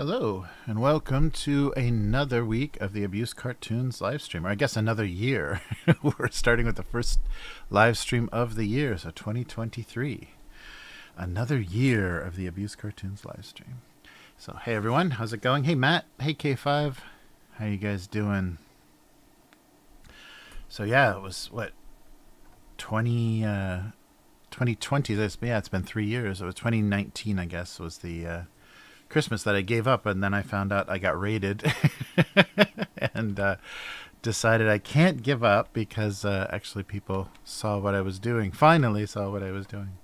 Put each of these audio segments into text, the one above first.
Hello, and welcome to another week of the Abusecartoons Livestream, or I guess another year. We're starting with the first live stream of the year, so 2023. Another year of the Abusecartoons Livestream. So, hey everyone, how's it going? Hey Matt, hey K5, how you guys doing? So yeah, it was, 2020, it's been 3 years. It was 2019, I guess, was the Christmas that I gave up, and then I found out I got raided and decided I can't give up because actually people saw what I was doing, finally saw what I was doing.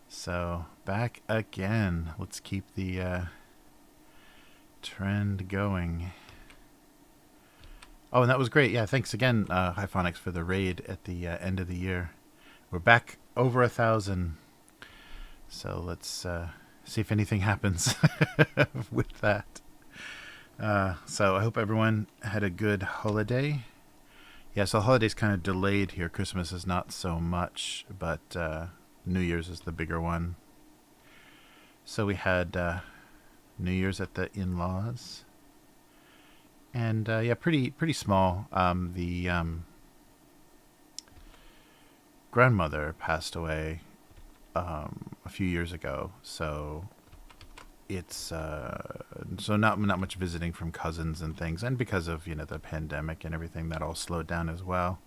So back again. Let's keep the trend going. Oh, and that was great. Yeah, thanks again, Hyphonics, for the raid at the end of the year. We're back over 1,000. So let's see if anything happens with that. So I hope everyone had a good holiday. Yeah, so the holiday's kind of delayed here. Christmas is not so much, but New Year's is the bigger one. So we had New Year's at the in-laws. And yeah, pretty small. The grandmother passed away a few years ago, so it's so not much visiting from cousins and things, and because of the pandemic and everything, that all slowed down as well.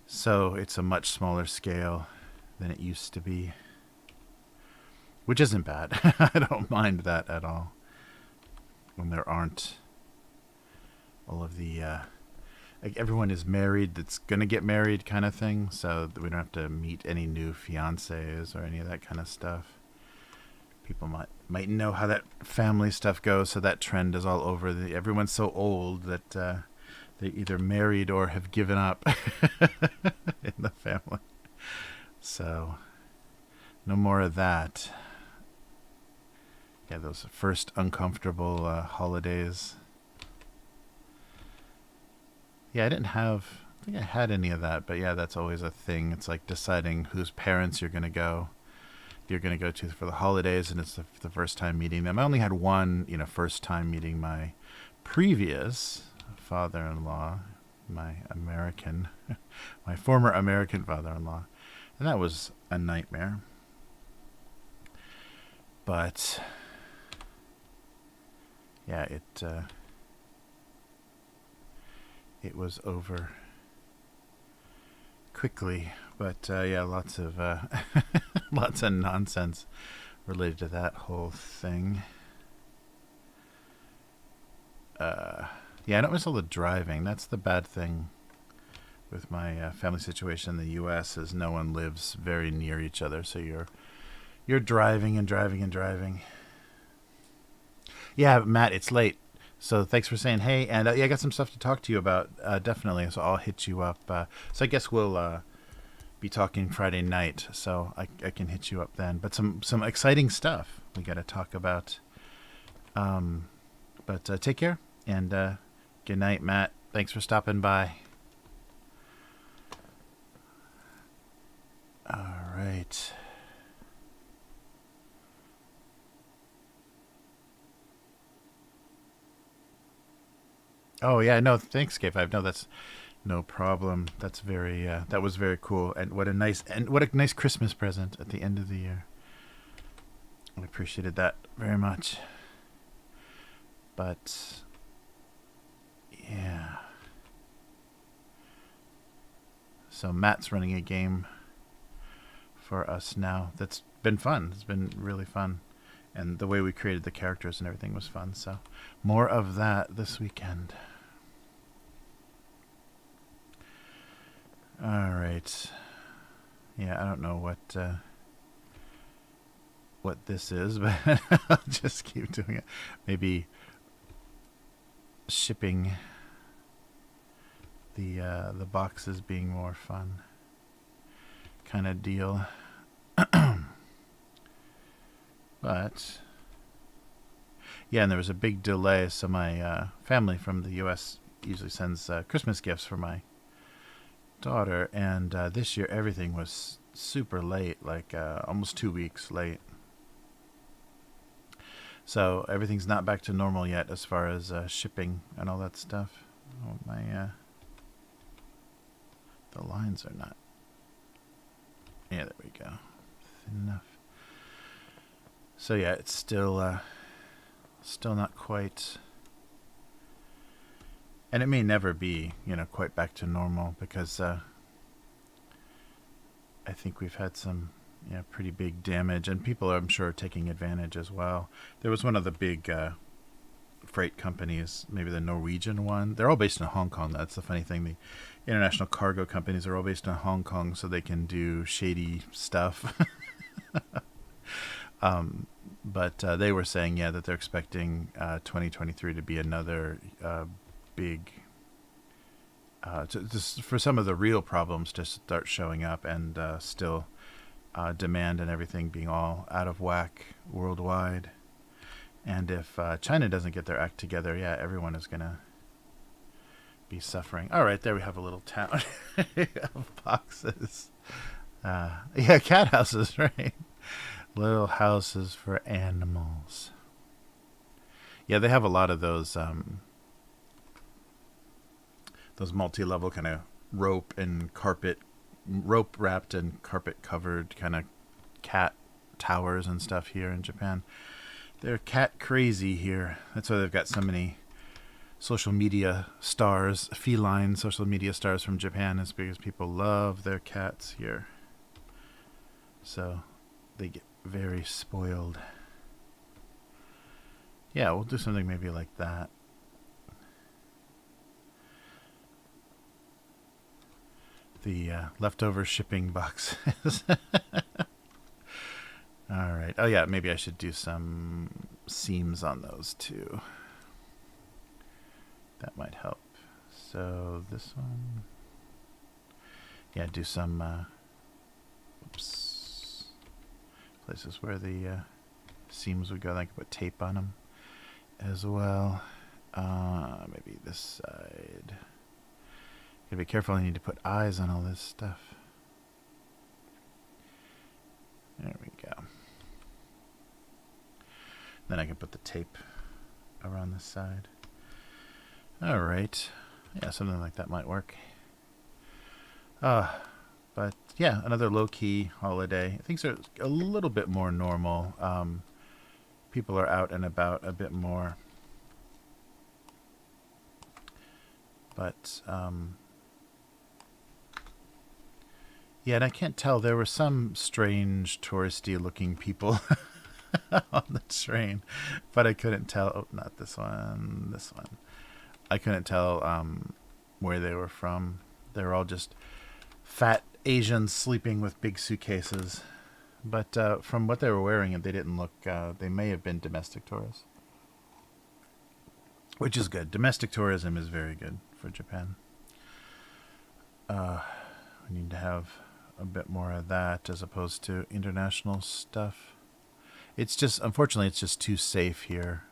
So it's a much smaller scale than it used to be, which isn't bad. I don't mind that at all when there aren't all of the like everyone is married that's gonna get married kind of thing, so we don't have to meet any new fiancés or any of that kind of stuff. People might know how that family stuff goes, so that trend is all over. Everyone's so old that they're either married or have given up in the family. So no more of that. Yeah, those first uncomfortable holidays. Yeah, I think I had any of that, but yeah, that's always a thing. It's like deciding whose parents you're going to go to for the holidays, and it's the first time meeting them. I only had one, first time meeting my previous father-in-law, my former American father-in-law, and that was a nightmare. But yeah, it was over quickly, but yeah, lots of lots of nonsense related to that whole thing. Yeah, I don't miss all the driving. That's the bad thing with my family situation in the U.S. is no one lives very near each other, so you're driving and driving and driving. Yeah, Matt, it's late. So thanks for saying hey, and yeah, I got some stuff to talk to you about, definitely, so I'll hit you up. So I guess we'll be talking Friday night, so I can hit you up then. But some exciting stuff we got to talk about. But take care, and good night, Matt. Thanks for stopping by. All right. Oh yeah, no, thanks, K5. No, that's no problem. That's very that was very cool, and what a nice Christmas present at the end of the year. I appreciated that very much. But yeah, so Matt's running a game for us now. That's been fun. It's been really fun, and the way we created the characters and everything was fun. So more of that this weekend. All right. Yeah, I don't know what this is, but I'll just keep doing it. Maybe shipping the boxes being more fun kind of deal. But yeah, and there was a big delay, so my family from the U.S. usually sends Christmas gifts for my daughter, and this year everything was super late, like almost 2 weeks late. So everything's not back to normal yet as far as shipping and all that stuff. Oh, my, the lines are not. Yeah, there we go. Thin enough. So yeah, it's still not quite, and it may never be, quite back to normal because I think we've had some, pretty big damage, and people, I'm sure, are taking advantage as well. There was one of the big freight companies, maybe the Norwegian one. They're all based in Hong Kong. That's the funny thing. The international cargo companies are all based in Hong Kong, so they can do shady stuff. But they were saying, that they're expecting 2023 to be another big, for some of the real problems to start showing up, and still demand and everything being all out of whack worldwide. And if China doesn't get their act together, everyone is going to be suffering. All right, there we have a little town of boxes. Cat houses, right? Little houses for animals. Yeah, they have a lot of those multi-level kind of rope wrapped and carpet covered kind of cat towers and stuff here in Japan. They're cat crazy here. That's why they've got so many social media stars, feline social media stars from Japan, is because people love their cats here. So they get very spoiled. Yeah, we'll do something maybe like that. The leftover shipping boxes. All right. Oh yeah, maybe I should do some seams on those too. That might help. So this one. Yeah, do some places where the seams would go. I could put tape on them as well. Maybe this side. Gotta be careful. I need to put eyes on all this stuff. There we go. Then I can put the tape around this side. All right. Yeah, something like that might work. But yeah, another low-key holiday. Things are a little bit more normal. People are out and about a bit more. But yeah, and I can't tell. There were some strange touristy-looking people on the train, but I couldn't tell. Oh, not this one. This one. I couldn't tell where they were from. They were all just fat Asians sleeping with big suitcases. But from what they were wearing, they didn't look. They may have been domestic tourists, which is good. Domestic tourism is very good for Japan. We need to have a bit more of that as opposed to international stuff. It's just, unfortunately, it's just too safe here.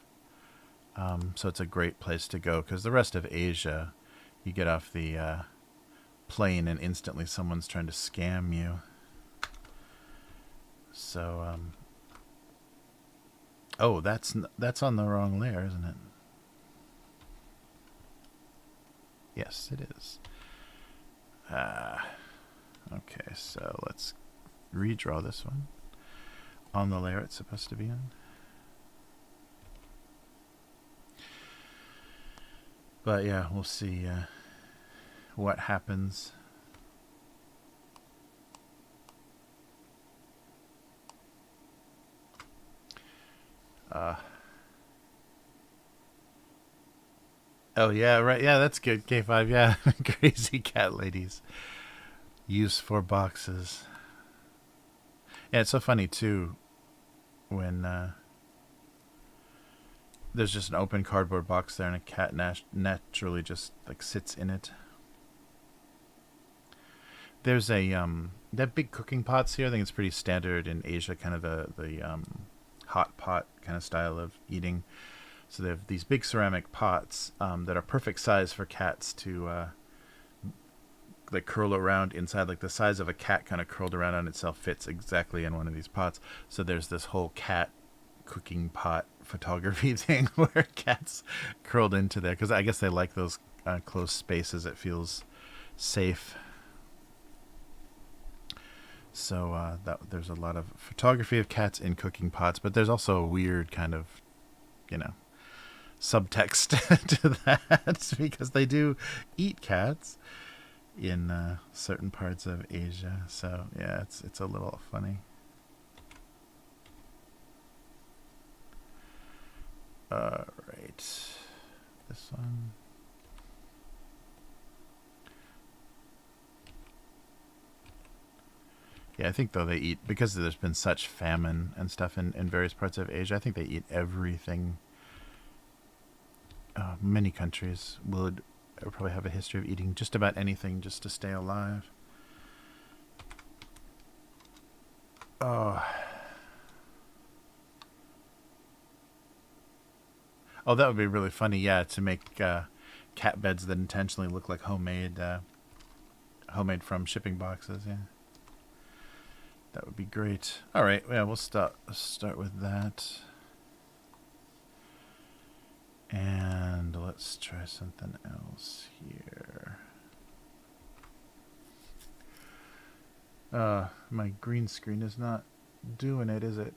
So it's a great place to go, because the rest of Asia, you get off the plane and instantly someone's trying to scam you. So, oh, that's on the wrong layer, isn't it? Yes, it is. Okay, so let's redraw this one on the layer it's supposed to be on. But yeah, we'll see what happens. Oh yeah, right. Yeah, that's good. K5. Yeah, crazy cat ladies. Use for boxes. Yeah, it's so funny too when there's just an open cardboard box there and a cat naturally just like sits in it. There's a they have big cooking pots here. I think it's pretty standard in Asia, kind of the hot pot kind of style of eating. So they have these big ceramic pots that are perfect size for cats to like curl around inside. Like the size of a cat kind of curled around on itself fits exactly in one of these pots. So there's this whole cat cooking pot photography thing where cats curled into there because I guess they like those close spaces. It feels safe. So there's a lot of photography of cats in cooking pots, but there's also a weird kind of, subtext to that because they do eat cats in certain parts of Asia. So yeah, it's a little funny. All right, this one. Yeah, I think though they eat, because there's been such famine and stuff in various parts of Asia, I think they eat everything. Many countries would probably have a history of eating just about anything just to stay alive. Oh, that would be really funny. Yeah, to make cat beds that intentionally look like homemade from shipping boxes. Yeah, that would be great. All right, yeah, we'll start with that. And let's try something else here. My green screen is not doing it, is it?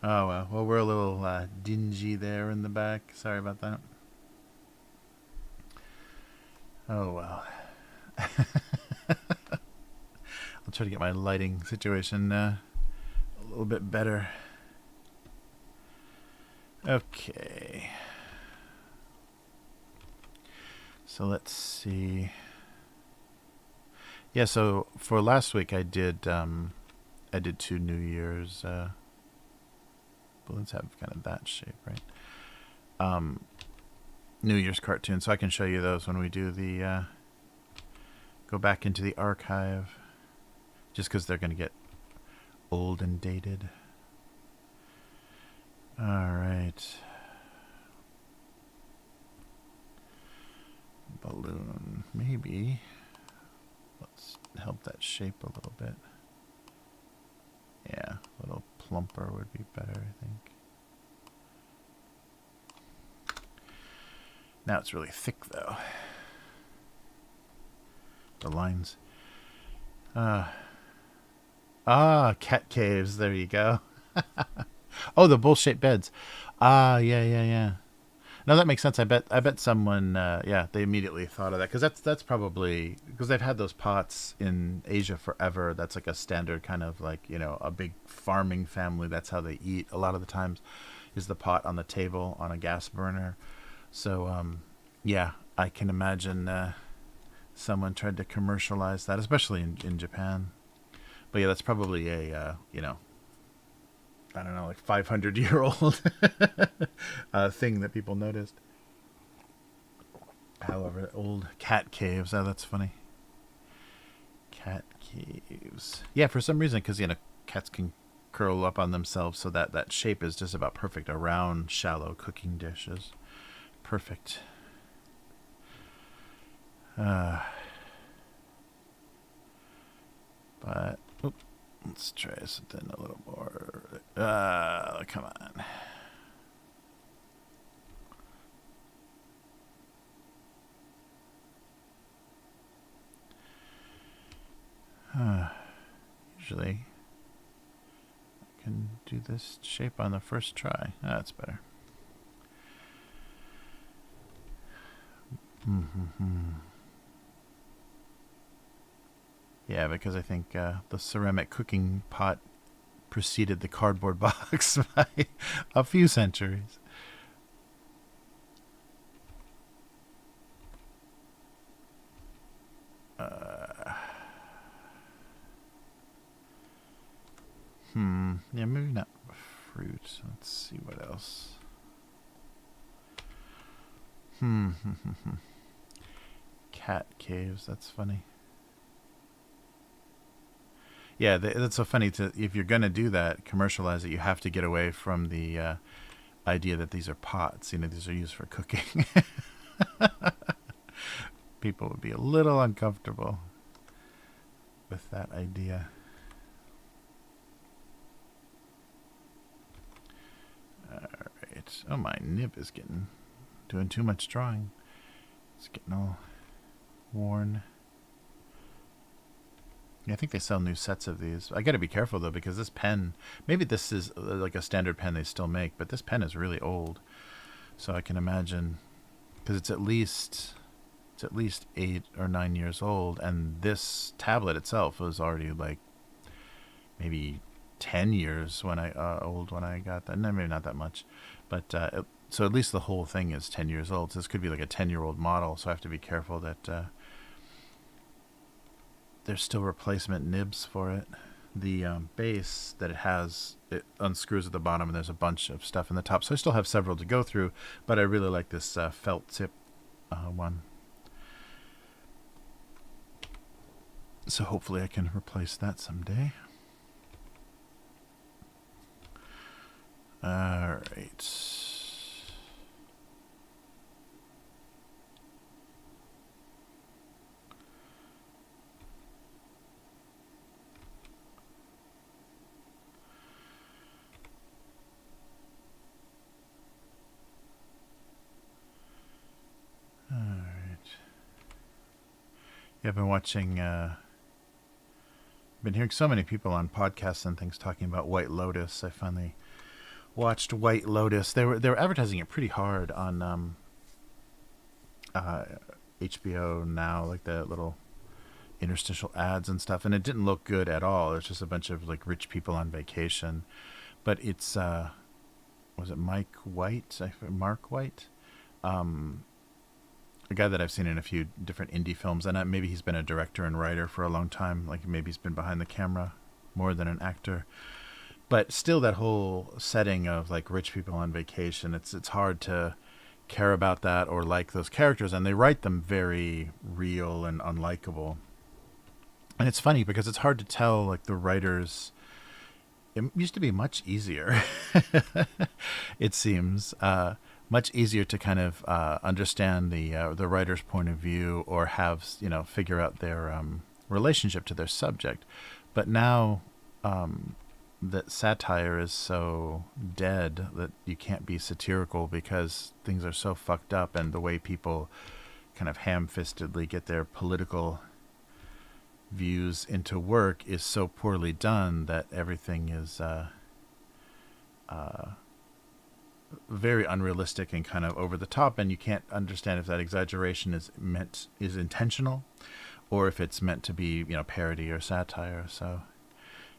Oh, well. Well, we're a little dingy there in the back. Sorry about that. Oh, well. I'll try to get my lighting situation a little bit better. Okay. So let's see. Yeah, so for last week I did 2 New Year's balloons have kind of that shape, right? New Year's cartoons, so I can show you those when we do the go back into the archive, just because they're going to get old and dated. All right. Balloon, maybe. Let's help that shape a little bit. Yeah, a little plumper would be better, I think. Now it's really thick, though. The lines. Cat caves. There you go. Oh, the bowl-shaped beds. Yeah. No, that makes sense. I bet someone, they immediately thought of that, because that's probably because they've had those pots in Asia forever. That's like a standard kind of like a big farming family. That's how they eat. A lot of the times, is the pot on the table on a gas burner. So yeah, I can imagine someone tried to commercialize that, especially in Japan. But yeah, that's probably a I don't know, like 500-year-old thing that people noticed. However, old cat caves. Oh, that's funny. Cat caves. Yeah, for some reason, because cats can curl up on themselves, so that shape is just about perfect. A round, shallow cooking dish is perfect. But let's try something a little more. Come on. Usually, I can do this shape on the first try. That's better. Yeah, because I think the ceramic cooking pot preceded the cardboard box by a few centuries. Yeah, maybe not fruit. Let's see what else. Cat caves. That's funny. Yeah, that's so funny. If you're gonna do that, commercialize it. You have to get away from the idea that these are pots. These are used for cooking. People would be a little uncomfortable with that idea. right. Oh, my nib is doing too much drawing. It's getting all worn. Yeah, I think they sell new sets of these. I got to be careful though, because this pen, maybe this is like a standard pen they still make, but this pen is really old. So I can imagine, because it's at least 8 or 9 years old, and this tablet itself was already like maybe 10 years old when I got that. No, maybe not that much, but so at least the whole thing is 10 years old. So this could be like a 10-year-old model. So I have to be careful that there's still replacement nibs for it. The base that it has, it unscrews at the bottom, and there's a bunch of stuff in the top. So I still have several to go through, but I really like this felt tip one. So hopefully I can replace that someday. All right. All right. Yeah, I've been watching. Been hearing so many people on podcasts and things talking about White Lotus. I finally watched White Lotus. They were advertising it pretty hard on HBO now, like the little interstitial ads and stuff, and it didn't look good at all. It's just a bunch of like rich people on vacation. But it's was it Mark White? A guy that I've seen in a few different indie films, and maybe he's been a director and writer for a long time. Like maybe he's been behind the camera more than an actor. But still, that whole setting of like rich people on vacation, it's hard to care about that or like those characters, and they write them very real and unlikable. And it's funny because it's hard to tell, like the writers. It used to be much easier, it seems. Much easier to kind of understand the writer's point of view, or have figure out their relationship to their subject. But now that satire is so dead that you can't be satirical because things are so fucked up, and the way people kind of ham-fistedly get their political views into work is so poorly done that everything is very unrealistic and kind of over the top, and you can't understand if that exaggeration is intentional, or if it's meant to be parody or satire. So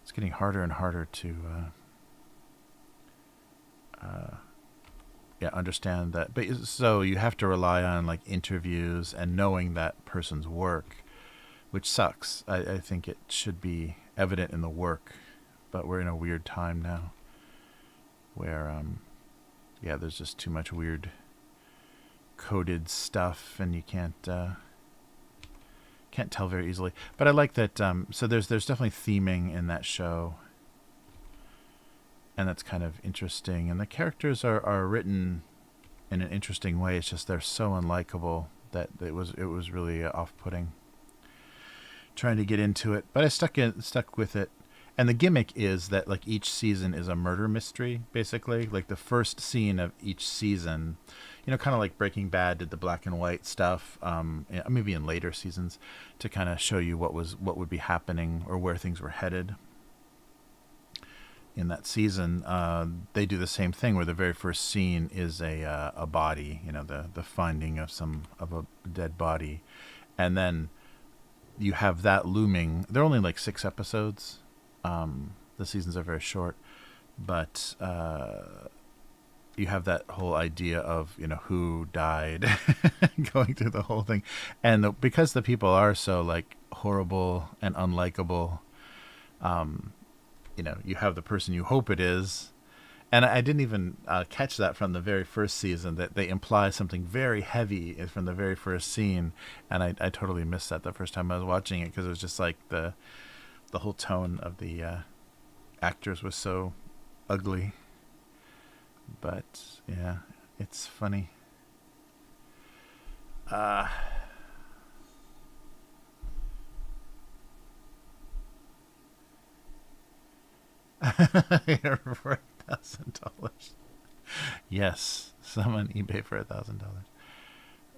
it's getting harder and harder to understand that. But so you have to rely on like interviews and knowing that person's work, which sucks. I think it should be evident in the work, but we're in a weird time now where there's just too much weird coded stuff, and you can't tell very easily. But I like that. So there's definitely theming in that show, and that's kind of interesting. And the characters are written in an interesting way. It's just they're so unlikable that it was really off-putting trying to get into it. But I stuck with it. And the gimmick is that like each season is a murder mystery, basically. Like the first scene of each season, kind of like Breaking Bad did the black and white stuff, maybe in later seasons, to kind of show you what would be happening or where things were headed. In that season, they do the same thing where the very first scene is a body, the finding of a dead body, and then you have that looming. They're only like 6 episodes. The seasons are very short, but you have that whole idea of who died, going through the whole thing, and because the people are so like horrible and unlikable, you have the person you hope it is. And I didn't even catch that from the very first season, that they imply something very heavy from the very first scene, and I totally missed that the first time I was watching it, because it was just like the whole tone of the actors was so ugly. But yeah, it's funny. $4,000. Yes, some on eBay for $1,000.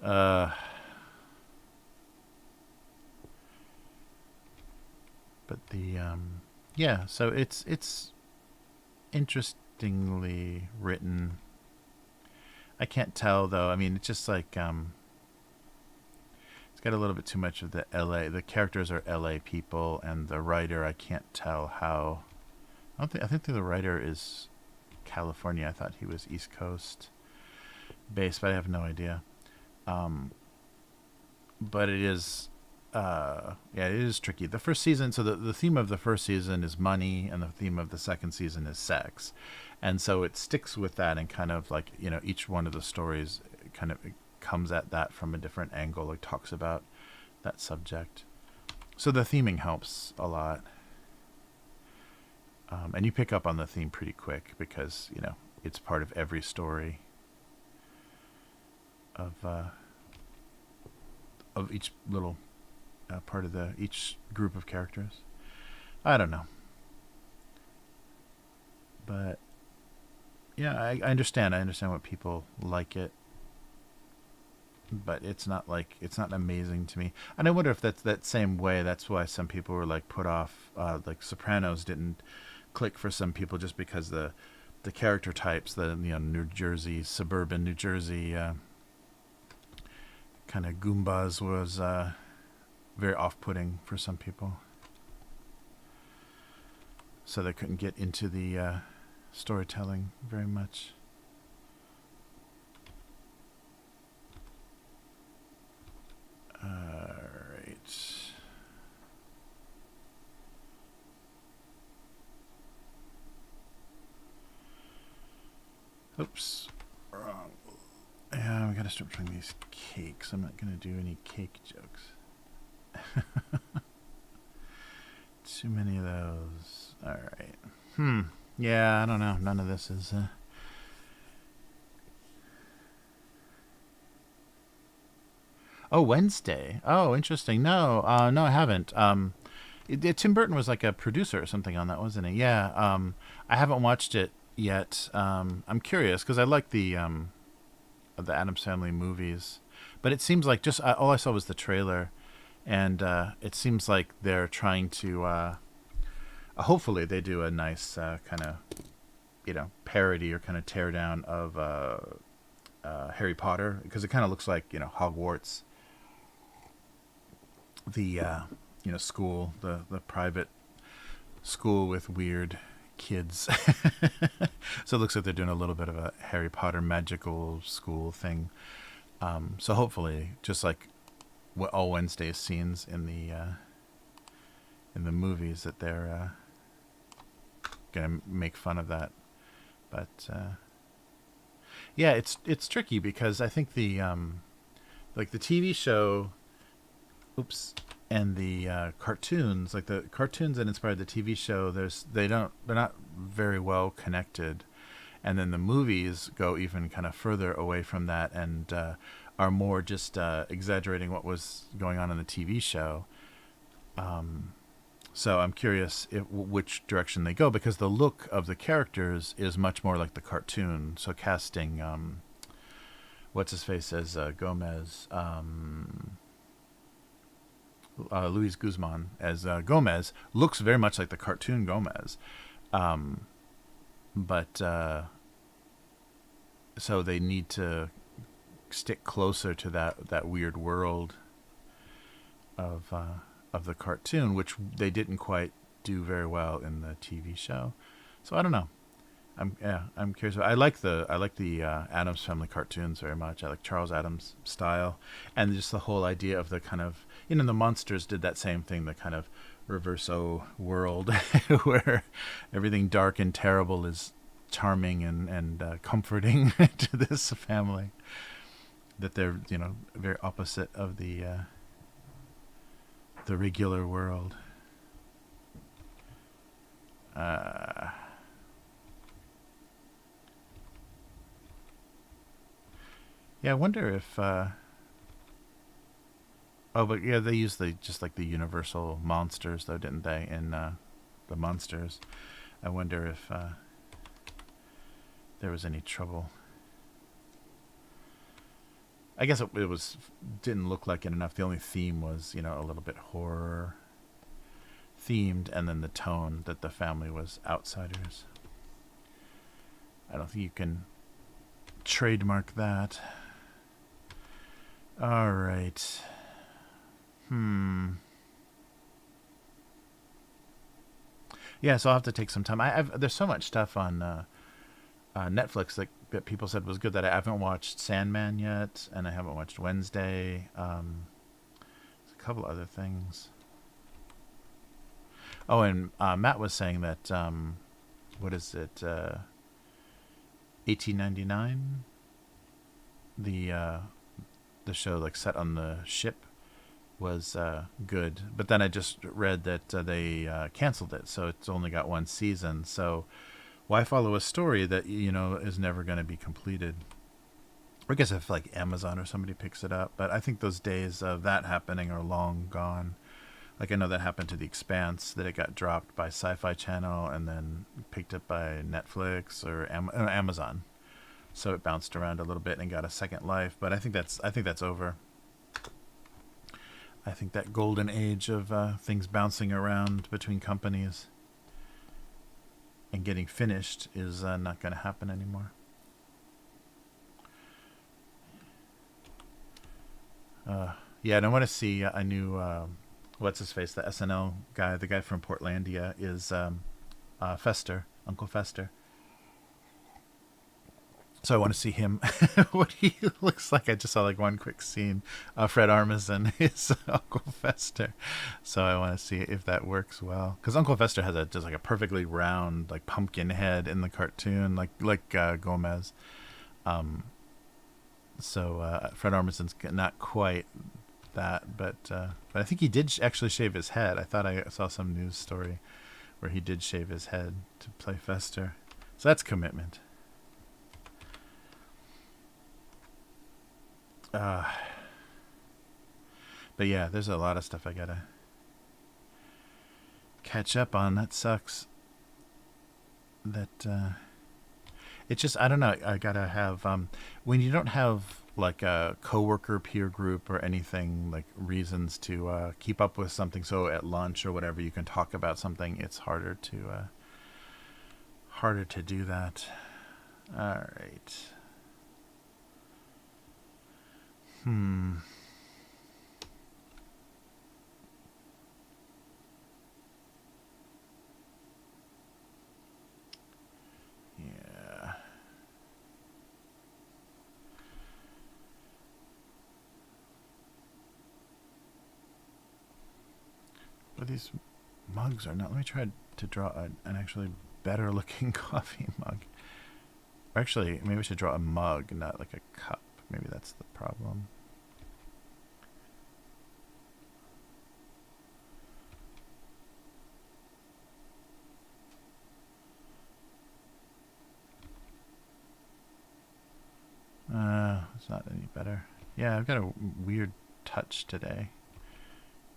Uh, but the yeah, so it's interestingly written. I can't tell though. I mean, it's just like it's got a little bit too much of the LA. The characters are LA people, and the writer, I can't tell how. I think the writer is California. I thought he was East Coast based, but I have no idea. Um, but it is, yeah, it is tricky. The first season, so the theme of the first season is money, and the theme of the second season is sex, and so it sticks with that, and kind of like each one of the stories kind of comes at that from a different angle, like talks about that subject. So the theming helps a lot, and you pick up on the theme pretty quick because it's part of every story of each little part of each group of characters. I don't know, but yeah, I understand. I understand what people like it, but it's not amazing to me. And I wonder if that's that same way. That's why some people were like put off. Like Sopranos didn't click for some people just because the character types, the New Jersey, suburban New Jersey kind of Goombas was very off-putting for some people. So they couldn't get into the storytelling very much. Alright. Oops. Wrong. Yeah, we gotta start trying these cakes. I'm not gonna do any cake jokes. Too many of those. Alright. Yeah, I don't know. None of this is... Oh, Wednesday. Oh, interesting. No, no, I haven't. Tim Burton was like a producer or something on that, wasn't he? Yeah. I haven't watched it yet. I'm curious because I like the Addams Family movies, but it seems like just all I saw was the trailer, and it seems like they're trying to. Hopefully, they do a nice kind of, parody or kind of tear down of Harry Potter, because it kind of looks like Hogwarts, the school, the private school with weird kids. So it looks like they're doing a little bit of a Harry Potter magical school thing. So hopefully, just like what all Wednesday scenes in the movies, that they're gonna make fun of that. But yeah, it's tricky because I think the like the TV show, and the cartoons, like the cartoons that inspired the TV show, they're not very well connected, and then the movies go even kind of further away from that and are more just exaggerating what was going on in the TV show. So I'm curious which direction they go, because the look of the characters is much more like the cartoon. So casting, what's his face as Gomez, Luis Guzman as Gomez looks very much like the cartoon Gomez, but so they need to stick closer to that weird world of the cartoon, which they didn't quite do very well in the TV show. So I don't know. I'm curious. I like the Addams Family cartoons very much. I like Charles Addams' style, and just the whole idea of the kind of the monsters did that same thing, the kind of reverso world where everything dark and terrible is charming and comforting to this family. That they're very opposite of the regular world. Yeah, I wonder if. Oh, but yeah, they use just like the Universal monsters, though, didn't they? In the monsters, I wonder if there was any trouble I guess it was didn't look like it enough. The only theme was, you know, a little bit horror themed, and then the tone that the family was outsiders. I don't think you can trademark that. All right. Yeah, so I'll have to take some time. There's so much stuff on Netflix that people said was good that I haven't watched. Sandman yet, and I haven't watched Wednesday. There's a couple other things. Oh, and Matt was saying that what is it? 1899. The show like set on the ship was good, but then I just read that they canceled it, so it's only got one season. So why follow a story that, you know, is never going to be completed? I guess if like Amazon or somebody picks it up, but I think those days of that happening are long gone. Like I know that happened to The Expanse, that it got dropped by Sci-Fi Channel and then picked up by Netflix or Amazon. So it bounced around a little bit and got a second life, but I think that's over. I think that golden age of things bouncing around between companies and getting finished is not going to happen anymore. Yeah, and I want to see a new, what's his face, the SNL guy, the guy from Portlandia is Fester, Uncle Fester. So I want to see him, what he looks like. I just saw like one quick scene. Fred Armisen is Uncle Fester. So I want to see if that works well. Because Uncle Fester has just like a perfectly round, like pumpkin head in the cartoon, like Gomez. So Fred Armisen's not quite that, but I think he did actually shave his head. I thought I saw some news story where he did shave his head to play Fester. So that's commitment. But yeah, there's a lot of stuff I gotta catch up on. That sucks. That it's just, I don't know. I gotta have when you don't have like a coworker, peer group, or anything, like reasons to keep up with something. So at lunch or whatever, you can talk about something. It's harder to do that. All right. Yeah. But these mugs are not. Let me try to draw an actually better looking coffee mug. Or actually, maybe I should draw a mug, not like a cup. Maybe that's the problem. It's not any better. Yeah, I've got a weird touch today.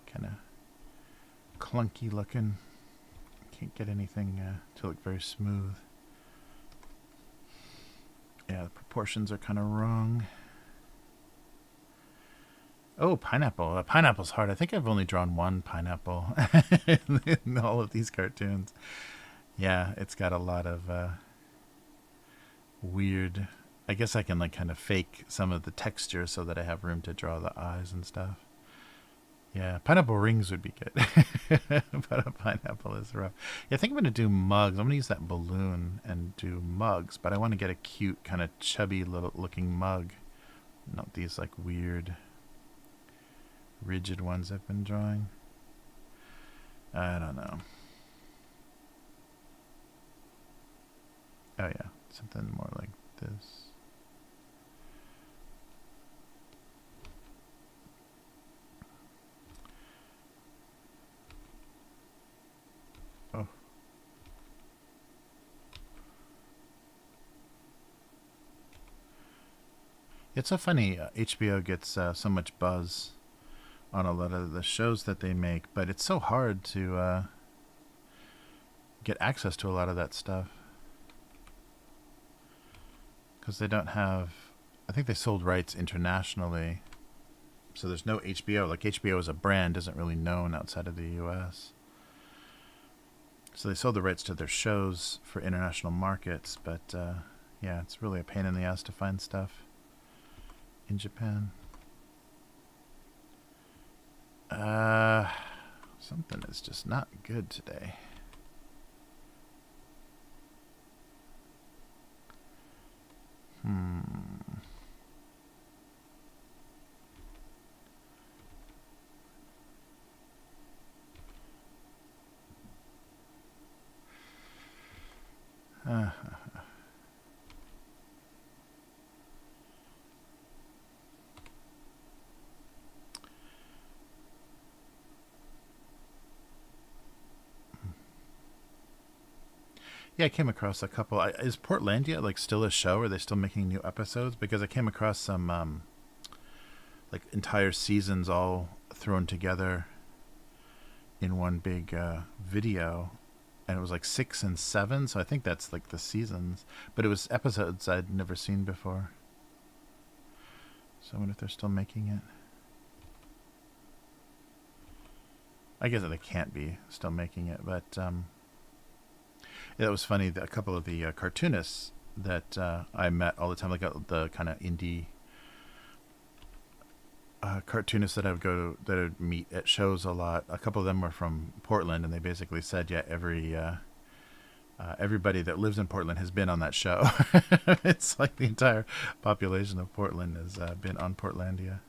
Kind of clunky looking. Can't get anything to look very smooth. Yeah, the proportions are kind of wrong. Oh, pineapple. Pineapple's hard. I think I've only drawn one pineapple in all of these cartoons. Yeah, it's got a lot of weird... I guess I can like kind of fake some of the texture so that I have room to draw the eyes and stuff. Yeah, pineapple rings would be good. But a pineapple is rough. Yeah, I think I'm going to do mugs. I'm going to use that balloon and do mugs, but I want to get a cute, kind of chubby little looking mug. Not these like weird, rigid ones I've been drawing. I don't know. Oh yeah, something more like this. Oh. It's so funny, HBO gets so much buzz on a lot of the shows that they make, but it's so hard to get access to a lot of that stuff. Because they don't have I think they sold rights internationally. So there's no HBO. Like HBO as a brand isn't really known outside of the US. So they sold the rights to their shows for international markets, but yeah, it's really a pain in the ass to find stuff in Japan. Something is just not good today. Yeah, I came across a couple. Is Portlandia like still a show? Are they still making new episodes? Because I came across some like entire seasons all thrown together in one big video, and it was like 6 and 7. So I think that's like the seasons, but it was episodes I'd never seen before. So I wonder if they're still making it. I guess they can't be still making it, but yeah, it was funny that a couple of the cartoonists that I met all the time, like the kind of indie cartoonists that I would go to, that I'd meet at shows a lot. A couple of them were from Portland, and they basically said, yeah, everybody that lives in Portland has been on that show. It's like the entire population of Portland has been on Portlandia.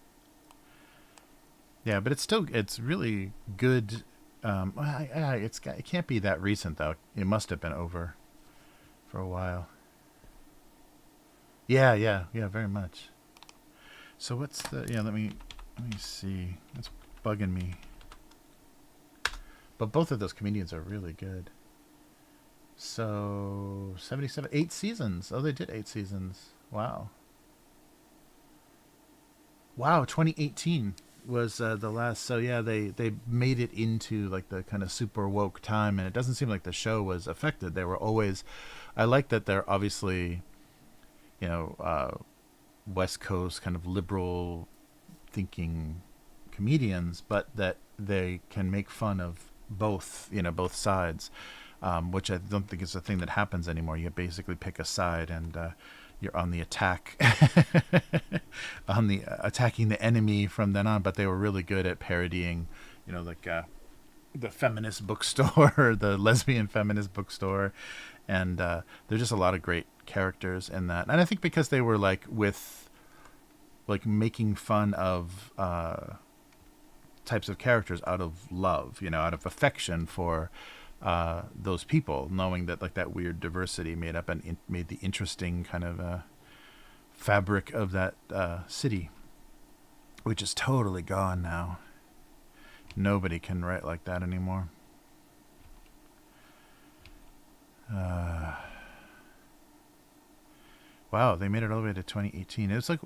Yeah, but it's really good. It can't be that recent though. It must have been over for a while. Yeah, very much. So what's the? Yeah, let me see. It's bugging me. But both of those comedians are really good. So 77, 8 seasons. Oh, they did 8 seasons. Wow. Wow, 2018 was the last. So yeah, they made it into like the kind of super woke time, and it doesn't seem like the show was affected. They were always. I like that they're obviously, you know, West Coast kind of liberal thinking comedians, but that they can make fun of both, both sides, which I don't think is a thing that happens anymore. You basically pick a side, and you're on the attack, on the attacking the enemy from then on. But they were really good at parodying, like the feminist bookstore, the lesbian feminist bookstore, and there's just a lot of great characters in that. And I think because they were like making fun of types of characters out of love, out of affection for those people, knowing that like that weird diversity made up and made the interesting kind of fabric of that city, which is totally gone now. Nobody can write like that anymore. Wow, they made it all the way to 2018. It was like,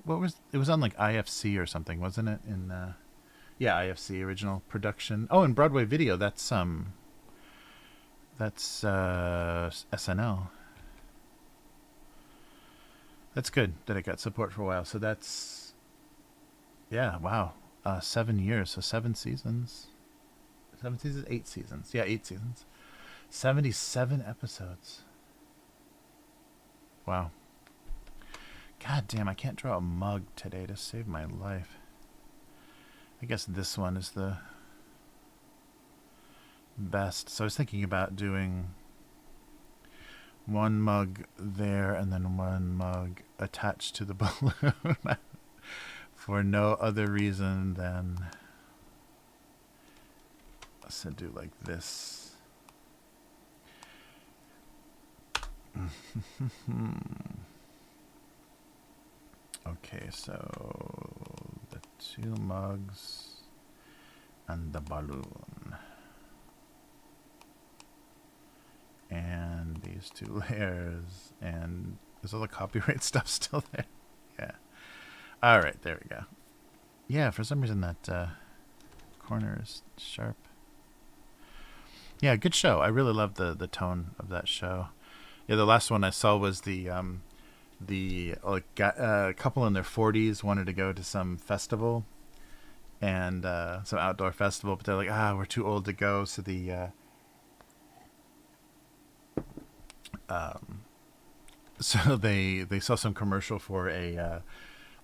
it was on like IFC or something, wasn't it? Yeah, IFC original production. Oh, and Broadway Video. That's SNL. That's good that it got support for a while. So that's, yeah, wow. 7 years, so 7 seasons. 7 seasons, 8 seasons. Yeah, 8 seasons. 77 episodes. Wow. God damn, I can't draw a mug today to save my life. I guess this one is the best. So I was thinking about doing one mug there and then one mug attached to the balloon for no other reason than let's do like this. Okay, so the 2 mugs and the balloon. And these 2 layers. And is all the copyright stuff still there? Yeah. All right, there we go. Yeah, for some reason that corner is sharp. Yeah, good show. I really loved the tone of that show. Yeah, the last one I saw was the a couple in their 40s wanted to go to some festival, and some outdoor festival, but they're like, we're too old to go. So they saw some commercial for a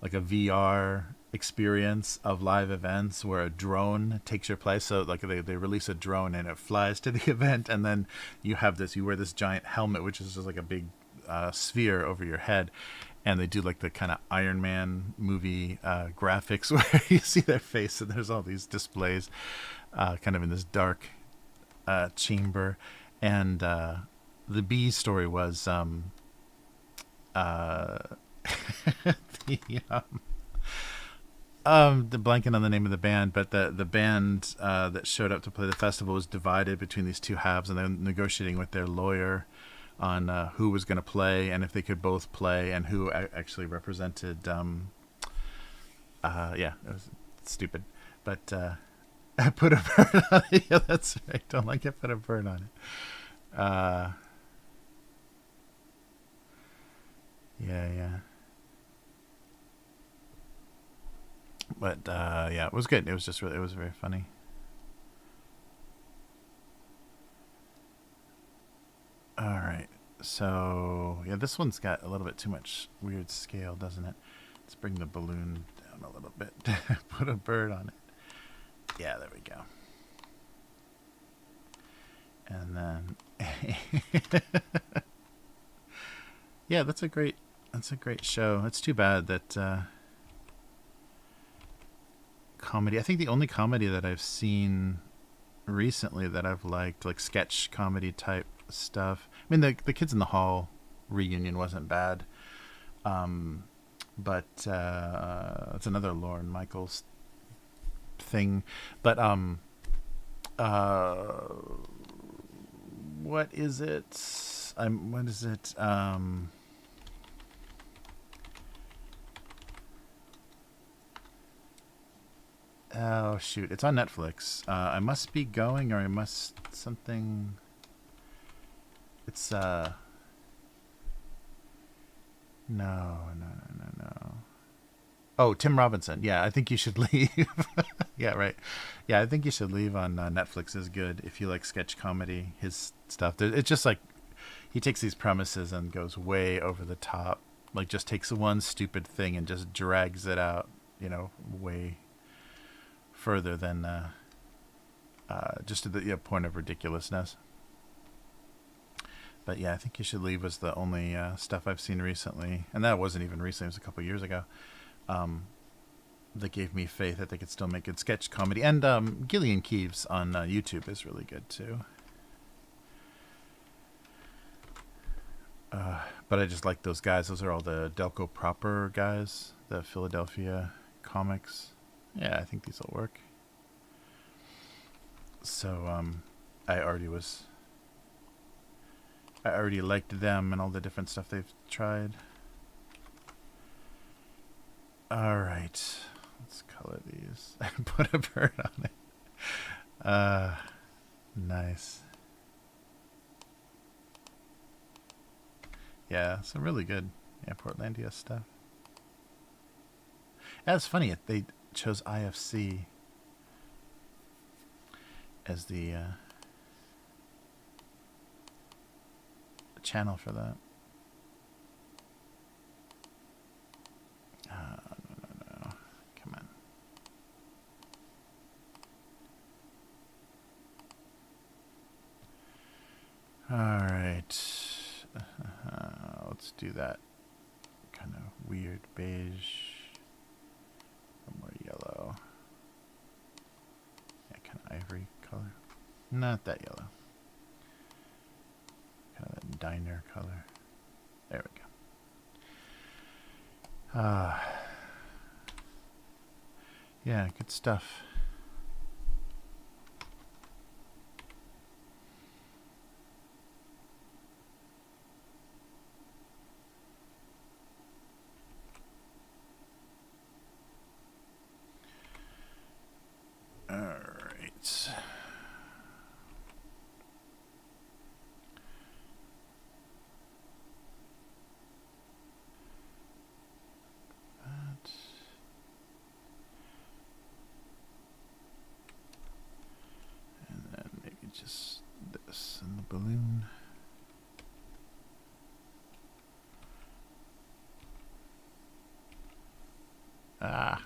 like a VR experience of live events where a drone takes your place. So like they release a drone and it flies to the event, and then you wear this giant helmet, which is just like a big sphere over your head, and they do like the kind of Iron Man movie graphics where you see their face and there's all these displays kind of in this dark chamber. And the B story was the blanking on the name of the band, but the band that showed up to play the festival was divided between these two halves, and they're negotiating with their lawyer on who was going to play and if they could both play, and who actually represented. It was stupid, but I put a bird on it. Yeah, that's right. Don't like it. Put a bird on it. Yeah. But it was good. It was it was very funny. All right. So, yeah, this one's got a little bit too much weird scale, doesn't it? Let's bring the balloon down a little bit. Put a bird on it. Yeah, there we go. And then yeah, that's a great show. It's too bad that comedy. I think the only comedy that I've seen recently that I've liked, like sketch comedy type stuff. I mean, the Kids in the Hall reunion wasn't bad, but it's another Lorne Michaels thing. But what is it? What is it? Oh shoot! It's on Netflix. I must be going, or I must something. It's no. Oh, Tim Robinson. Yeah, I think you should leave. Yeah, right. Yeah, I think you should leave on Netflix is good if you like sketch comedy. His stuff. It's just like he takes these premises and goes way over the top. Like just takes one stupid thing and just drags it out. Way further than just to the point of ridiculousness. But yeah, I think You Should Leave was the only stuff I've seen recently, and that wasn't even recently. It was a couple years ago. That gave me faith that they could still make good sketch comedy. And Gillian Keeves on YouTube is really good too. But I just like those guys. Those are all the Delco proper guys, the Philadelphia comics. Yeah, I think these will work. So I already liked them and all the different stuff they've tried. All right, let's color these. Put a bird on it. Nice. Yeah, some really good Portlandia stuff. That's funny. They chose IFC as the channel for that. No. Come on. All right. Let's do that kind of weird beige. More yellow. Yeah, kind of ivory color. Not that yellow. Kind of that diner color. There we go. Yeah, good stuff. All right. Ah.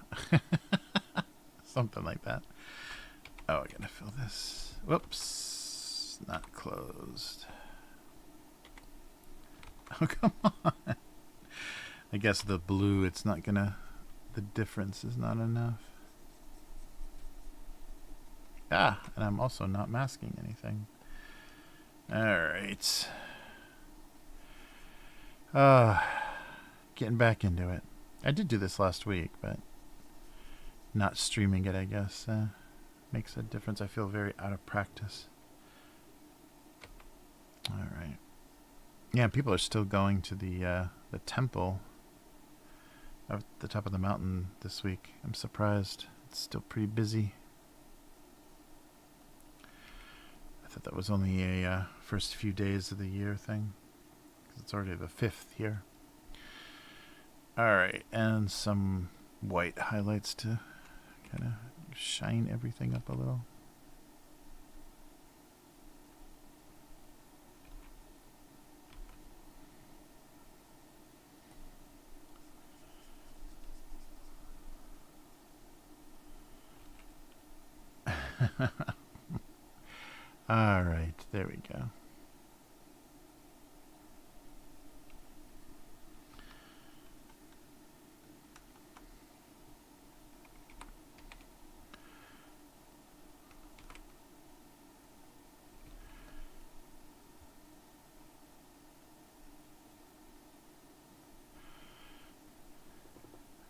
Something like that. Oh, I gotta fill this. Whoops. Not closed. Oh, come on. I guess the blue, it's not gonna... The difference is not enough. Ah, and I'm also not masking anything. Alright. Getting back into it. I did do this last week, but not streaming it, I guess, makes a difference. I feel very out of practice. Alright. Yeah, people are still going to the temple at the top of the mountain this week. I'm surprised. It's still pretty busy. I thought that was only a first few days of the year thing. Because it's already the 5th here. Alright, and some white highlights to kind of shine everything up a little. Alright, there we go.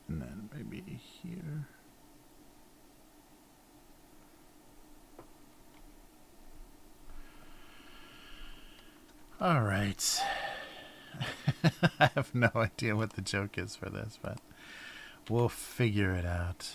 And then maybe here. All right. I have no idea what the joke is for this, but we'll figure it out.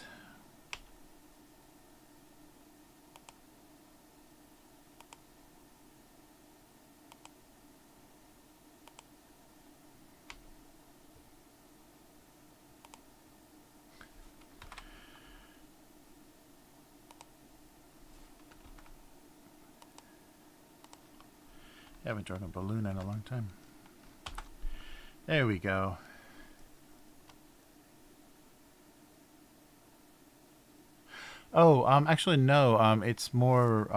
I haven't drawn a balloon in a long time. There we go. Oh, actually no. It's more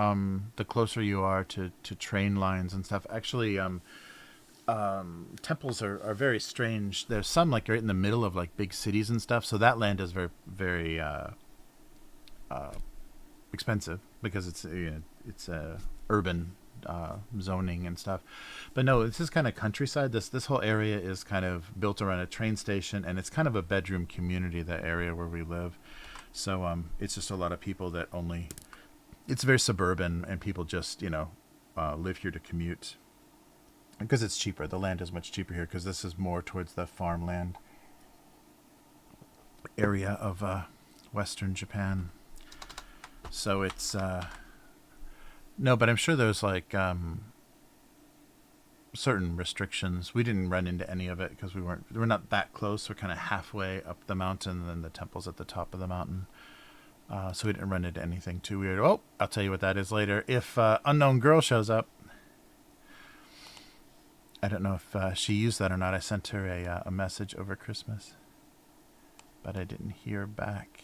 the closer you are to train lines and stuff. Actually, temples are very strange. There's some like right in the middle of like big cities and stuff. So that land is very expensive because it's it's urban zoning and stuff. But no, this is kind of countryside. This whole area is kind of built around a train station, and it's kind of a bedroom community, that area where we live. So it's just a lot of people that only... It's very suburban, and people just, live here to commute. Because it's cheaper. The land is much cheaper here, because this is more towards the farmland area of Western Japan. So it's... No, but I'm sure there's like certain restrictions. We didn't run into any of it because we're not that close. We're kind of halfway up the mountain, and then the temple's at the top of the mountain. So we didn't run into anything too weird. Oh, I'll tell you what that is later. If Unknown Girl shows up, I don't know if she used that or not. I sent her a message over Christmas, but I didn't hear back.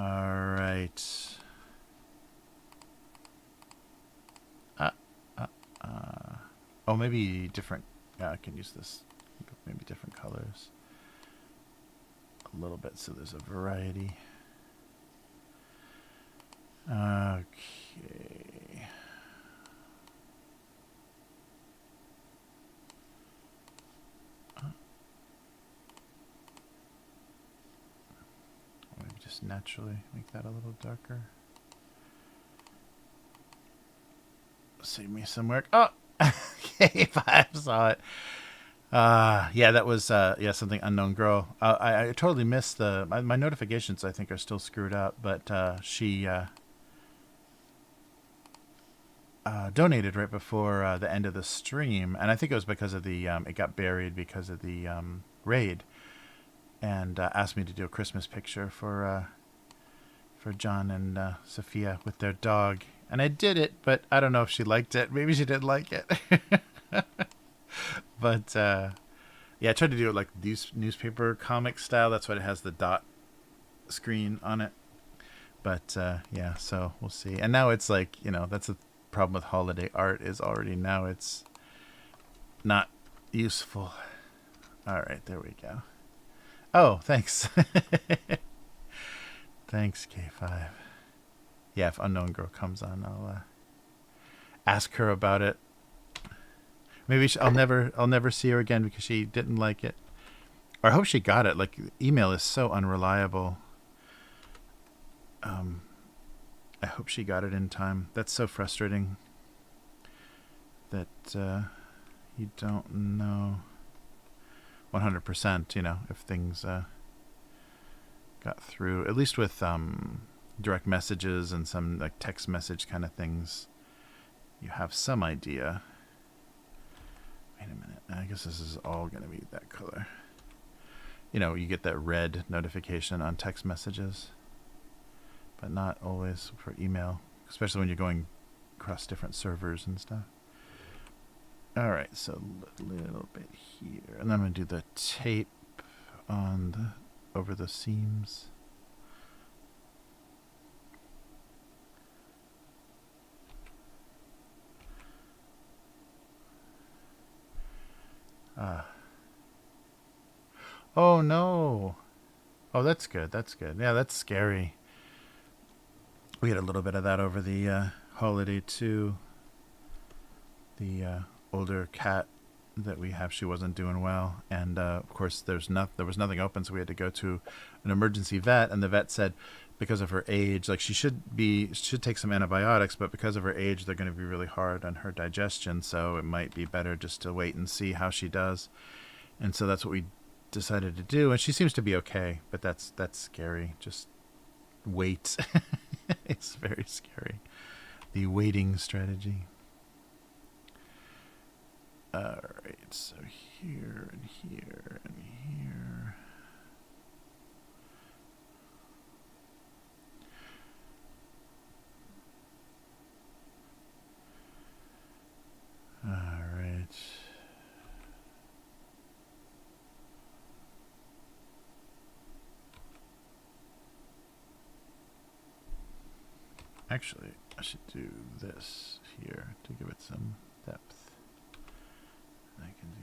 All right. Oh, maybe different. Yeah, I can use this. Maybe different colors. A little bit, so there's a variety. Okay. Maybe just naturally make that a little darker. Save me some work. Oh, okay, I saw it. Yeah, that was something Unknown Girl. I totally missed my notifications. I think are still screwed up, but she donated right before the end of the stream, and I think it was because of the it got buried because of the raid, and asked me to do a Christmas picture for John and Sophia with their dog. And I did it, but I don't know if she liked it. Maybe she didn't like it. But Yeah, I tried to do it like newspaper comic style. That's why it has the dot screen on it. But yeah, so we'll see. And now it's like, that's the problem with holiday art is already now it's not useful. All right, there we go. Oh, thanks. Thanks, K5. Yeah, if Unknown Girl comes on, I'll ask her about it. Maybe I'll never see her again because she didn't like it. Or I hope she got it. Like, email is so unreliable. I hope she got it in time. That's so frustrating that you don't know 100%, if things got through. At least with direct messages and some like text message kind of things, you have some idea. Wait a minute. I guess this is all going to be that color. You get that red notification on text messages, but not always for email, especially when you're going across different servers and stuff. All right, so a little bit here, and then I'm going to do the tape on over the seams. Oh no. Oh, that's good. That's good. Yeah, that's scary. We had a little bit of that over the holiday too. The older cat that we have, she wasn't doing well, and of course there was nothing open, so we had to go to an emergency vet, and the vet said because of her age, like she should take some antibiotics, but because of her age they're going to be really hard on her digestion, so it might be better just to wait and see how she does. And so that's what we decided to do, and she seems to be okay, but that's scary. Just wait. It's very scary, the waiting strategy. Alright, so here and here and here. Alright. Actually, I should do this here to give it some depth. I can do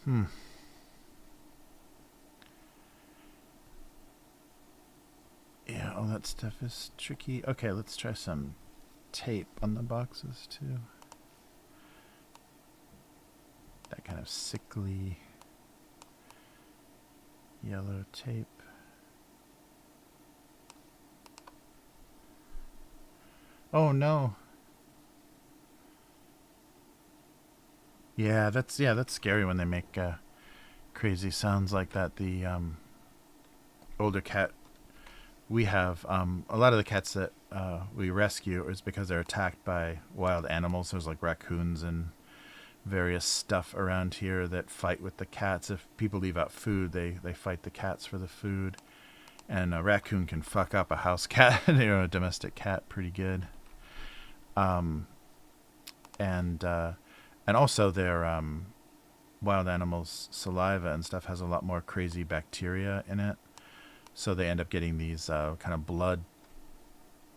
that. Yeah, all that stuff is tricky. Okay, let's try some tape on the boxes too. That kind of sickly yellow tape. Oh no. Yeah, that's scary when they make crazy sounds like that. The older cat we have, a lot of the cats that we rescue is because they're attacked by wild animals. There's like raccoons and various stuff around here that fight with the cats. If people leave out food, they fight the cats for the food. And a raccoon can fuck up a house cat, a domestic cat, pretty good. And also their wild animals' saliva and stuff has a lot more crazy bacteria in it. So they end up getting these kind of blood,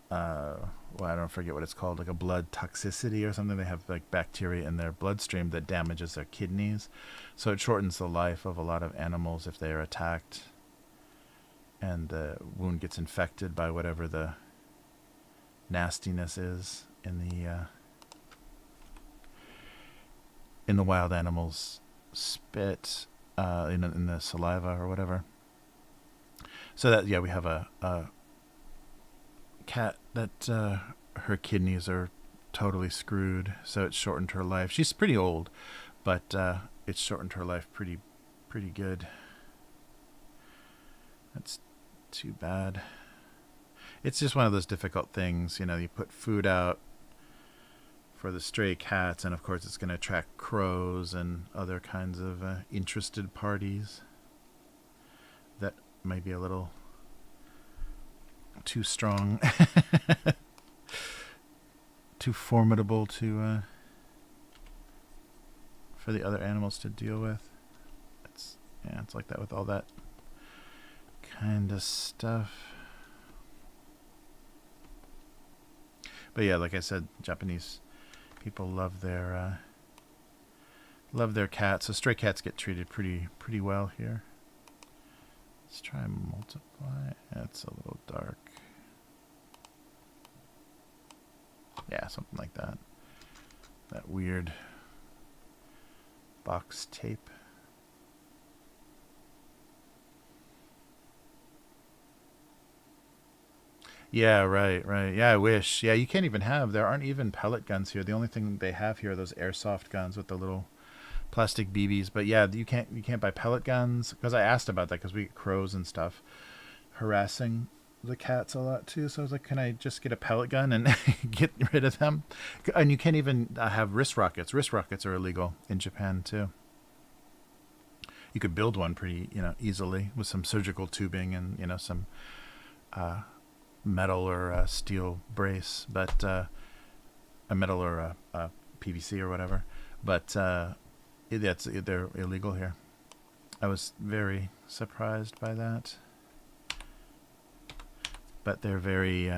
I don't forget what it's called, like a blood toxicity or something. They have like bacteria in their bloodstream that damages their kidneys. So it shortens the life of a lot of animals if they are attacked. And the wound gets infected by whatever the nastiness is in the wild animal's spit, in the saliva or whatever. So that, yeah, we have a cat that her kidneys are totally screwed, so it shortened her life. She's pretty old, but it shortened her life pretty good. That's too bad. It's just one of those difficult things, you put food out for the stray cats, and of course it's going to attract crows and other kinds of interested parties that may be a little too strong too formidable to for the other animals to deal with. It's like that with all that kind of stuff. But yeah, like I said, Japanese people love their cats. So stray cats get treated pretty well here. Let's try and multiply. That's a little dark. Yeah, something like that. That weird box tape. Yeah, right. Yeah, I wish. Yeah, you can't even have. There aren't even pellet guns here. The only thing they have here are those airsoft guns with the little plastic BBs. But yeah, you can't buy pellet guns because I asked about that because we get crows and stuff harassing the cats a lot too. So I was like, can I just get a pellet gun and get rid of them? And you can't even have wrist rockets. Wrist rockets are illegal in Japan too. You could build one pretty, easily with some surgical tubing and some metal or steel brace, but a metal or PVC or whatever. But they're illegal here. I was very surprised by that. But they're very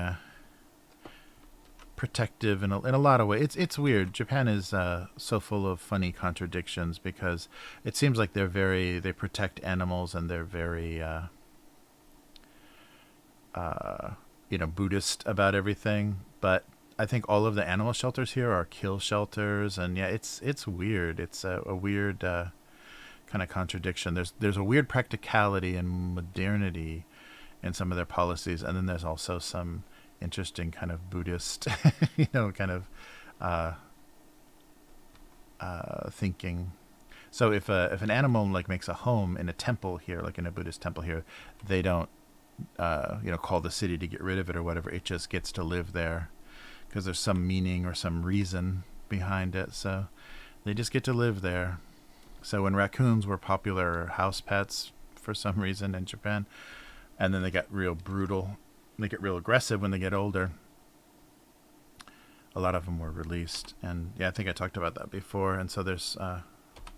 protective in a lot of ways. It's weird. Japan is so full of funny contradictions because it seems like they protect animals and they're very Buddhist about everything. But I think all of the animal shelters here are kill shelters, and yeah, it's weird. It's a weird kind of contradiction. There's a weird practicality and modernity in some of their policies, and then there's also some interesting kind of Buddhist, kind of thinking. So if an animal like makes a home in a temple here, like in a Buddhist temple here, they don't call the city to get rid of it or whatever. It just gets to live there because there's some meaning or some reason behind it. So they just get to live there. So when raccoons were popular house pets for some reason in Japan, and then they got real brutal, they get real aggressive when they get older, a lot of them were released. And yeah, I think I talked about that before. And so there's a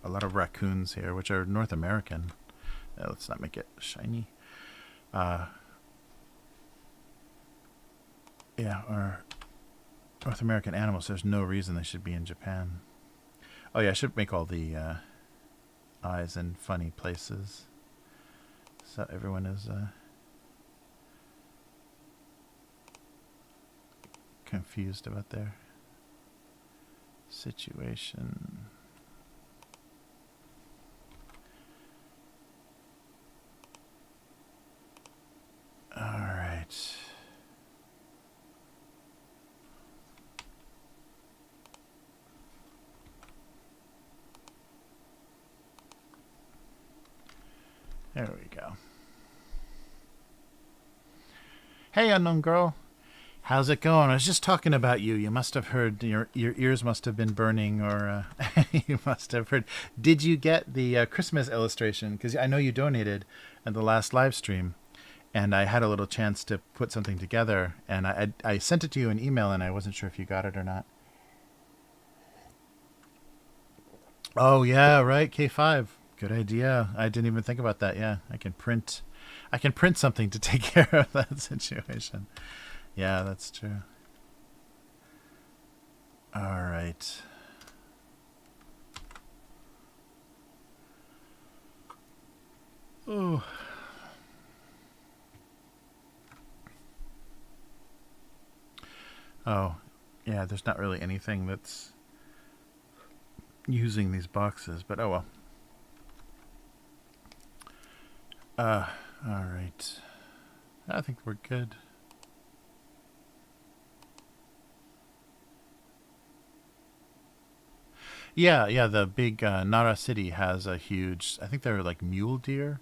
lot of raccoons here, which are North American. Let's not make it shiny. Or North American animals. There's no reason they should be in Japan. Oh yeah, I should make all the eyes in funny places so everyone is confused about their situation. All right. There we go. Hey, unknown girl. How's it going? I was just talking about you. You must have heard, your ears must have been burning, or you must have heard. Did you get the Christmas illustration? Because I know you donated in the last live stream, and I had a little chance to put something together, and I sent it to you in email, and I wasn't sure if you got it or not. Oh, yeah, right, K5. Good idea. I didn't even think about that. Yeah, I can print something to take care of that situation. Yeah, that's true. All right. Oh. Oh, yeah, there's not really anything that's using these boxes, but oh well. All right. I think we're good. Yeah, the big Nara city has a huge, I think they're like mule deer,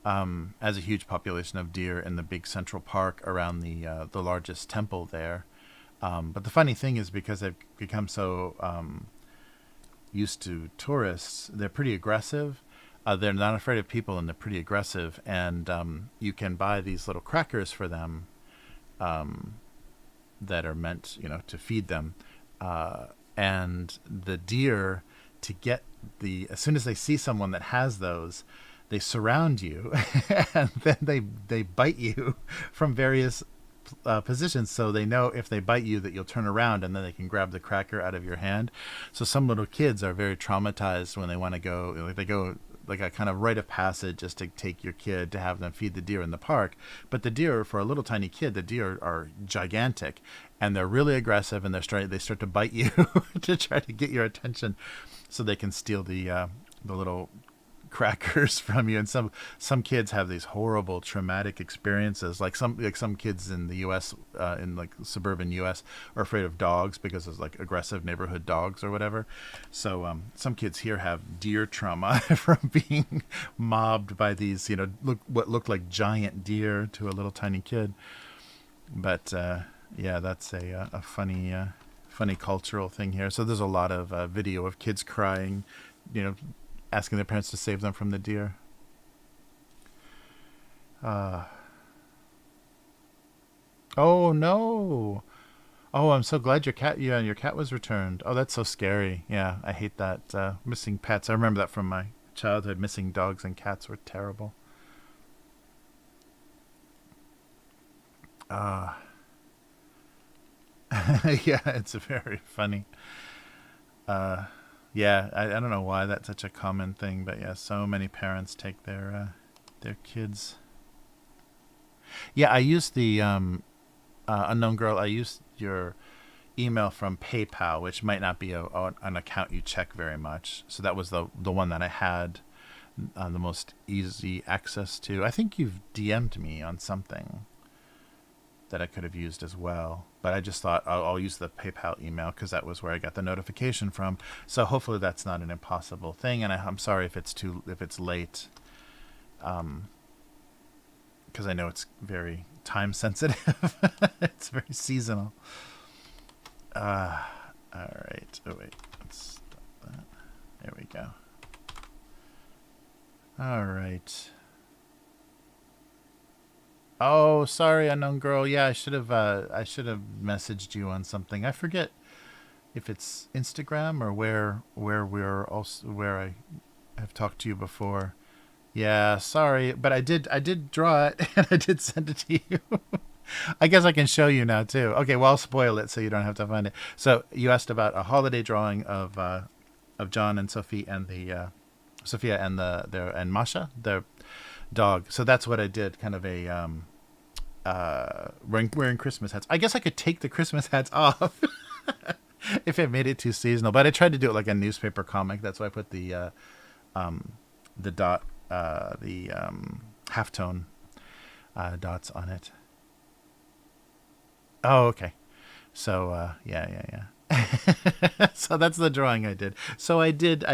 has a huge population of deer in the big central park around the largest temple there. But the funny thing is because they've become so used to tourists, they're pretty aggressive. They're not afraid of people, and they're pretty aggressive. And you can buy these little crackers for them that are meant, to feed them. and the deer, to get as soon as they see someone that has those, they surround you, and then they bite you from various positions, so they know if they bite you that you'll turn around and then they can grab the cracker out of your hand. So some little kids are very traumatized when they want to go, like they go like a kind of rite of passage just to take your kid to have them feed the deer in the park. But the deer, for a little tiny kid, the deer are gigantic, and they're really aggressive, and they start to bite you to try to get your attention, so they can steal the little crackers from you. And some kids have these horrible traumatic experiences, like some kids in the US, in like suburban US, are afraid of dogs because it's like aggressive neighborhood dogs or whatever. So some kids here have deer trauma from being mobbed by these, what look like giant deer to a little tiny kid. But yeah, that's a funny cultural thing here. So there's a lot of video of kids crying, asking their parents to save them from the deer. Oh no! Oh, I'm so glad your cat was returned. Oh, that's so scary. Yeah, I hate that. Missing pets. I remember that from my childhood. Missing dogs and cats were terrible. Yeah, it's very funny. Yeah, I don't know why that's such a common thing, but yeah, so many parents take their kids. Yeah, I used the unknown girl. I used your email from PayPal, which might not be an account you check very much. So that was the one that I had the most easy access to. I think you've DM'd me on something that I could have used as well, but I just thought I'll use the PayPal email because that was where I got the notification from. So hopefully that's not an impossible thing, and I'm sorry if it's late, because I know it's very time sensitive. It's very seasonal. All right. Oh wait, let's stop that. There we go. All right. Oh, sorry, unknown girl. Yeah, I should have messaged you on something. I forget if it's Instagram or where I have talked to you before. Yeah, sorry, but I did draw it and I did send it to you. I guess I can show you now too. Okay, well I'll spoil it so you don't have to find it. So you asked about a holiday drawing of John and Sophie and the Sophia and and Masha, their dog. So that's what I did, kind of a wearing Christmas hats. I guess I could take the Christmas hats off if it made it too seasonal, but I tried to do it like a newspaper comic. That's why I put the dot, the halftone dots on it. Oh, okay. So yeah. So that's the drawing I did. So I did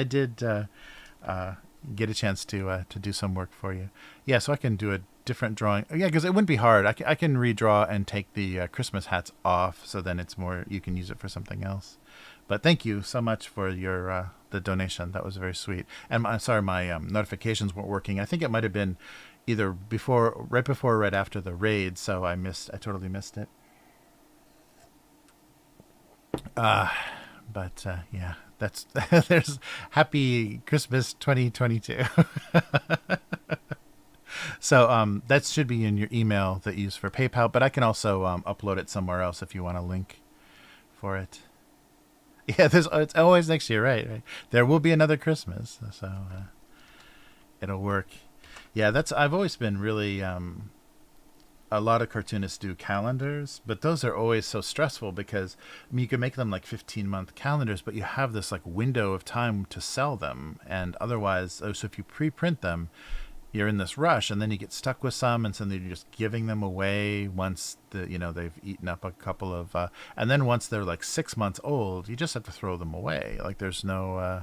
get a chance to do some work for you. Yeah, so I can do a different drawing. Yeah, because it wouldn't be hard. I can redraw and take the Christmas hats off, so then it's more, you can use it for something else. But thank you so much for your the donation. That was very sweet. And sorry, my notifications weren't working. I think it might have been either right before or right after the raid, so I totally missed it. But yeah, that's there's happy Christmas 2022. So that should be in your email that you use for PayPal, but I can also upload it somewhere else if you want a link for it. Yeah, it's always next year, right? There will be another Christmas, so it'll work. Yeah, I've always been really. A lot of cartoonists do calendars, but those are always so stressful because you can make them like 15-month calendars, but you have this like window of time to sell them, and otherwise, so if you pre-print them, you're in this rush, and then you get stuck with some, and so then you're just giving them away once they've eaten up a couple of, and then once they're like 6 months old, you just have to throw them away. Like there's no.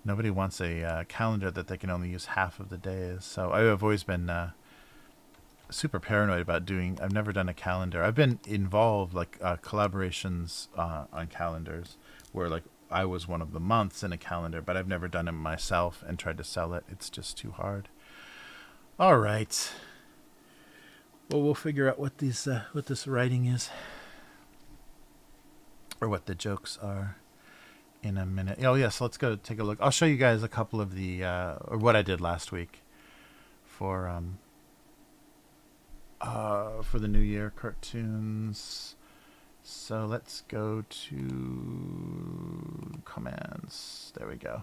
Nobody wants a calendar that they can only use half of the days. So I've always been super paranoid about doing. I've never done a calendar. I've been involved like collaborations on calendars where like I was one of the months in a calendar, but I've never done it myself and tried to sell it. It's just too hard. All right. Well, we'll figure out what this writing is. or what the jokes are in a minute. Oh yes, let's go take a look. I'll show you guys a couple of the or what I did last week for the New Year cartoons. So let's go to commands. There we go.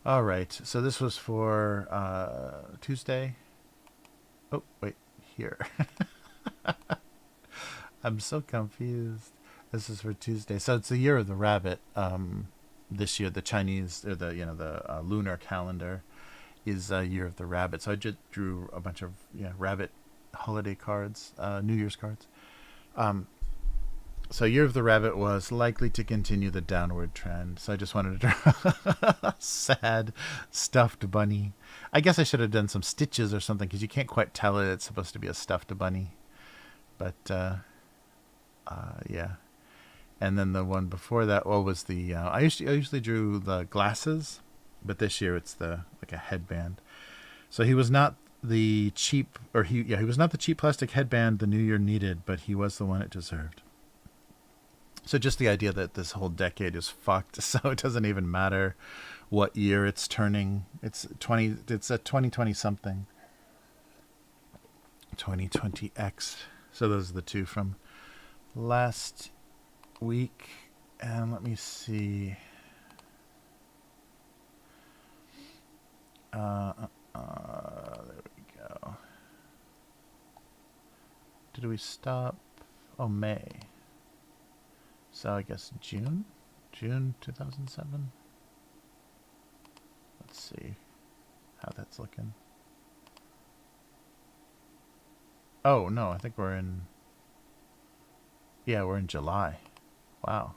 All right. So this was for Tuesday. Oh wait, here. I'm so confused. This is for Tuesday. So it's the year of the rabbit. This year, the Chinese or the lunar calendar is year of the rabbit. So I just drew a bunch of rabbit holiday cards, New Year's cards. So year of the rabbit was likely to continue the downward trend. So I just wanted to draw a sad stuffed bunny. I guess I should have done some stitches or something because you can't quite tell it. It's supposed to be a stuffed bunny, but yeah. And then the one before that, was the I usually drew the glasses, but this year it's like a headband. So he was not the cheap, he was not the cheap plastic headband the New Year needed, but he was the one it deserved. So just the idea that this whole decade is fucked, so it doesn't even matter what year it's turning. It's a 2020 something. 2020X. So those are the two from last week. And let me see. There we go. Did we stop? Oh, May. So I guess June 2007. Let's see how that's looking. Oh no, I think we're in July. Wow.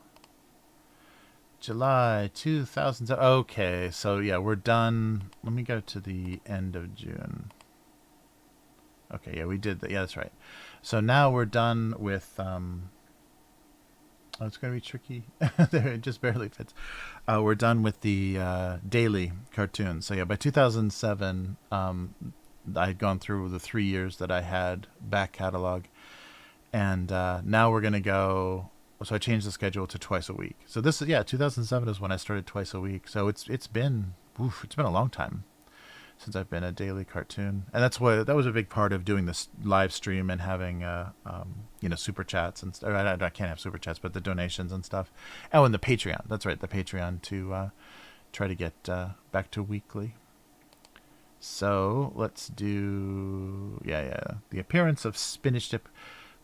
July 2007. Okay, so yeah, we're done. Let me go to the end of June. Okay, yeah, we did that. Yeah, that's right. So now we're done with it's going to be tricky. There, it just barely fits. We're done with the daily cartoons. So yeah, by 2007, I had gone through the 3 years that I had back catalog, and now we're going to go. So I changed the schedule to twice a week. So this is 2007 is when I started twice a week. So it's been a long time since I've been a daily cartoon, and that was a big part of doing this live stream and having super chats and stuff. I can't have super chats, but the donations and stuff. Oh, and the Patreon. That's right, the Patreon to try to get back to weekly. So let's do the appearance of spinach dip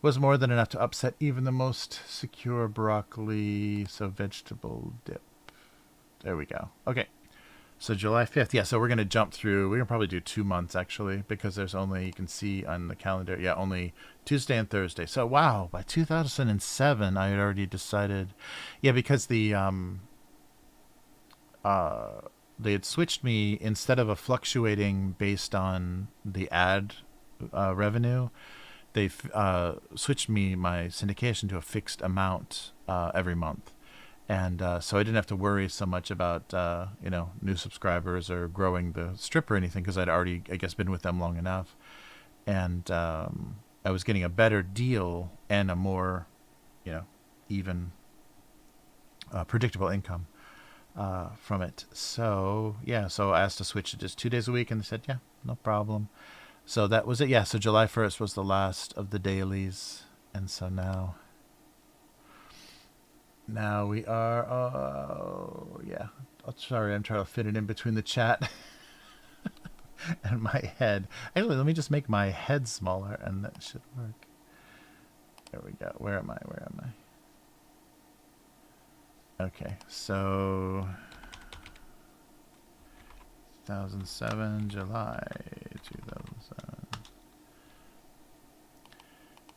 was more than enough to upset even the most secure broccoli. So vegetable dip. There we go. Okay. So July 5th. Yeah, so we're going to jump through. We're going to probably do 2 months, actually, because there's only, you can see on the calendar, only Tuesday and Thursday. So, wow, by 2007, I had already decided. Yeah, because they had switched me, instead of a fluctuating based on the ad revenue, they've switched me my syndication to a fixed amount every month. And so I didn't have to worry so much about new subscribers or growing the strip or anything, because I'd already, I guess, been with them long enough, and I was getting a better deal and a more even predictable income from it. So so I asked to switch to just 2 days a week, and they said no problem. So that was it. So July 1st was the last of the dailies, and so now we are, sorry, I'm trying to fit it in between the chat and my head. Actually, let me just make my head smaller, and that should work. There we go. Where am I? Okay, so 2007, July 2007.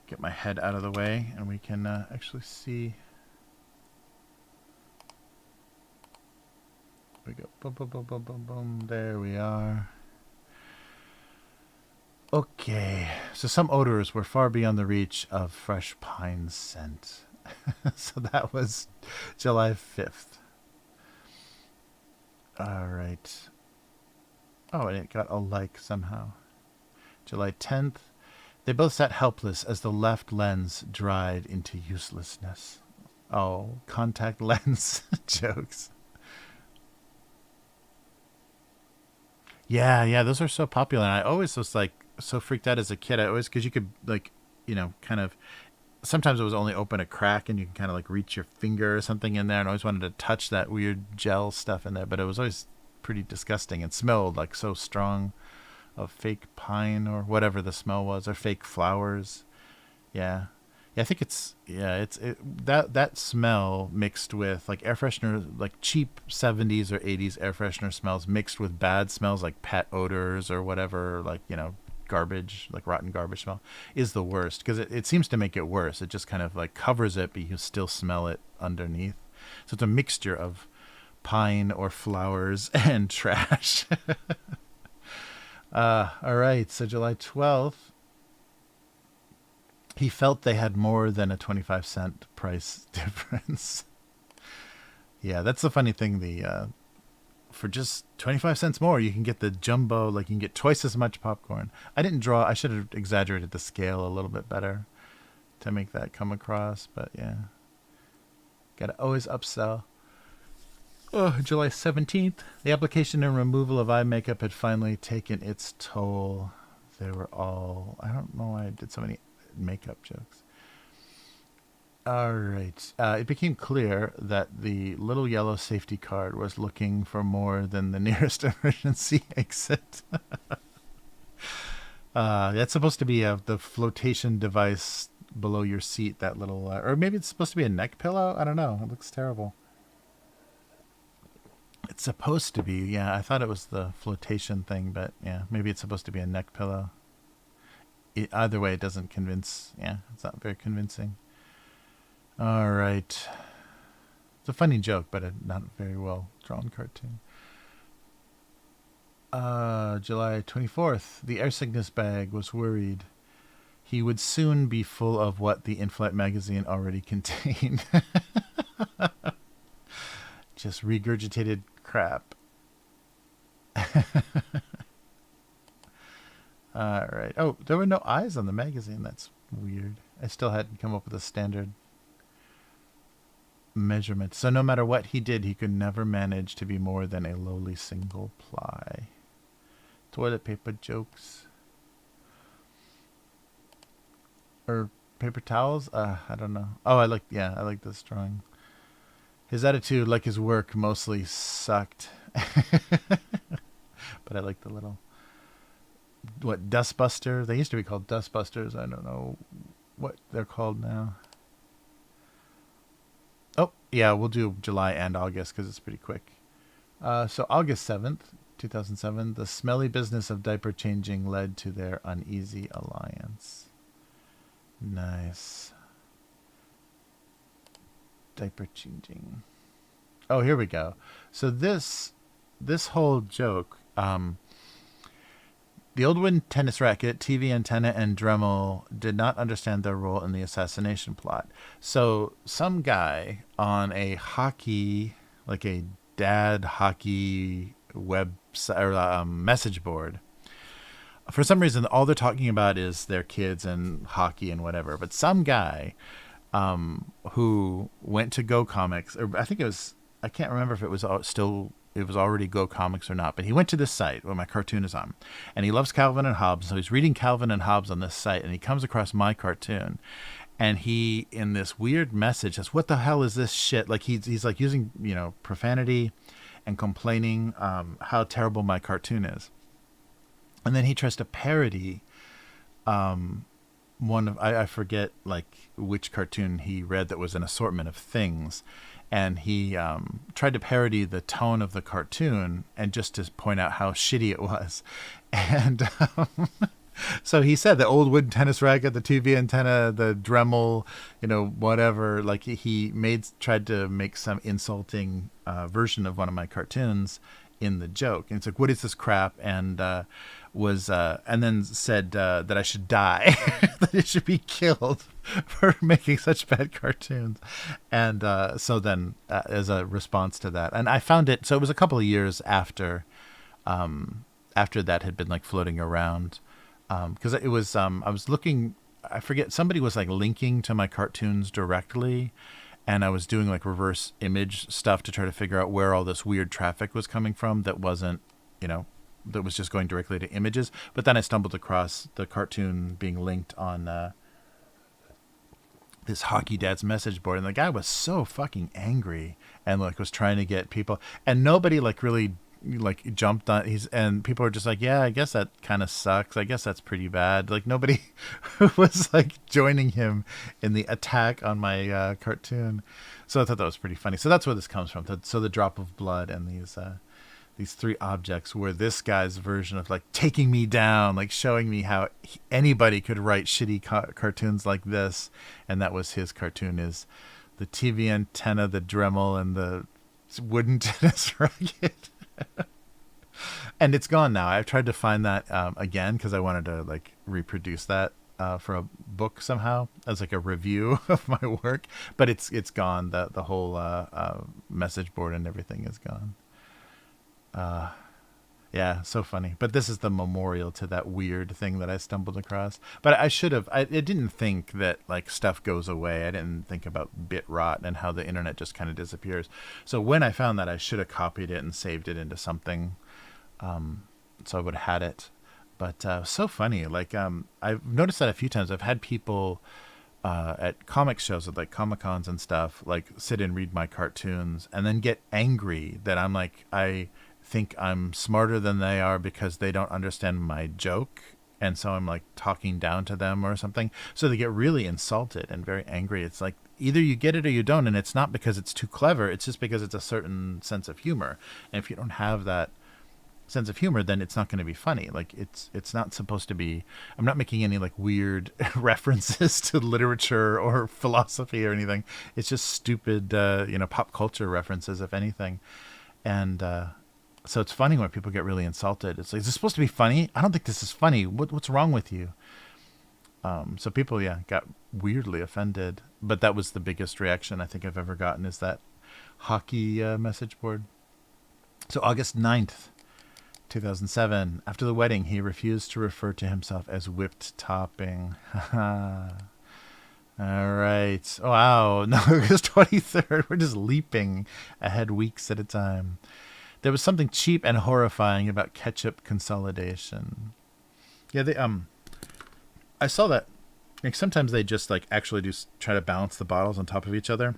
Get my head out of the way, and we can actually see. We go boom, boom, boom, boom, boom, boom. There we are. Okay, so some odors were far beyond the reach of fresh pine scent. So that was July 5th. All right. Oh, and it got a like somehow. July 10th. They both sat helpless as the left lens dried into uselessness. Oh, contact lens jokes. Yeah, yeah, those are so popular. And I always was like so freaked out as a kid. I always, because you could like, kind of, sometimes it was only open a crack and you can kind of like reach your finger or something in there, and I always wanted to touch that weird gel stuff in there, but it was always pretty disgusting and smelled like so strong of fake pine or whatever the smell was, or fake flowers. Yeah. Yeah, I think that smell mixed with like air freshener, like cheap 70s or 80s air freshener smells mixed with bad smells like pet odors or whatever, like, garbage, like rotten garbage smell, is the worst, because it seems to make it worse. It just kind of like covers it, but you still smell it underneath. So it's a mixture of pine or flowers and trash. All right, so July 12th, he felt they had more than a 25-cent price difference. Yeah, that's the funny thing. For just 25 cents more, you can get the jumbo, like you can get twice as much popcorn. I should have exaggerated the scale a little bit better to make that come across, but yeah. Gotta always upsell. Oh, July 17th, the application and removal of eye makeup had finally taken its toll. They were all, I don't know why I did so many makeup jokes. All right. It became clear that the little yellow safety card was looking for more than the nearest emergency exit. That's supposed to be the flotation device below your seat, that little, or maybe it's supposed to be a neck pillow. I don't know. It looks terrible. It's supposed to be. Yeah, I thought it was the flotation thing, but yeah, maybe it's supposed to be a neck pillow. Either way, it doesn't convince. Yeah, it's not very convincing. All right. It's a funny joke, but a not very well drawn cartoon. July 24th. The air sickness bag was worried he would soon be full of what the in-flight magazine already contained. Just regurgitated crap. All right. Oh, there were no eyes on the magazine. That's weird. I still hadn't come up with a standard measurement. So no matter what he did, he could never manage to be more than a lowly single ply. Toilet paper jokes. Or paper towels? I don't know. Oh, I like this drawing. His attitude, like his work, mostly sucked. But I like the little, dustbuster? They used to be called dustbusters. I don't know what they're called now. Oh, yeah, we'll do July and August because it's pretty quick. So August 7th, 2007, the smelly business of diaper changing led to their uneasy alliance. Nice. Diaper changing. Oh, here we go. So this whole joke, the old wooden tennis racket, TV antenna, and Dremel did not understand their role in the assassination plot. So some guy on a hockey, like a dad hockey website or message board, for some reason, all they're talking about is their kids and hockey and whatever. But some guy who went to Go Comics, or I think it was, I can't remember if it was already Go Comics or not, but he went to this site where my cartoon is on, and he loves Calvin and Hobbes, so he's reading Calvin and Hobbes on this site, and he comes across my cartoon, and he, in this weird message, says, "What the hell is this shit?" Like he's like using profanity and complaining how terrible my cartoon is, and then he tries to parody one of, I forget like which cartoon he read that was an assortment of things, and he tried to parody the tone of the cartoon and just to point out how shitty it was. And so he said the old wooden tennis racket, the TV antenna, the Dremel, whatever, like he tried to make some insulting version of one of my cartoons in the joke. And it's like, what is this crap? And and then said that I should die, that it should be killed for making such bad cartoons. And so then as a response to that, and I found it, so it was a couple of years after that had been like floating around, because it was I was looking, I forget, somebody was like linking to my cartoons directly, and I was doing like reverse image stuff to try to figure out where all this weird traffic was coming from that wasn't, you know, that was just going directly to images. But then I stumbled across the cartoon being linked on this hockey dad's message board, and the guy was so fucking angry and like was trying to get people, and nobody like really like jumped on and people were just like, yeah, I guess that kind of sucks, I guess that's pretty bad. Like nobody was like joining him in the attack on my cartoon. So I thought that was pretty funny. So that's where this comes from. So the drop of blood and these three objects were this guy's version of like taking me down, like showing me how anybody could write shitty cartoons like this. And that was his cartoon, is the TV antenna, the Dremel, and the wooden tennis racket. And it's gone now. I've tried to find that again because I wanted to like reproduce that for a book somehow as like a review of my work, but it's gone. The whole message board and everything is gone. Yeah, so funny. But this is the memorial to that weird thing that I stumbled across. But I should have. I didn't think that like stuff goes away. I didn't think about bit rot and how the internet just kind of disappears. So when I found that, I should have copied it and saved it into something, so I would have had it. But so funny. Like I've noticed that a few times. I've had people at comic shows, at like Comic-Cons and stuff, like sit and read my cartoons and then get angry that I'm like, I think I'm smarter than they are because they don't understand my joke, and so I'm like talking down to them or something. So they get really insulted and very angry. It's like either you get it or you don't, and it's not because it's too clever, it's just because it's a certain sense of humor. And if you don't have that sense of humor, then it's not going to be funny. Like it's not supposed to be. I'm not making any like weird references to literature or philosophy or anything. It's just stupid pop culture references, if anything. And so it's funny when people get really insulted. It's like, is this supposed to be funny? I don't think this is funny. What's wrong with you? So people, got weirdly offended. But that was the biggest reaction I think I've ever gotten, is that hockey message board. So August 9th, 2007, after the wedding, he refused to refer to himself as whipped topping. All right. Oh, wow. No, August 23rd. We're just leaping ahead weeks at a time. There was something cheap and horrifying about ketchup consolidation. Yeah, they I saw that. Like sometimes they just like actually do try to balance the bottles on top of each other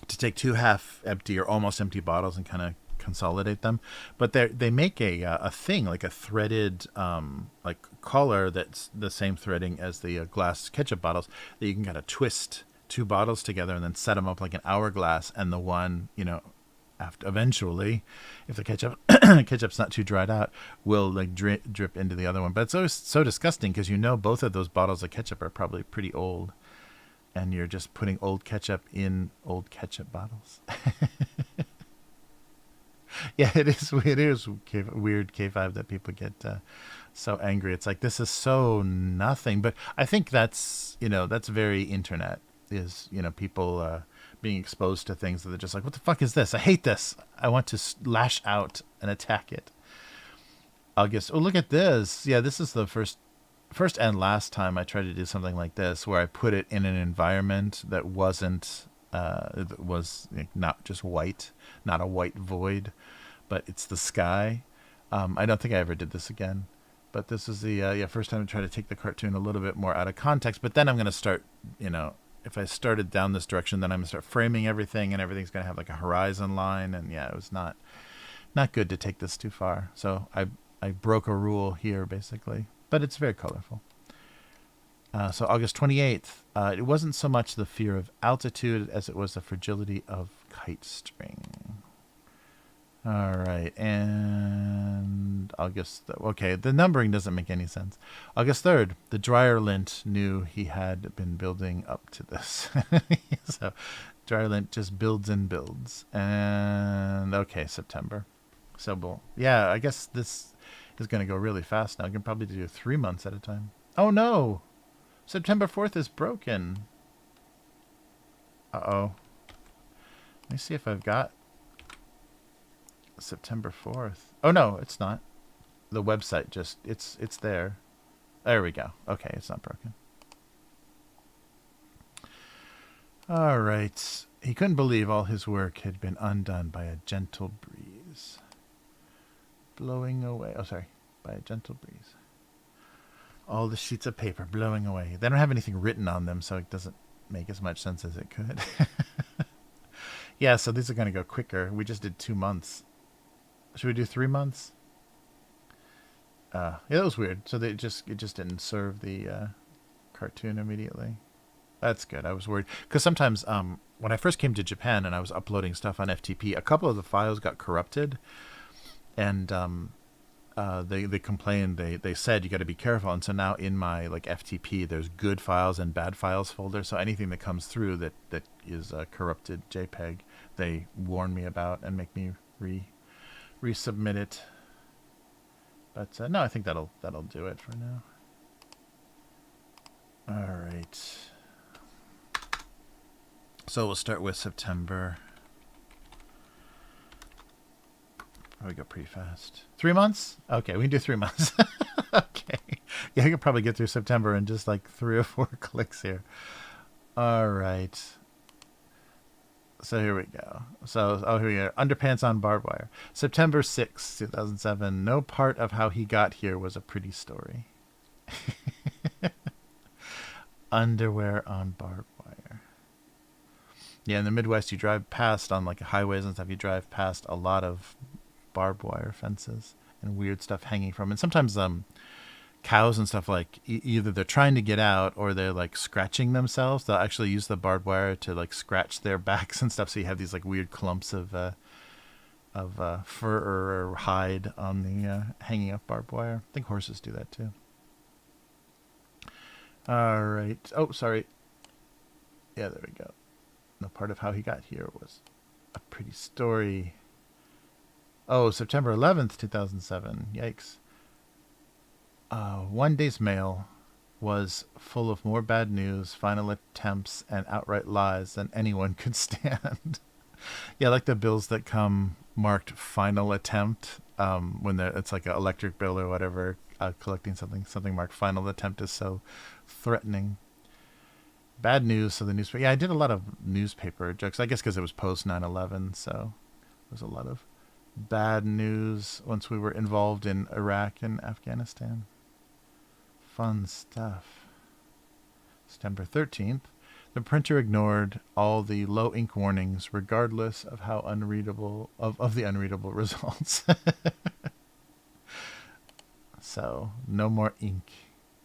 to take two half empty or almost empty bottles and kind of consolidate them. But they make a thing, like a threaded like collar that's the same threading as the glass ketchup bottles, that you can kind of twist two bottles together and then set them up like an hourglass, and the one, eventually, if the ketchup's not too dried out, will like drip into the other one. But it's always so disgusting because both of those bottles of ketchup are probably pretty old, and you're just putting old ketchup in old ketchup bottles. Yeah, it is weird K5 that people get so angry. It's like, this is so nothing. But I think that's very internet, is people being exposed to things that they're just like, what the fuck is this? I hate this. I want to lash out and attack it. August. Oh, look at this. Yeah, this is the first and last time I tried to do something like this, where I put it in an environment that wasn't, was not just white, not a white void, but it's the sky. I don't think I ever did this again, but this is the first time I try to take the cartoon a little bit more out of context. But then I'm going to start, if I started down this direction, then I'm going to start framing everything, and everything's going to have like a horizon line. And it was not good to take this too far. So I broke a rule here, basically, but it's very colorful. So August 28th, it wasn't so much the fear of altitude as it was the fragility of kite string. All right, and August, okay, the numbering doesn't make any sense. August 3rd, the dryer lint knew he had been building up to this. So dryer lint just builds and builds. And okay, September. So, I guess this is going to go really fast now. I can probably do 3 months at a time. Oh, no. September 4th is broken. Uh-oh. Let me see if I've got September 4th. Oh, no, it's not. The website just, it's there. There we go. Okay, it's not broken. All right. He couldn't believe all his work had been undone by a gentle breeze. Blowing away. Oh, sorry. By a gentle breeze. All the sheets of paper blowing away. They don't have anything written on them, so it doesn't make as much sense as it could. Yeah, so these are going to go quicker. We just did 2 months. Should we do 3 months? Yeah, that was weird. So it just didn't serve the cartoon immediately. That's good. I was worried because sometimes when I first came to Japan and I was uploading stuff on FTP, a couple of the files got corrupted, and they complained. They said you got to be careful. And so now in my like FTP, there's good files and bad files folder. So anything that comes through that is a corrupted JPEG, they warn me about and make me resubmit it. But no, I think that'll do it for now. All right. So we'll start with September. Oh, we go pretty fast. 3 months? Okay, we can do 3 months. Okay. Yeah, I could probably get through September in just like 3 or 4 clicks here. All right. So here we go. So, here we go. Underpants on barbed wire. September 6, 2007. No part of how he got here was a pretty story. Underwear on barbed wire. Yeah, in the Midwest, you drive past on like highways and stuff. You drive past a lot of barbed wire fences and weird stuff hanging from. And sometimes cows and stuff, like either they're trying to get out or they're like scratching themselves. They'll actually use the barbed wire to like scratch their backs and stuff. So you have these like weird clumps of fur or hide on the hanging up barbed wire. I think horses do that too. All right. Oh, sorry. Yeah, there we go. No part of how he got here was a pretty story. Oh, September 11th, 2007. Yikes. One day's mail was full of more bad news, final attempts, and outright lies than anyone could stand. Yeah, like the bills that come marked final attempt, when it's like an electric bill or whatever, collecting something marked final attempt is so threatening. Bad news, so the newspaper. Yeah, I did a lot of newspaper jokes, I guess because it was post 9/11, so there was a lot of bad news once we were involved in Iraq and Afghanistan. Fun stuff. September 13th. The printer ignored all the low ink warnings, regardless of how unreadable of the unreadable results. So no more ink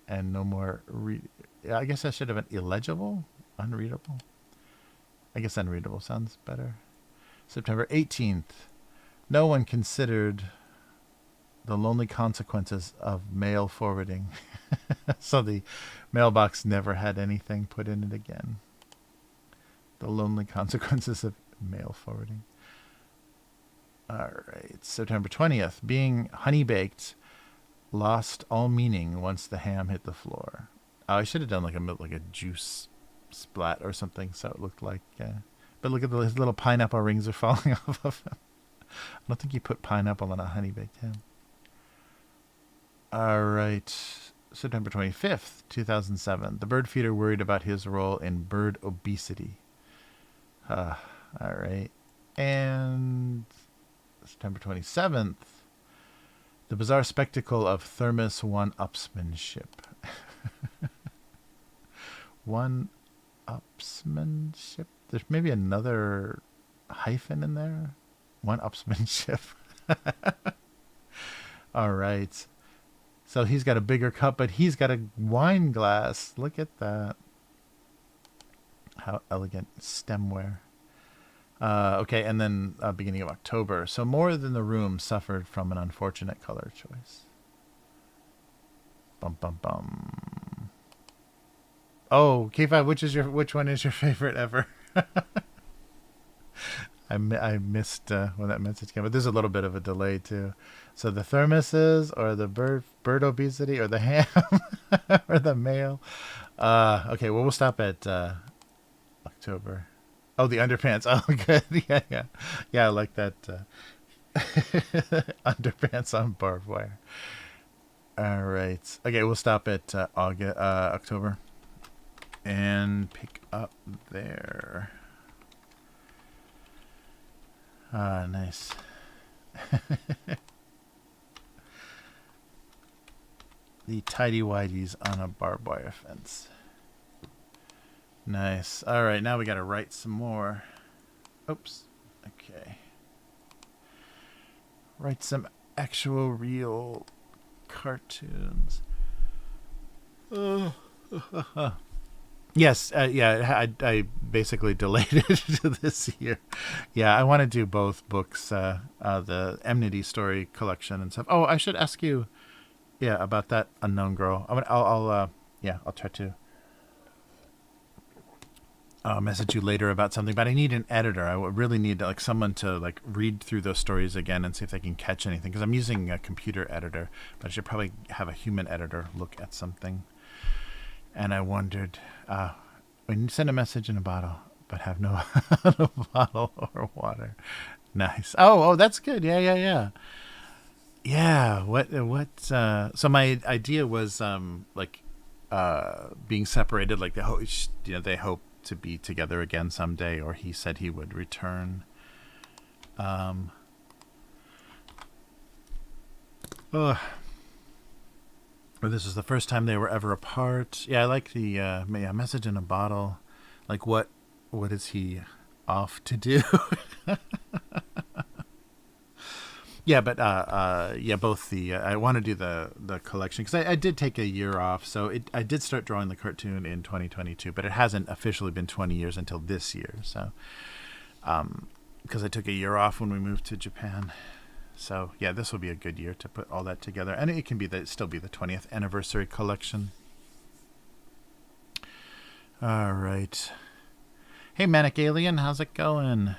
and no more I guess I should have been illegible, unreadable. I guess unreadable sounds better. September 18th. No one considered the lonely consequences of mail forwarding. So the mailbox never had anything put in it again. The lonely consequences of mail forwarding. All right. September 20th. Being honey baked lost all meaning once the ham hit the floor. Oh, I should have done like a juice splat or something so it looked like... but look at his little pineapple rings are falling off of him. I don't think you put pineapple on a honey baked ham. All right. September 25th, 2007. The bird feeder worried about his role in bird obesity. All right. And September 27th. The bizarre spectacle of thermos one-upsmanship. One-upsmanship? There's maybe another hyphen in there. One-upsmanship. All right. So he's got a bigger cup, but he's got a wine glass. Look at that. How elegant. Stemware. Okay, and then beginning of October. So More Than the Room suffered from an unfortunate color choice. Bum, bum, bum. Oh, K5, which one is your favorite ever? I missed when that message came, but there's a little bit of a delay too. So the thermoses, or the bird obesity, or the ham, or the mail. Okay, well, we'll stop at October. Oh, the underpants. Oh, good. Yeah. I like that. Underpants on barbed wire. All right. Okay, we'll stop at October, and pick up up there. Ah, nice. The tidy-whities on a barbed wire fence. Nice. All right, now we got to write some more. Oops. Okay. Write some actual, real cartoons. Yes, yeah, I basically delayed it to this year. Yeah, I want to do both books, the Nmity Story collection and stuff. Oh, I should ask you, yeah, about that Unknown Girl. I'll try to message you later about something, but I need an editor. I would really need like someone to like read through those stories again and see if they can catch anything, because I'm using a computer editor, but I should probably have a human editor look at something. And I wondered, when you send a message in a bottle, but have no bottle or water. Nice. Oh, that's good. Yeah. So my idea was being separated. Like they hope to be together again someday, or he said he would return. Or this is the first time they were ever apart. Yeah, I like the message in a bottle. Like, what is he off to do? Yeah, but both the I want to do the collection, because I did take a year off. So I did start drawing the cartoon in 2022, but it hasn't officially been 20 years until this year. So, because I took a year off when we moved to Japan. So yeah, this will be a good year to put all that together, and it can be still be the 20th anniversary collection. All right. Hey, Manic Alien, how's it going?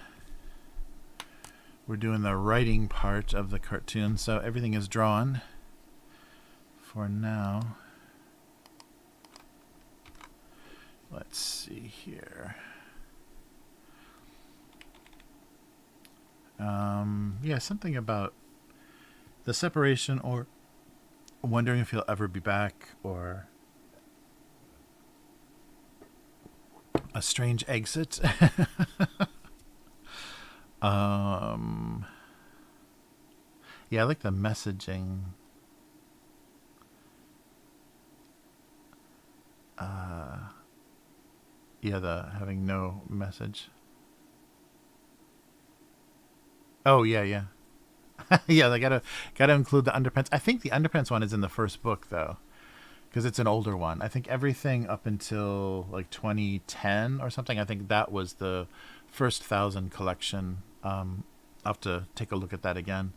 We're doing the writing part of the cartoon, so everything is drawn for now. Let's see here. Yeah, something about the separation, or wondering if he'll ever be back, or a strange exit. Yeah, I like the messaging. The having no message. Oh yeah. Yeah, they gotta include the underpants. I think the underpants one is in the first book though, because it's an older one. I think everything up until like 2010 or something, I think that was the first 1,000 collection. I'll have to take a look at that again,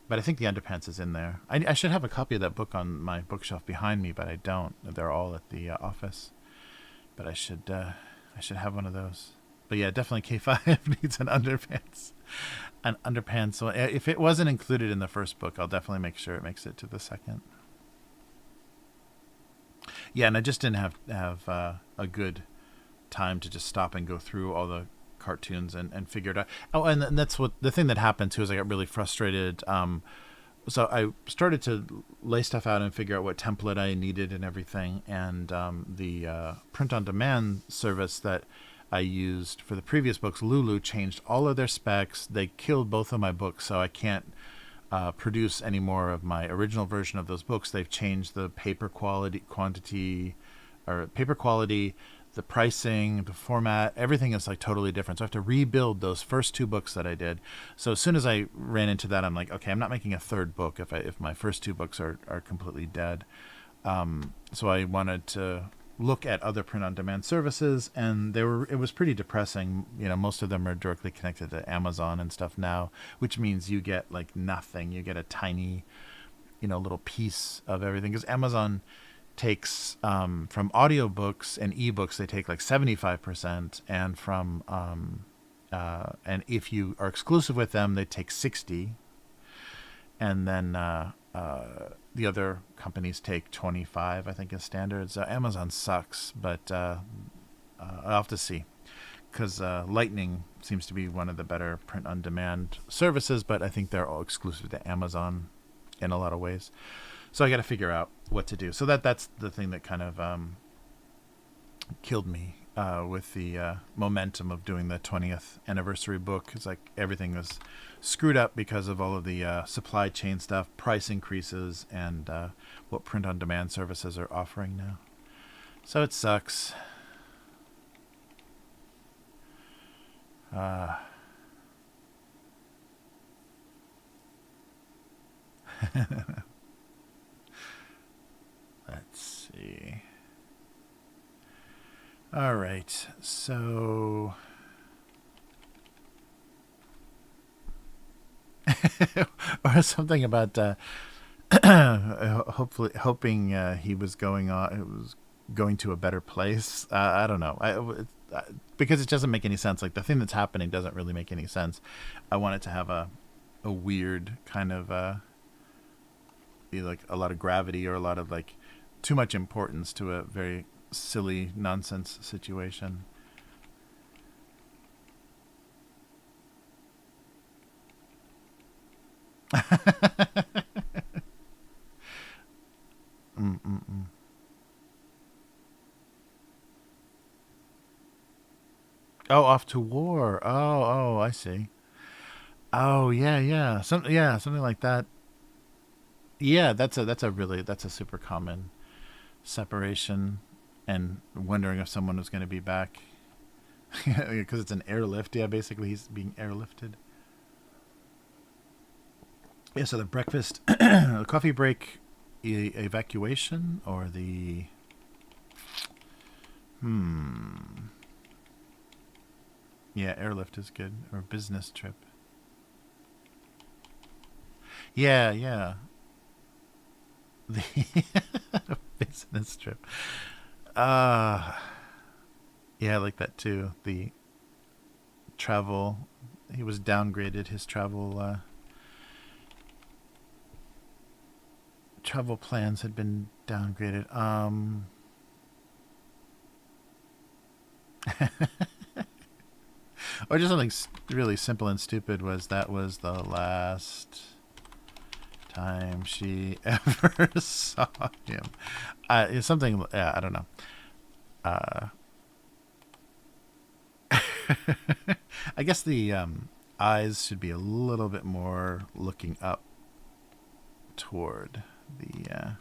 but I think the underpants is in there. I should have a copy of that book on my bookshelf behind me, but I don't. They're all at the office, but I should have one of those. But yeah, definitely K5 needs an underpants. An underpants. So if it wasn't included in the first book, I'll definitely make sure it makes it to the second. Yeah, and I just didn't have a good time to just stop and go through all the cartoons and figure it out. Oh, and that's what the thing that happened too, is I got really frustrated. So I started to lay stuff out and figure out what template I needed and everything. And the print-on-demand service that I used for the previous books, Lulu, changed all of their specs. They killed both of my books, so I can't produce any more of my original version of those books. They've changed the paper quality, the pricing, the format, everything is like totally different. So I have to rebuild those first two books that I did. So as soon as I ran into that, I'm like, okay, I'm not making a third book if my first two books are completely dead. So I wanted to look at other print-on-demand services, and it was pretty depressing. Most of them are directly connected to Amazon and stuff now, which means you get like nothing. You get a tiny, little piece of everything, because Amazon takes from audiobooks and ebooks, they take like 75%, and from and if you are exclusive with them, they take 60%, and then the other companies take 25%, I think, is standard. So Amazon sucks, but I'll have to see, because Lightning seems to be one of the better print-on-demand services, but I think they're all exclusive to Amazon in a lot of ways. So I got to figure out what to do. So that's the thing that kind of killed me with the momentum of doing the 20th anniversary book. It's like everything was screwed up because of all of the supply chain stuff, price increases, and what print-on-demand services are offering now. So it sucks. Let's see. All right, so or something about hoping he was going on. It was going to a better place. I don't know. Because it doesn't make any sense. Like the thing that's happening doesn't really make any sense. I want it to have a weird kind of be like a lot of gravity or a lot of like too much importance to a very silly nonsense situation. Mm-mm-mm. Oh, off to war. Oh, I see. Oh, yeah. Something like that. Yeah, that's a super common separation, and wondering if someone was going to be back because it's an airlift. Yeah, basically he's being airlifted. Yeah, so the breakfast, the coffee break, evacuation, or the yeah, airlift is good, or business trip. Yeah, the business trip. Uh yeah, I like that too. The travel, he was downgraded. His travel plans had been downgraded. Or just something really simple and stupid was that was the last time she ever saw him. It's something, yeah, I don't know. Uh, I guess the eyes should be a little bit more looking up toward the.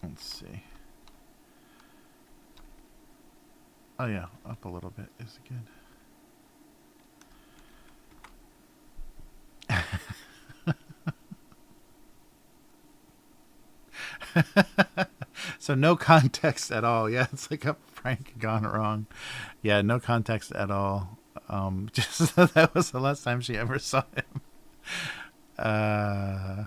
Let's see. Oh yeah, up a little bit is good. So no context at all. Yeah, it's like a prank gone wrong. Yeah, no context at all. Just that was the last time she ever saw him. Uh,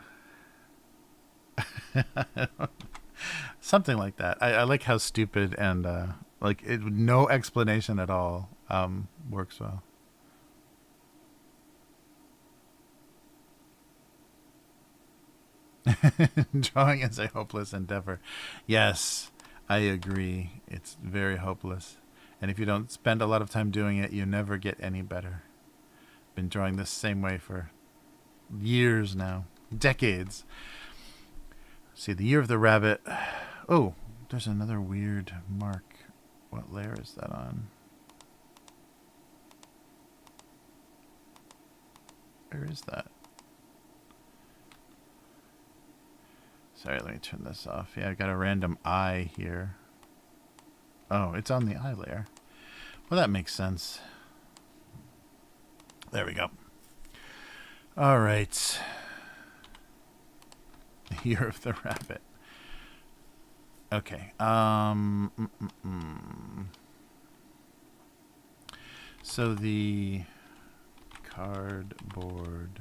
something like that. I like how stupid and like no explanation at all works well. Drawing is a hopeless endeavor. Yes, I agree. It's very hopeless. And if you don't spend a lot of time doing it, you never get any better. Been drawing this same way for years now. Decades. See, the year of the rabbit. Oh, there's another weird mark. What layer is that on? Where is that? Sorry, let me turn this off. Yeah, I've got a random eye here. Oh, it's on the eye layer. Well, that makes sense. There we go. All right. Year of the rabbit. Okay. So the cardboard.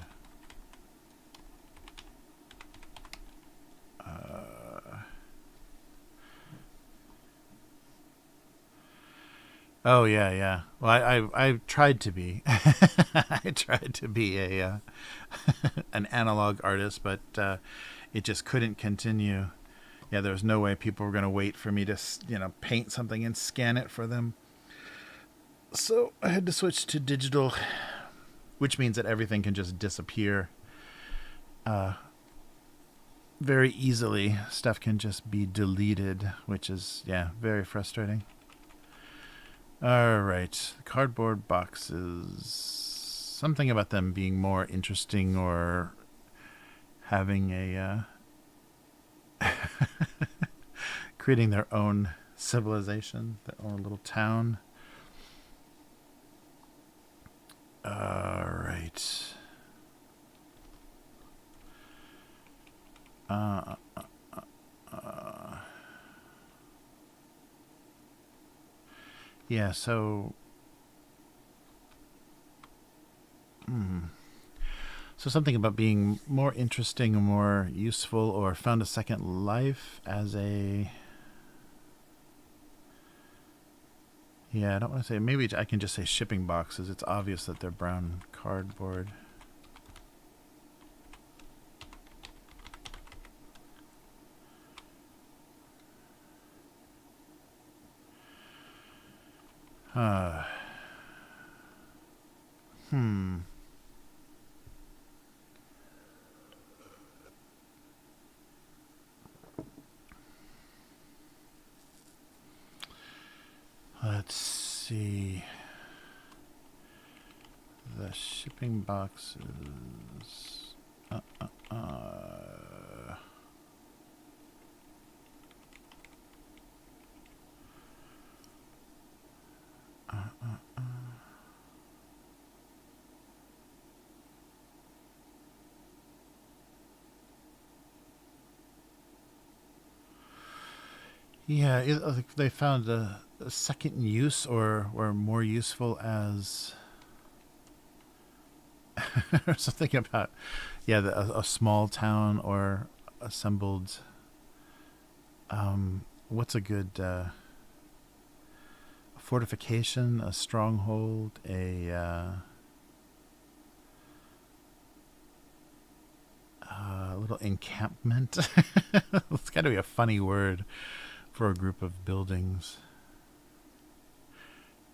Oh yeah. Well, I tried to be, I tried to be a an analog artist, but it just couldn't continue. Yeah, there was no way people were going to wait for me to paint something and scan it for them. So I had to switch to digital, which means that everything can just disappear. very easily stuff can just be deleted, which is, yeah, very frustrating. All right, cardboard boxes. Something about them being more interesting or having a creating their own civilization, their own little town. All right. Yeah, so so something about being more interesting or more useful or found a second life as a... Yeah, I don't want to say... Maybe I can just say shipping boxes. It's obvious that they're brown cardboard. Let's see. The shipping boxes. Yeah, they found a second use or more useful as or something about, yeah, a small town or assembled. What's a good fortification, a stronghold, a little encampment? It's got to be a funny word for a group of buildings.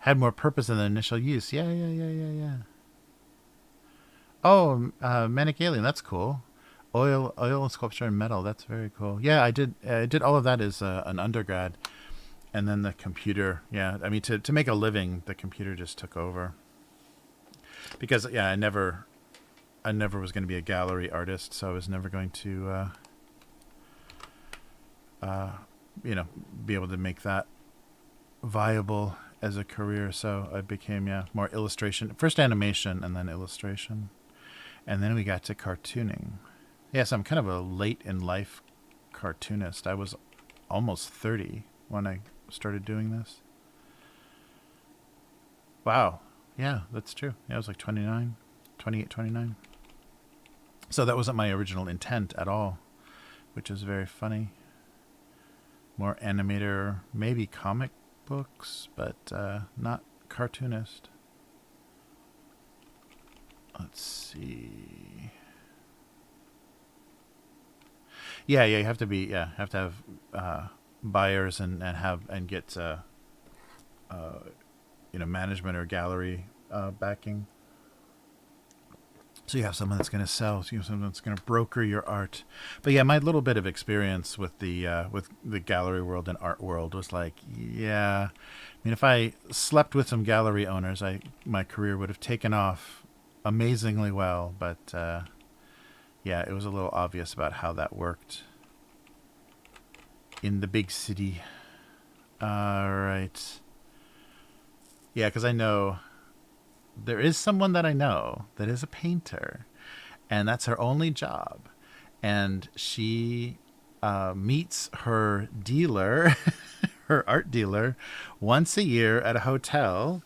Had more purpose than the initial use. Yeah. Oh, Manic Alien. That's cool. Oil and sculpture and metal. That's very cool. Yeah, I did all of that as an undergrad, and then the computer. Yeah, I mean to make a living, the computer just took over. Because yeah, I never was going to be a gallery artist, so I was never going to be able to make that viable as a career. So I became more illustration, first animation and then illustration, and then we got to cartooning. Yes, I'm kind of a late in life cartoonist. I was almost 30 when I started doing this. Wow. Yeah, that's true. Yeah, I was like 29, 28, 29. So that wasn't my original intent at all, which is very funny. More animator, maybe comic books, but not cartoonist. Let's see. Yeah, you have to be. Yeah, have to have buyers and get management or gallery backing. So you have someone that's going to sell. So you have someone that's going to broker your art. But yeah, my little bit of experience with the gallery world and art world was like, yeah. I mean, if I slept with some gallery owners, my career would have taken off amazingly well. But yeah, it was a little obvious about how that worked in the big city. All right. Yeah, because I know there is someone that I know that is a painter, and that's her only job. And she meets her dealer, her art dealer, once a year at a hotel,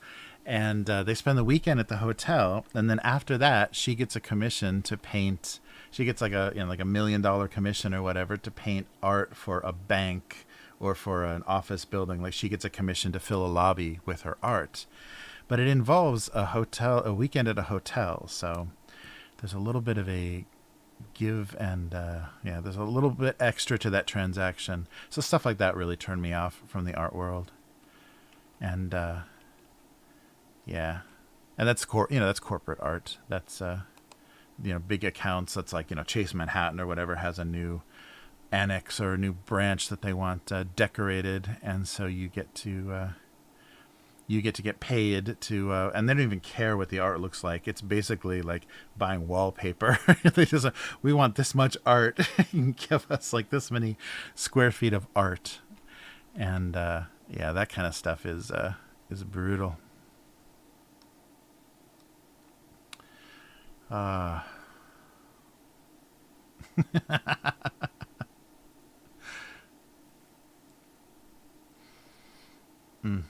and they spend the weekend at the hotel. And then after that, she gets a commission to paint. She gets like a $1 million commission or whatever to paint art for a bank or for an office building. Like she gets a commission to fill a lobby with her art. But it involves a weekend at a hotel. So there's a little bit of a give and, there's a little bit extra to that transaction. So stuff like that really turned me off from the art world. And, yeah. And that's that's corporate art. That's big accounts. That's like, Chase Manhattan or whatever has a new annex or a new branch that they want decorated, and so you get to get paid to, and they don't even care what the art looks like. It's basically like buying wallpaper. They just, we want this much art. You can give us like this many square feet of art, and yeah, that kind of stuff is brutal. Mm.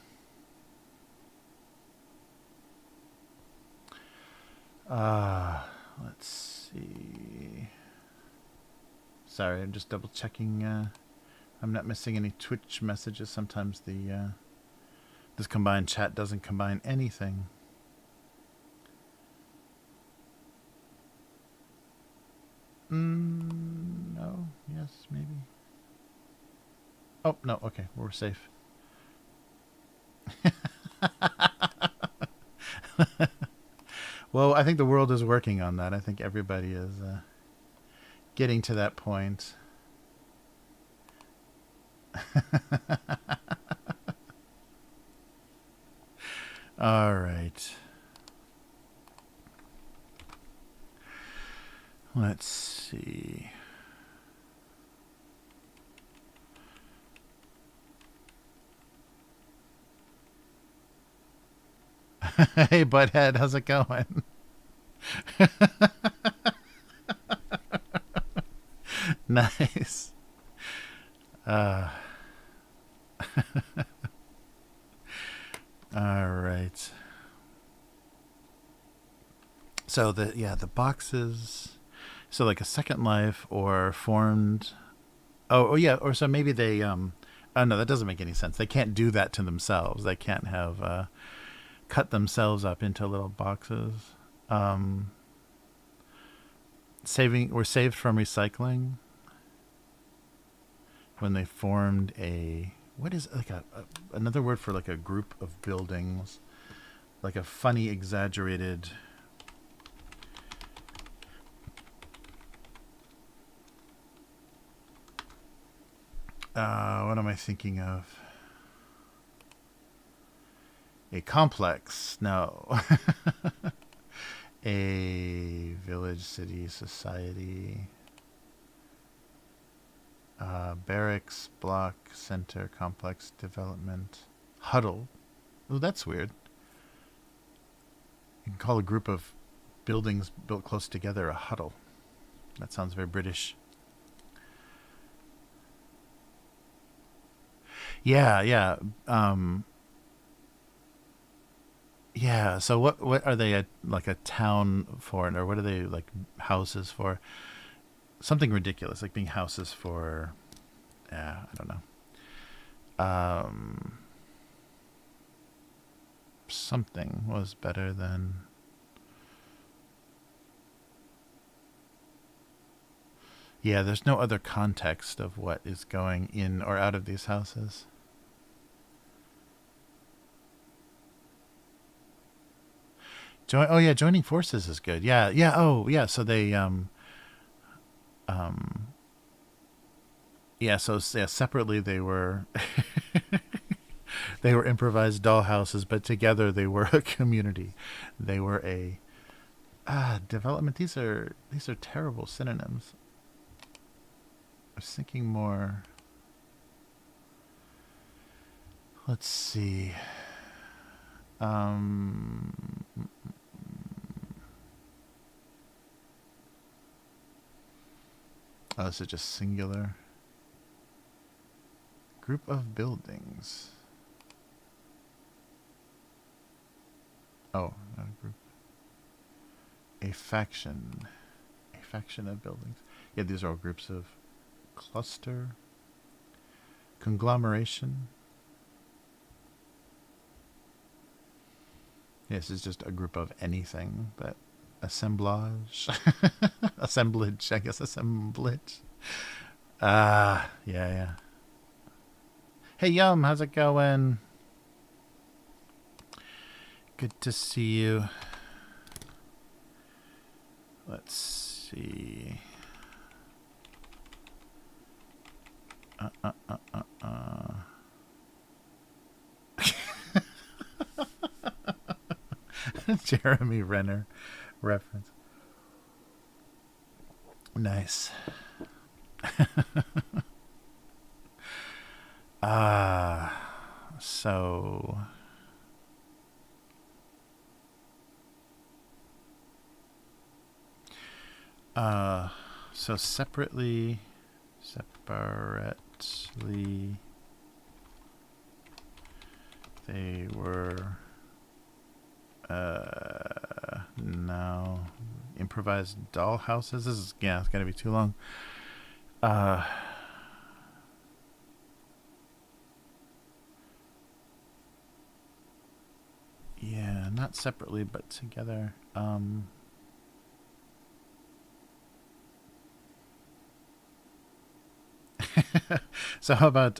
Let's see. Sorry, I'm just double checking. I'm not missing any Twitch messages. Sometimes this combined chat doesn't combine anything. No. Yes, maybe. Oh, no. Okay, we're safe. Well, I think the world is working on that. I think everybody is getting to that point. All right. Let's see. Hey, Butthead, how's it going? Nice. All right. So the boxes. So like a Second Life or formed. Oh yeah. Or so maybe they. Oh no, that doesn't make any sense. They can't do that to themselves. They can't have cut themselves up into little boxes. Saved from recycling when they formed a, what is like another word for like a group of buildings, like a funny exaggerated. What am I thinking of? A complex? No. A village, city, society, barracks, block, center, complex, development, huddle. Oh, that's weird. You can call a group of buildings built close together a huddle. That sounds very British. Yeah. Yeah. So what are they like a town for, or what are they like houses for? Something ridiculous, like being houses for. Yeah, I don't know. Something was better than. Yeah, there's no other context of what is going in or out of these houses. Joining forces is good. Yeah. Oh, yeah. So they separately they were they were improvised dollhouses, but together they were a community. They were a development. These are terrible synonyms. I was thinking more. Let's see. Oh, this is just singular. Group of buildings. Oh, not a group. A faction. A faction of buildings. Yeah, these are all groups of cluster. Conglomeration. Yeah, this is just a group of anything, but assemblage. Assemblage, I guess assemblage. Yeah. Hey, Yum, how's it going? Good to see you. Let's see. Jeremy Renner reference. Nice. So so separately they were now improvised doll houses. This is, yeah, it's gonna be too long. Yeah, not separately but together. So how about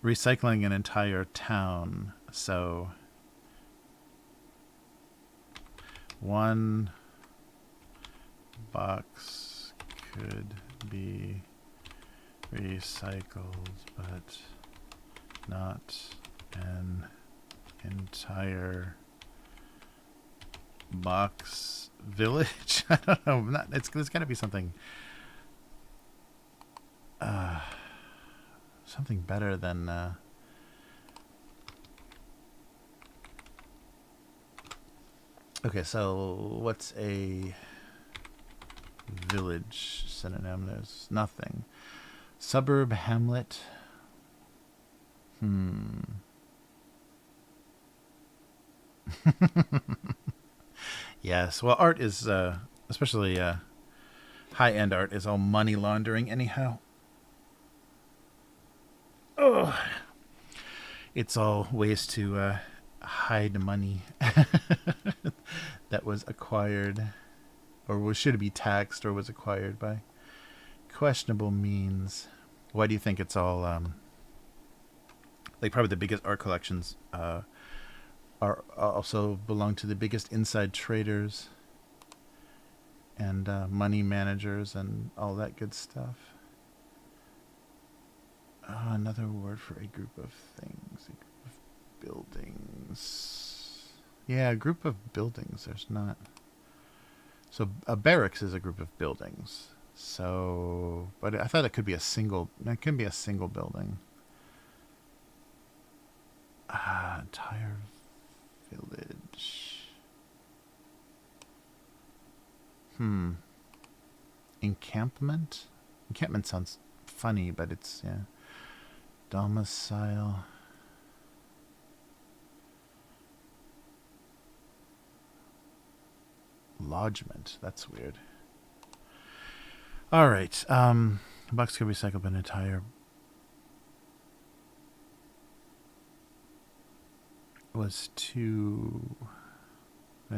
recycling an entire town? So one box could be recycled, but not an entire box village. I don't know. There's got to be something. Something better than. Okay, so what's a village synonym? There's nothing. Suburb, hamlet. Yes, well, art is, especially high-end art, is all money laundering anyhow. Oh, it's all ways to hide money that was acquired, or should be taxed, or was acquired by questionable means. Why do you think it's all like probably the biggest art collections are also belong to the biggest inside traders and money managers and all that good stuff? Another word for a group of things, a group of buildings. Yeah, a group of buildings. There's not. So a barracks is a group of buildings. So, but I thought it could be a single. It can be a single building. Entire village. Encampment. Encampment sounds funny, but it's, yeah. Domicile. Lodgement. That's weird. All right. Box could recycle an entire. Was to an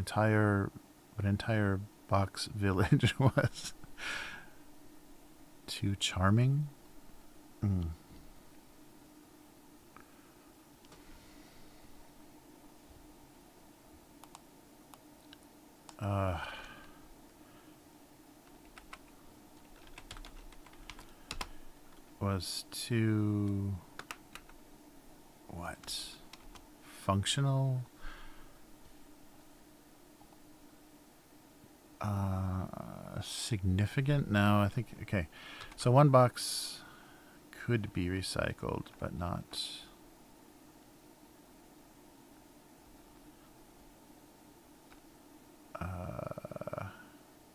entire box village was too charming. Was too what? Functional? Significant? No, I think, okay. So one box could be recycled, but not.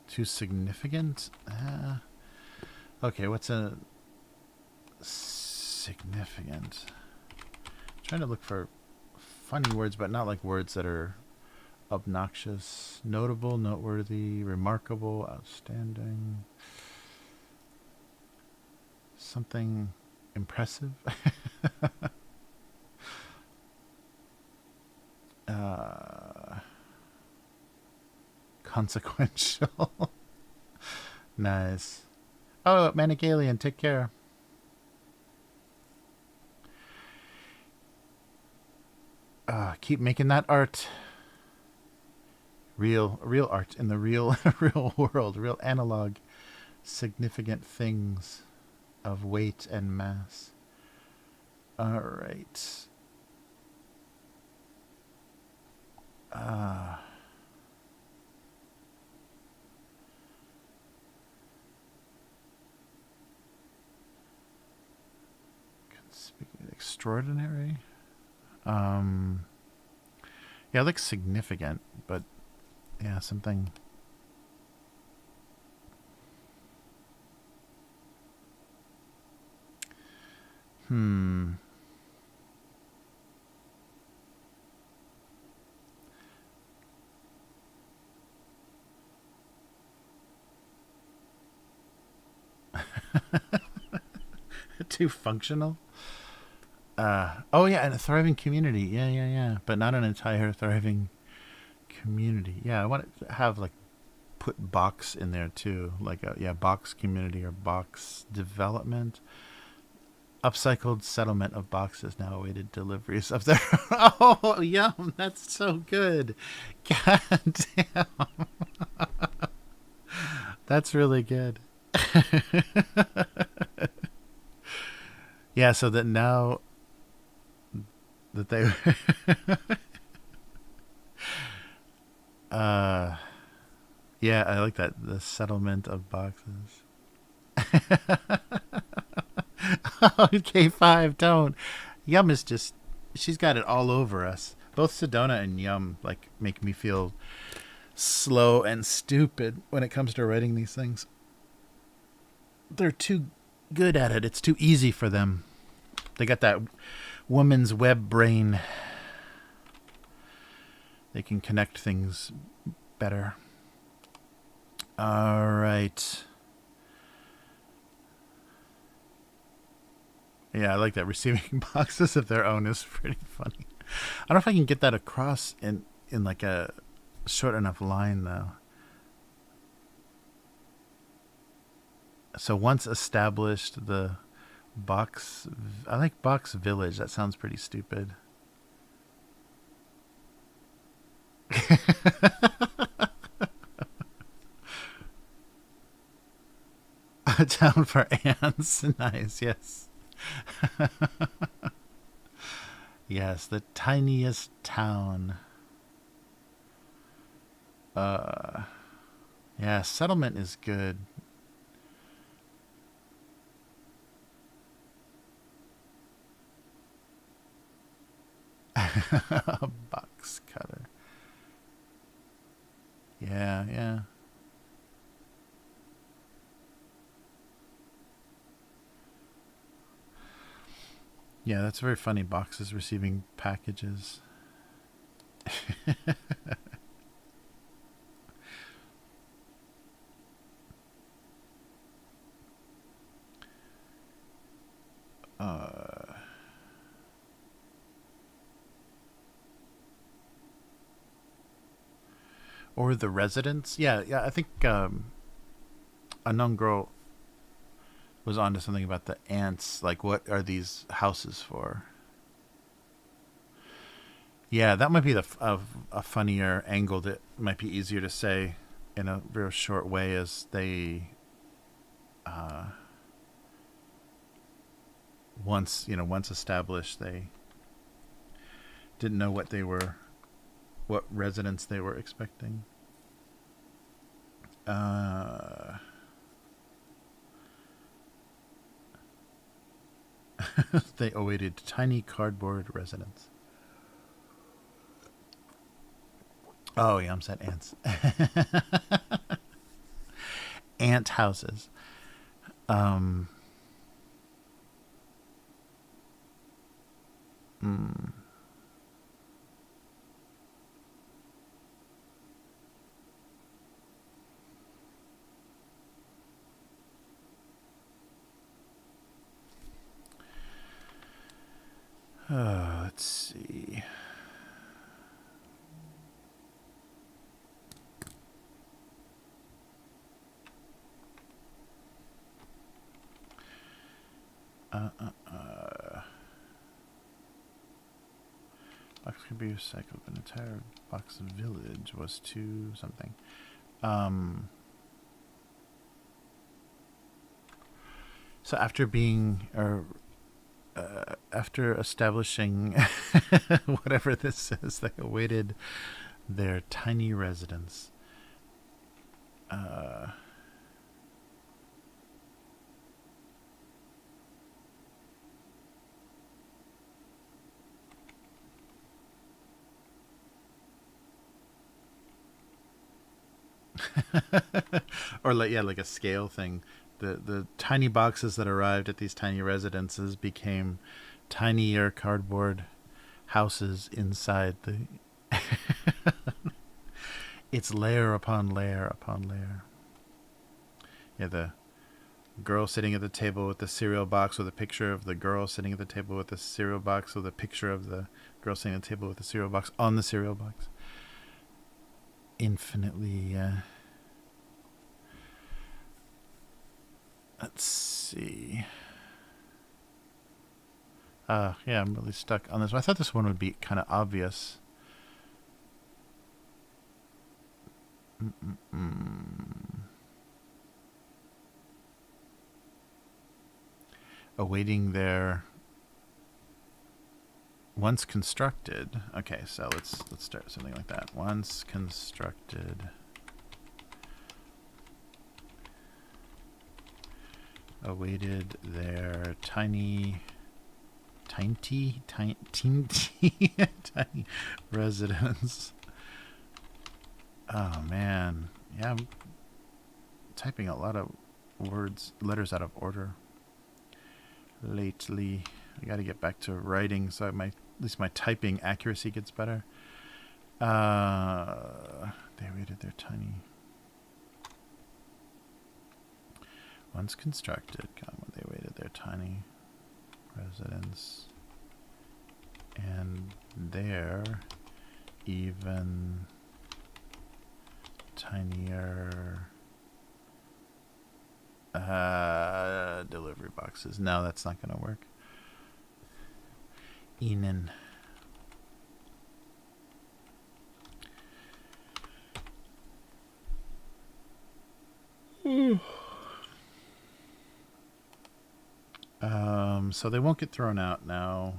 Too significant? Okay, what's a significant? I'm trying to look for funny words, but not like words that are obnoxious. Notable, noteworthy, remarkable, outstanding. Something impressive. Consequential. Nice. Oh, Manic Alien, take care. Keep making that art. real art in the real real world, real analog significant things of weight and mass. All right. Extraordinary. Yeah, it looks significant, but yeah, something. Too functional. Oh yeah, and a thriving community. Yeah. But not an entire thriving community. Yeah, I want to have like put box in there too, like a box community or box development. Upcycled settlement of boxes now awaited deliveries of their. Oh, yum! That's so good. God damn, that's really good. Yeah, so that now that they yeah, I like that, the settlement of boxes. K5, don't. Yum is just, she's got it all over us. Both Sedona and Yum like make me feel slow and stupid when it comes to writing these things. They're too good at it. It's too easy for them. They got that woman's web brain. They can connect things better. All right. Yeah, I like that. Receiving boxes of their own is pretty funny. I don't know if I can get that across in like a short enough line though. So once established, the box. I like box village. That sounds pretty stupid. A town for ants. Nice. Yes. Yes, the tiniest town. Yeah, settlement is good. A box cutter. Yeah. Yeah, that's very funny. Boxes receiving packages. Or the residents. Yeah. I think a known girl was onto something about the ants. Like, what are these houses for? Yeah, that might be a funnier angle that might be easier to say in a real short way, as they once established, they didn't know what residents they were expecting. They awaited tiny cardboard residents. Oh, yeah, I'm said ants. Ant houses. Let's see. Box could be recycled. An entire box village was to something. So after being, or after establishing whatever this is, they awaited their tiny residence. Or like a scale thing. The tiny boxes that arrived at these tiny residences became tinier cardboard houses inside the it's layer upon layer upon layer. Yeah, the girl sitting at the table with the cereal box with a picture of the girl sitting at the table with the cereal box with a picture of the girl sitting at the table with the cereal box on the cereal box. Infinitely let's see. Yeah, I'm really stuck on this one. I thought this one would be kind of obvious. Awaiting their once constructed. Okay, so let's start something like that. Once constructed. Awaited their tiny residence. Oh man, yeah, I'm typing a lot of letters out of order lately. I got to get back to writing so at least my typing accuracy gets better. They awaited their tiny. Once constructed, they awaited their tiny residence, and their even tinier delivery boxes. No, that's not going to work. Enan. So they won't get thrown out now.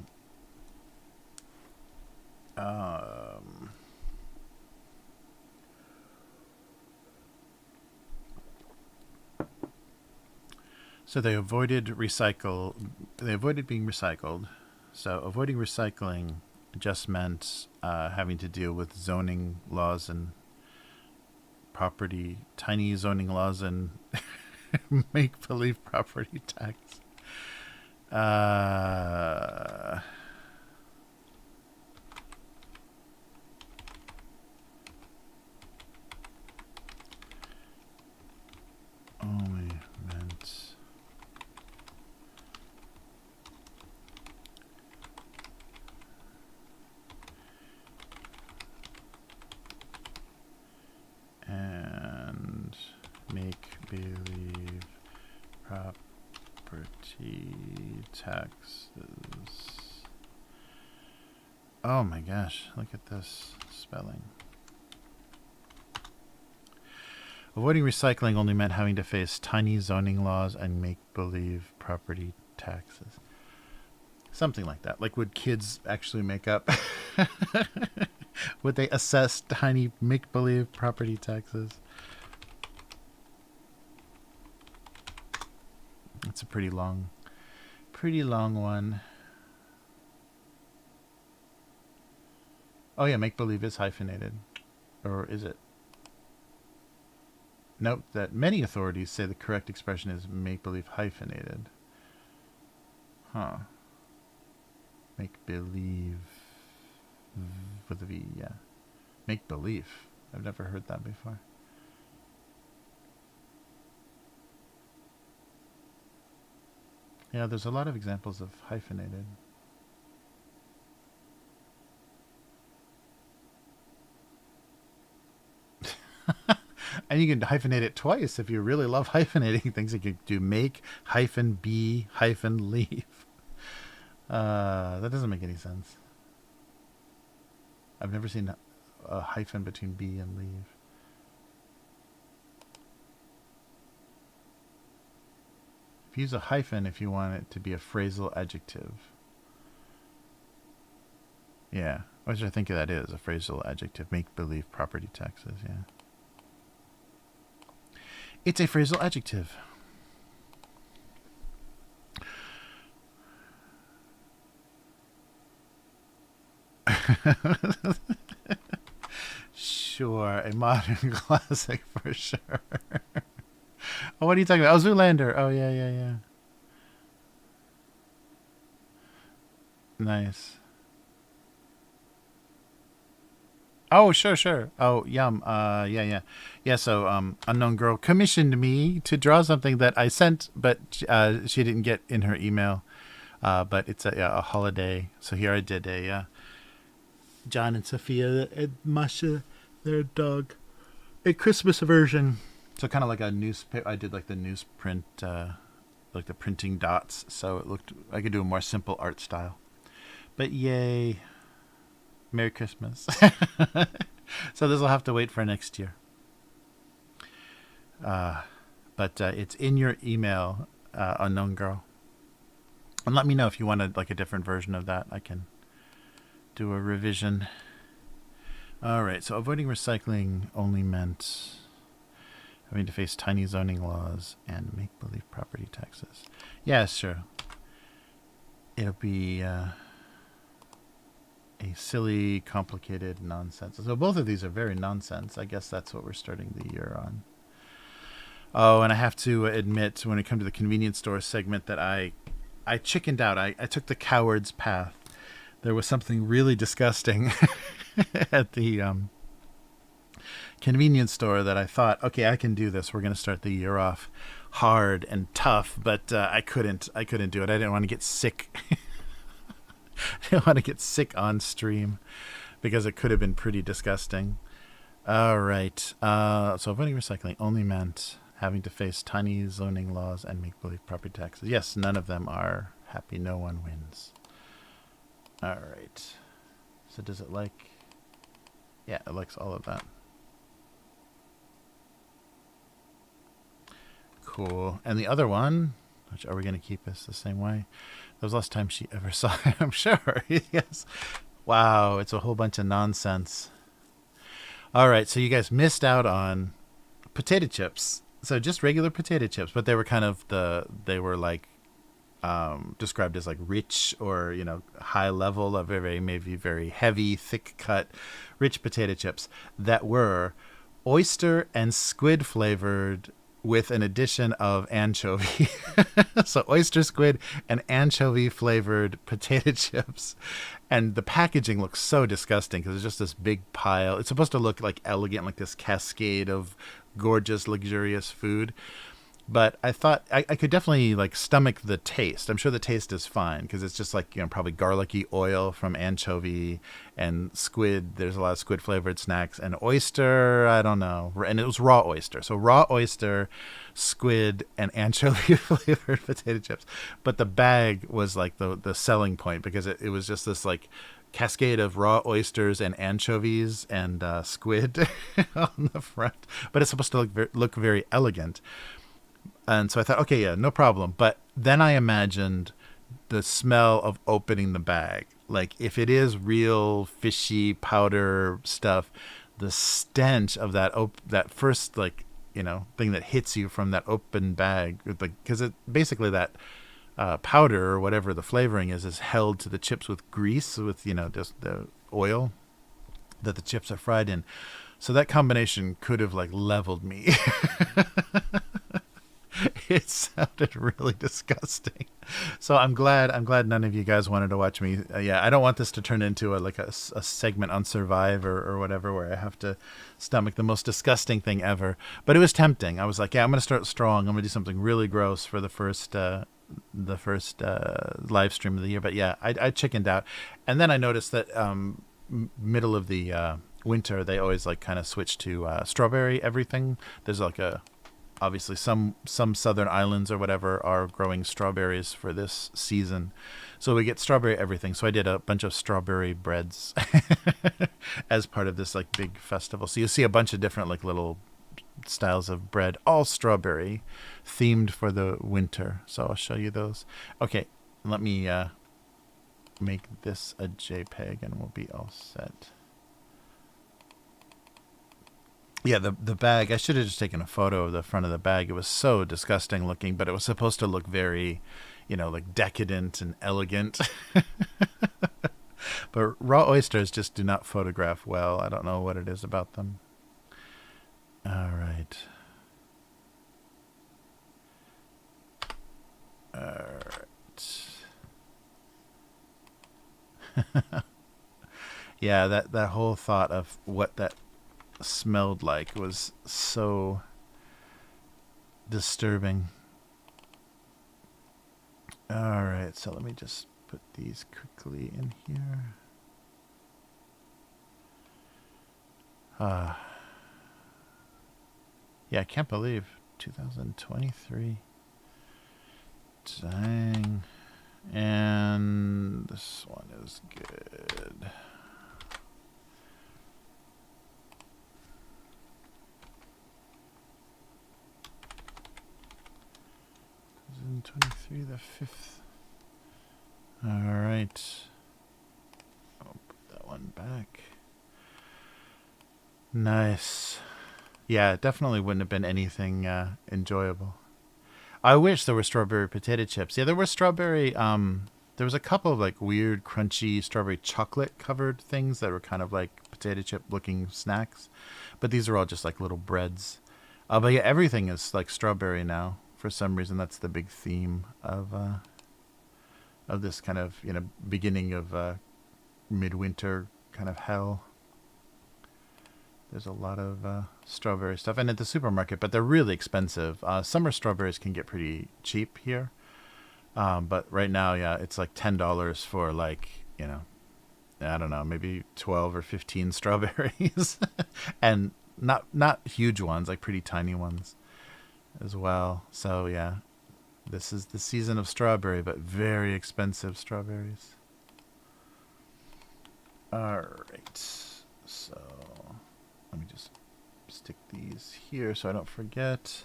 So they avoided being recycled. So avoiding recycling just meant having to deal with zoning laws and tiny zoning laws and make-believe property tax. Only meant and make-believe property taxes. Oh my gosh, look at this spelling. Avoiding recycling only meant having to face tiny zoning laws and make-believe property taxes. Something like that. Like, would kids actually make up? Would they assess tiny make-believe property taxes? It's a pretty long one. Oh yeah, make-believe is hyphenated. Or is it? Note that many authorities say the correct expression is make-believe hyphenated. Huh. Make-believe with a V, yeah. Make-believe. I've never heard that before. Yeah, there's a lot of examples of hyphenated. And you can hyphenate it twice if you really love hyphenating things. You can do make hyphen be hyphen leave. That doesn't make any sense. I've never seen a hyphen between be and leave. If you use a hyphen if you want it to be a phrasal adjective. Yeah, which I think that is a phrasal adjective. Make-believe property taxes, yeah. It's a phrasal adjective. Sure, a modern classic for sure. Oh, what are you talking about? Oh, Zoolander. Oh, yeah. Nice. Oh, sure. Oh, yum. Yeah, so, Unknown Girl commissioned me to draw something that I sent, but she didn't get in her email. But it's a holiday. So here I did a John and Sophia and Masha, their dog, a Christmas version. So kind of like a newspaper. I did like the newsprint, like the printing dots. So it looked, I could do a more simple art style. But yay. Merry Christmas. So this will have to wait for next year. But it's in your email, Unknown Girl. And let me know if you wanted like a different version of that. I can do a revision. All right, so avoiding recycling only meant having to face tiny zoning laws and make-believe property taxes. Yeah, sure. It'll be a silly, complicated nonsense. So both of these are very nonsense. I guess that's what we're starting the year on. Oh, and I have to admit, when it comes to the convenience store segment, that I chickened out. I took the coward's path. There was something really disgusting at the convenience store that I thought, okay, I can do this. We're going to start the year off hard and tough, but I couldn't do it. I didn't want to get sick. I didn't want to get sick on stream because it could have been pretty disgusting. All right. So avoiding recycling only meant having to face tiny zoning laws and make-believe property taxes. Yes, none of them are happy. No one wins. All right. So does it like... Yeah, it likes all of that. Cool. And the other one, which are we going to keep this the same way? That was the last time she ever saw it, I'm sure. Yes. Wow, it's a whole bunch of nonsense. All right, so you guys missed out on potato chips. So just regular potato chips, but they were kind of they were like described as like rich or, you know, high level of maybe very heavy, thick cut, rich potato chips that were oyster and squid flavored with an addition of anchovy. So oyster, squid, and anchovy flavored potato chips. And the packaging looks so disgusting because it's just this big pile. It's supposed to look like elegant, like this cascade of gorgeous, luxurious food. But I thought I could definitely like stomach the taste. I'm sure the taste is fine because it's just like, you know, probably garlicky oil from anchovy and squid. There's a lot of squid flavored snacks and oyster. I don't know. And it was raw oyster. So raw oyster, squid, and anchovy flavored potato chips. But the bag was like the selling point because it was just this like cascade of raw oysters and anchovies and squid on the front. But it's supposed to look very elegant. And so I thought, okay, yeah, no problem. But then I imagined the smell of opening the bag. Like if it is real fishy powder stuff, the stench of that first, like, you know, thing that hits you from that open bag, because it basically that powder or whatever the flavoring is held to the chips with grease, with, you know, just the oil that the chips are fried in. So that combination could have like leveled me. It sounded really disgusting. So I'm glad none of you guys wanted to watch me. Yeah, I don't want this to turn into a segment on Survive or whatever where I have to stomach the most disgusting thing ever. But it was tempting. I was like, yeah, I'm going to start strong. I'm going to do something really gross for the first live stream of the year. But yeah, I chickened out. And then I noticed that middle of the winter, they always like kind of switch to strawberry everything. There's like obviously some southern islands or whatever are growing strawberries for this season. So we get strawberry everything. So I did a bunch of strawberry breads as part of this like big festival. So you'll see a bunch of different like little styles of bread, all strawberry, themed for the winter. So I'll show you those. Okay, let me make this a JPEG and we'll be all set. Yeah, the bag, I should have just taken a photo of the front of the bag. It was so disgusting looking, but it was supposed to look very, you know, like decadent and elegant. But raw oysters just do not photograph well. I don't know what it is about them. All right. All right. Yeah, that whole thought of what that smelled like was so disturbing. All right, so let me just put these quickly in here. Yeah, I can't believe 2023. Dang. And this one is good. 2023, the 5th. All right. I'll put that one back. Nice. Yeah, it definitely wouldn't have been anything enjoyable. I wish there were strawberry potato chips. Yeah, there were strawberry. There was a couple of like weird, crunchy strawberry chocolate covered things that were kind of like potato chip looking snacks, but these are all just like little breads. But yeah, everything is like strawberry now. For some reason, that's the big theme of this kind of, you know, beginning of midwinter kind of hell. There's a lot of strawberry stuff, and at the supermarket, but they're really expensive. Summer strawberries can get pretty cheap here, but right now, yeah, it's like $10 for like, you know, I don't know, maybe 12 or 15 strawberries, and not huge ones, like pretty tiny ones as well. So yeah, this is the season of strawberry, but very expensive strawberries. All right, so let me just stick these here so I don't forget.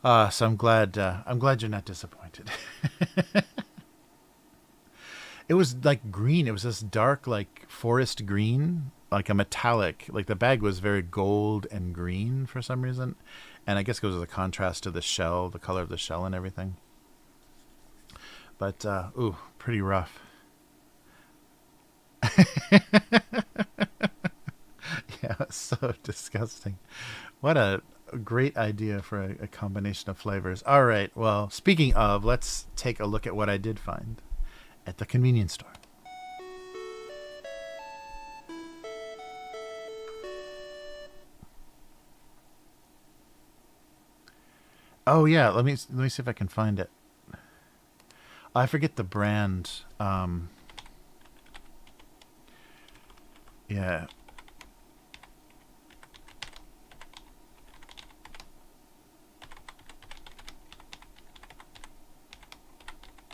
So I'm glad you're not disappointed. It was like green. It was this dark, like forest green, like a metallic. Like the bag was very gold and green for some reason, and I guess it was a contrast to the shell, the color of the shell and everything. But ooh, pretty rough. Yeah, it's so disgusting. What a great idea for a combination of flavors. All right, well, speaking of, let's take a look at what I did find at the convenience store. Oh yeah, let me see if I can find it. I forget the brand. Yeah.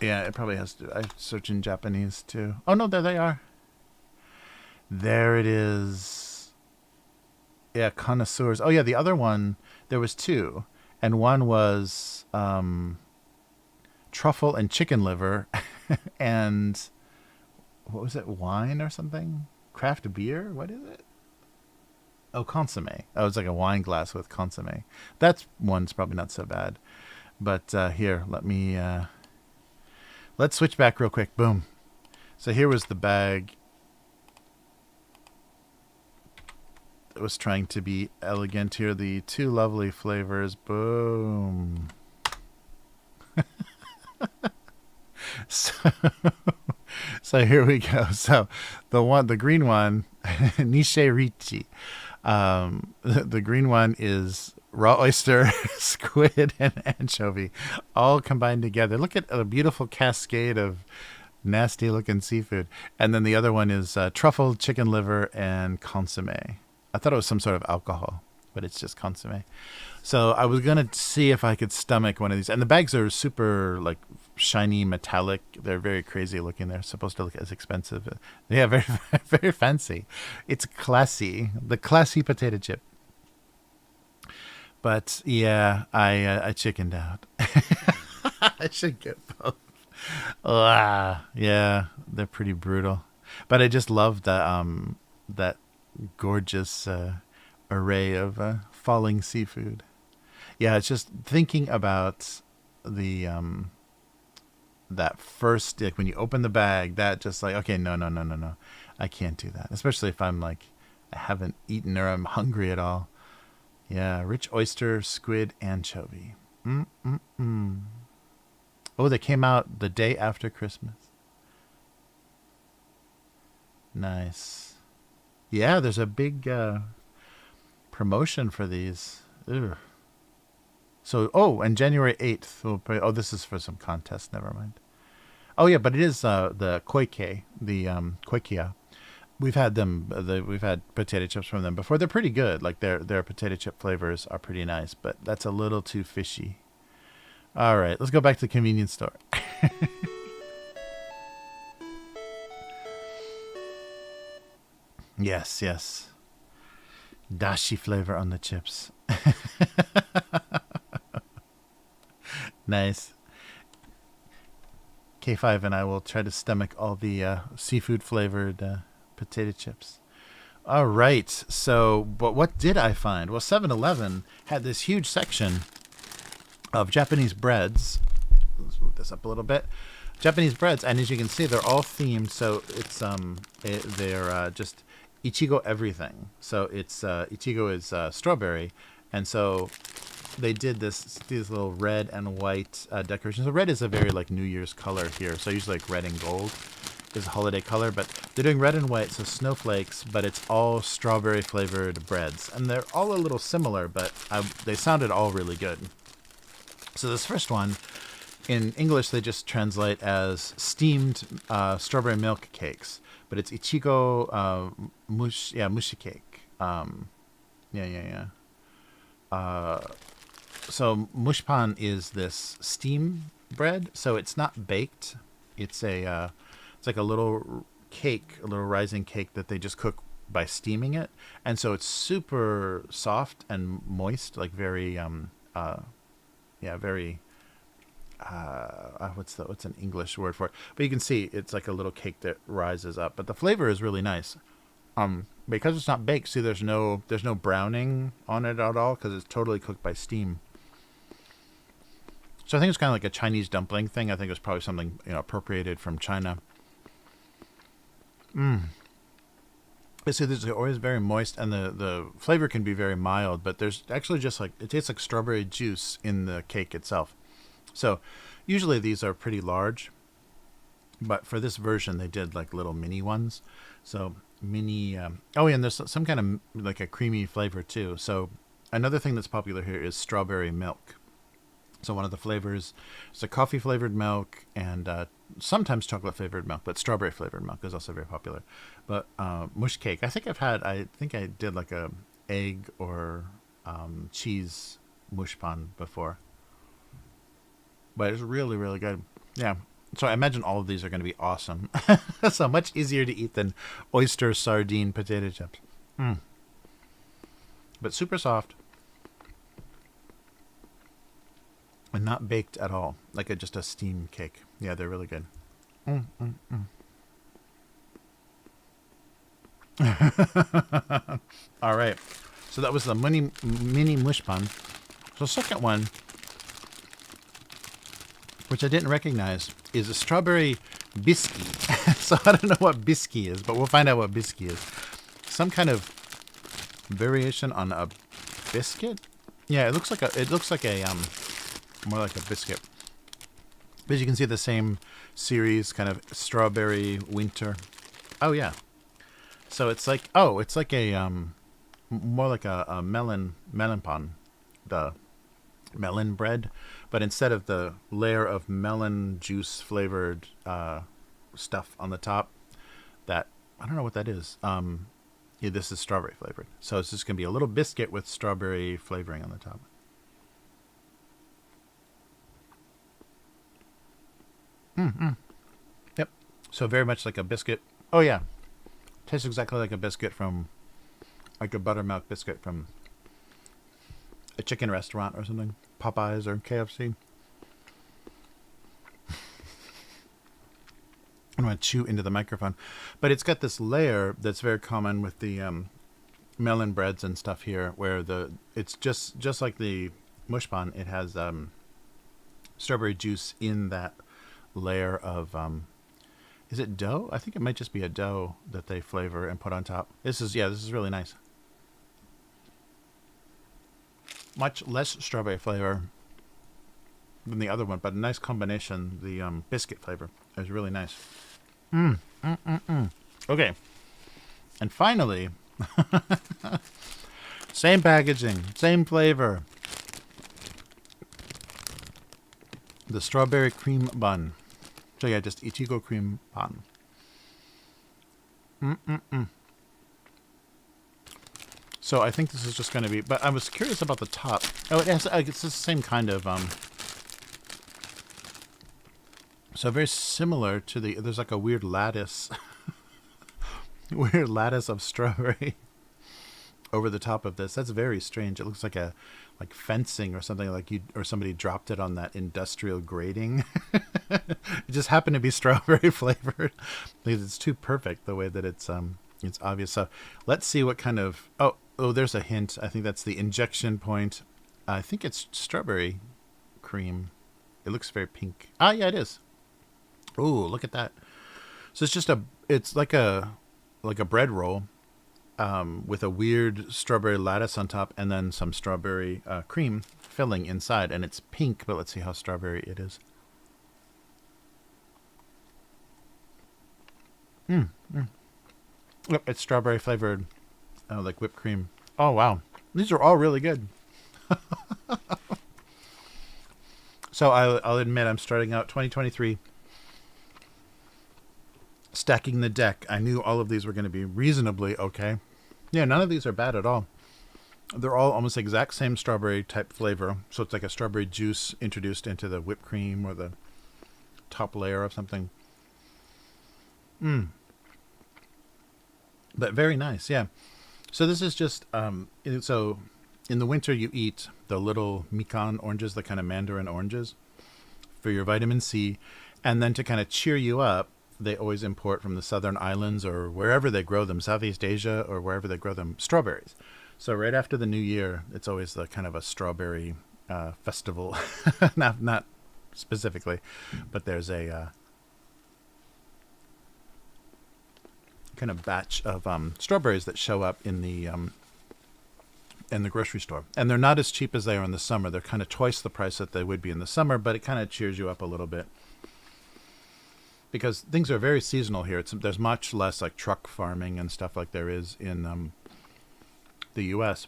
Yeah, it probably has to. I search in Japanese too. Oh no, there they are. There it is. Yeah, connoisseurs. Oh yeah, the other one, there was two, and one was truffle and chicken liver, and what was it? Wine or something? Craft beer? What is it? Oh, consomme. Oh, it's like a wine glass with consomme. That one's probably not so bad. But here, let me. Let's switch back real quick. Boom. So here was the bag. It was trying to be elegant here. The two lovely flavors. Boom. So here we go. So the green one, Nishe Richi. The green one is raw oyster, squid, and anchovy, all combined together. Look at a beautiful cascade of nasty looking seafood. And then the other one is truffle, chicken liver, and consomme. I thought it was some sort of alcohol, but it's just consomme. So I was going to see if I could stomach one of these. And the bags are super like shiny metallic. They're very crazy looking. They're supposed to look as expensive. Yeah, very very fancy. It's classy. The classy potato chip. But yeah, I chickened out. I should get both. Yeah, they're pretty brutal. But I just love that gorgeous array of falling seafood. Yeah, it's just thinking about the that first, like when you open the bag, that just like, okay, no, I can't do that. Especially if I'm like, I haven't eaten or I'm hungry at all. Yeah, rich oyster, squid, anchovy. Mm. Oh, they came out the day after Christmas. Nice. Yeah, there's a big promotion for these. Ugh. So, and January 8th. This is for some contest. Never mind. Oh, yeah, but it is the koike, the koikia. We've had them. We've had potato chips from them before. They're pretty good. Like their potato chip flavors are pretty nice, but that's a little too fishy. All right, let's go back to the convenience store. Yes. Dashi flavor on the chips. Nice. K5 and I will try to stomach all the seafood flavored potato chips. All right. So, but what did I find? Well, 7-Eleven had this huge section of Japanese breads. Let's move this up a little bit. Japanese breads, and as you can see, they're all themed. So it's they're just Ichigo everything. So it's Ichigo is strawberry, and so they did these little red and white decorations. So red is a very like New Year's color here. So usually like red and gold is a holiday color, but they're doing red and white, so snowflakes, but it's all strawberry flavored breads, and they're all a little similar, but they sounded all really good. So this first one, in English, they just translate as steamed strawberry milk cakes, but it's Ichigo mushi cake. So mushpan is this steam bread, so it's not baked. It's like a little cake, a little rising cake that they just cook by steaming it, and so it's super soft and moist, like very very what's an English word for it? But you can see it's like a little cake that rises up. But the flavor is really nice. Because it's not baked. See, there's no browning on it at all because it's totally cooked by steam. So I think it's kind of like a Chinese dumpling thing. I think it was probably something appropriated from China. But see, this is always very moist, and the flavor can be very mild. But there's actually just like it tastes like strawberry juice in the cake itself. So usually these are pretty large, but for this version they did like little mini ones. So mini. And there's some kind of like a creamy flavor too. So another thing that's popular here is strawberry milk. So one of the flavors is a coffee flavored milk and sometimes chocolate flavored milk, but strawberry flavored milk is also very popular. But mush cake, I think I did like a egg or cheese mush pan before. But it's really, really good. Yeah. So I imagine all of these are going to be awesome. So much easier to eat than oyster sardine potato chips. But super soft. And not baked at all. Like just a steam cake. Yeah, they're really good. All right. So that was the mini mush pan. So the second one, which I didn't recognize, is a strawberry biscuit. So I don't know what biscuit is, but we'll find out what biscuit is. Some kind of variation on a biscuit. Yeah, it looks like a more like a biscuit. But you can see the same series, kind of strawberry winter. Oh yeah. So it's like a more like a melon pan, the melon bread, but instead of the layer of melon juice flavored stuff on the top, that I don't know what that is. This is strawberry flavored, so it's just gonna be a little biscuit with strawberry flavoring on the top. Yep. So very much like a biscuit. Oh yeah, tastes exactly like a biscuit from, like a buttermilk biscuit from a chicken restaurant or something, Popeyes or KFC. I'm going to chew into the microphone. But it's got this layer that's very common with the melon breads and stuff here, where it's just like the mush bun. It has strawberry juice in that layer of, is it dough? I think it might just be a dough that they flavor and put on top. This is really nice. Much less strawberry flavor than the other one, but a nice combination. The biscuit flavor is really nice. Okay. And finally, same packaging, same flavor. The strawberry cream bun. So yeah, just Ichigo cream bun. So I think this is just going to be, but I was curious about the top. Oh, it's the same kind of, so very similar to there's like a weird lattice, weird lattice of strawberry over the top of this. That's very strange. It looks like like fencing or something, or somebody dropped it on that industrial grating. It just happened to be strawberry flavored because it's too perfect the way that it's obvious. So let's see what kind of, oh, there's a hint. I think that's the injection point. I think it's strawberry cream. It looks very pink. Ah, yeah, it is. Oh, look at that. So it's like a bread roll with a weird strawberry lattice on top and then some strawberry cream filling inside. And it's pink, but let's see how strawberry it is. Yep, it's strawberry flavored, like whipped cream. Oh, wow. These are all really good. So I'll admit I'm starting out 2023 stacking the deck. I knew all of these were going to be reasonably okay. Yeah, none of these are bad at all. They're all almost the exact same strawberry type flavor. So it's like a strawberry juice introduced into the whipped cream or the top layer of something. But very nice, yeah. So this is just, so in the winter you eat the little mikan oranges, the kind of mandarin oranges for your vitamin C. And then to kind of cheer you up, they always import from the southern islands or wherever they grow them, Southeast Asia or wherever they grow them, strawberries. So right after the new year, it's always the kind of a strawberry festival. not specifically, but there's a kind of batch of strawberries that show up in the grocery store. And they're not as cheap as they are in the summer. They're kind of twice the price that they would be in the summer, but it kind of cheers you up a little bit. Because things are very seasonal here. There's much less like truck farming and stuff like there is in the U.S.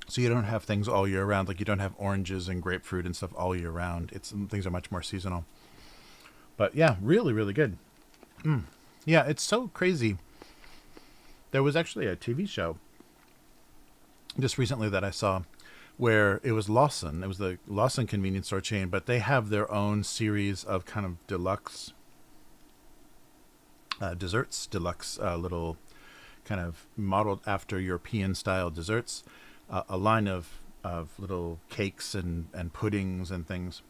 So you don't have things all year round. Like you don't have oranges and grapefruit and stuff all year round. Things are much more seasonal. But yeah, really, really good. Yeah, it's so crazy. There was actually a TV show just recently that I saw where it was Lawson. It was the Lawson convenience store chain, but they have their own series of kind of deluxe desserts, deluxe little kind of modeled after European style desserts, a line of little cakes and puddings and things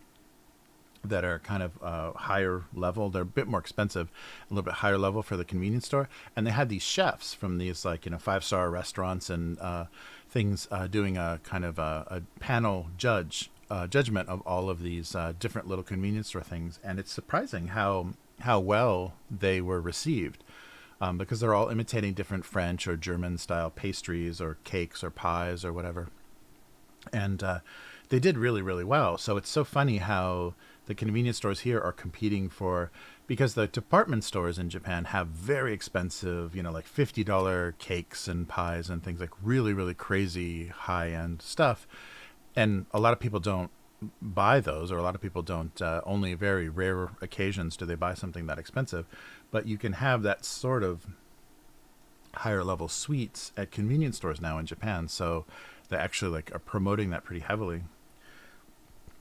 that are kind of higher level. They're a bit more expensive, a little bit higher level for the convenience store. And they had these chefs from these 5-star restaurants and things doing a kind of a panel judgment of all of these different little convenience store things. And it's surprising how well they were received because they're all imitating different French or German style pastries or cakes or pies or whatever. And they did really, really well. So it's so funny how the convenience stores here are competing because the department stores in Japan have very expensive, like $50 cakes and pies and things, like really, really crazy high-end stuff. And a lot of people don't buy those, or a lot of people don't, only very rare occasions do they buy something that expensive. But you can have that sort of higher level sweets at convenience stores now in Japan. So they actually are promoting that pretty heavily.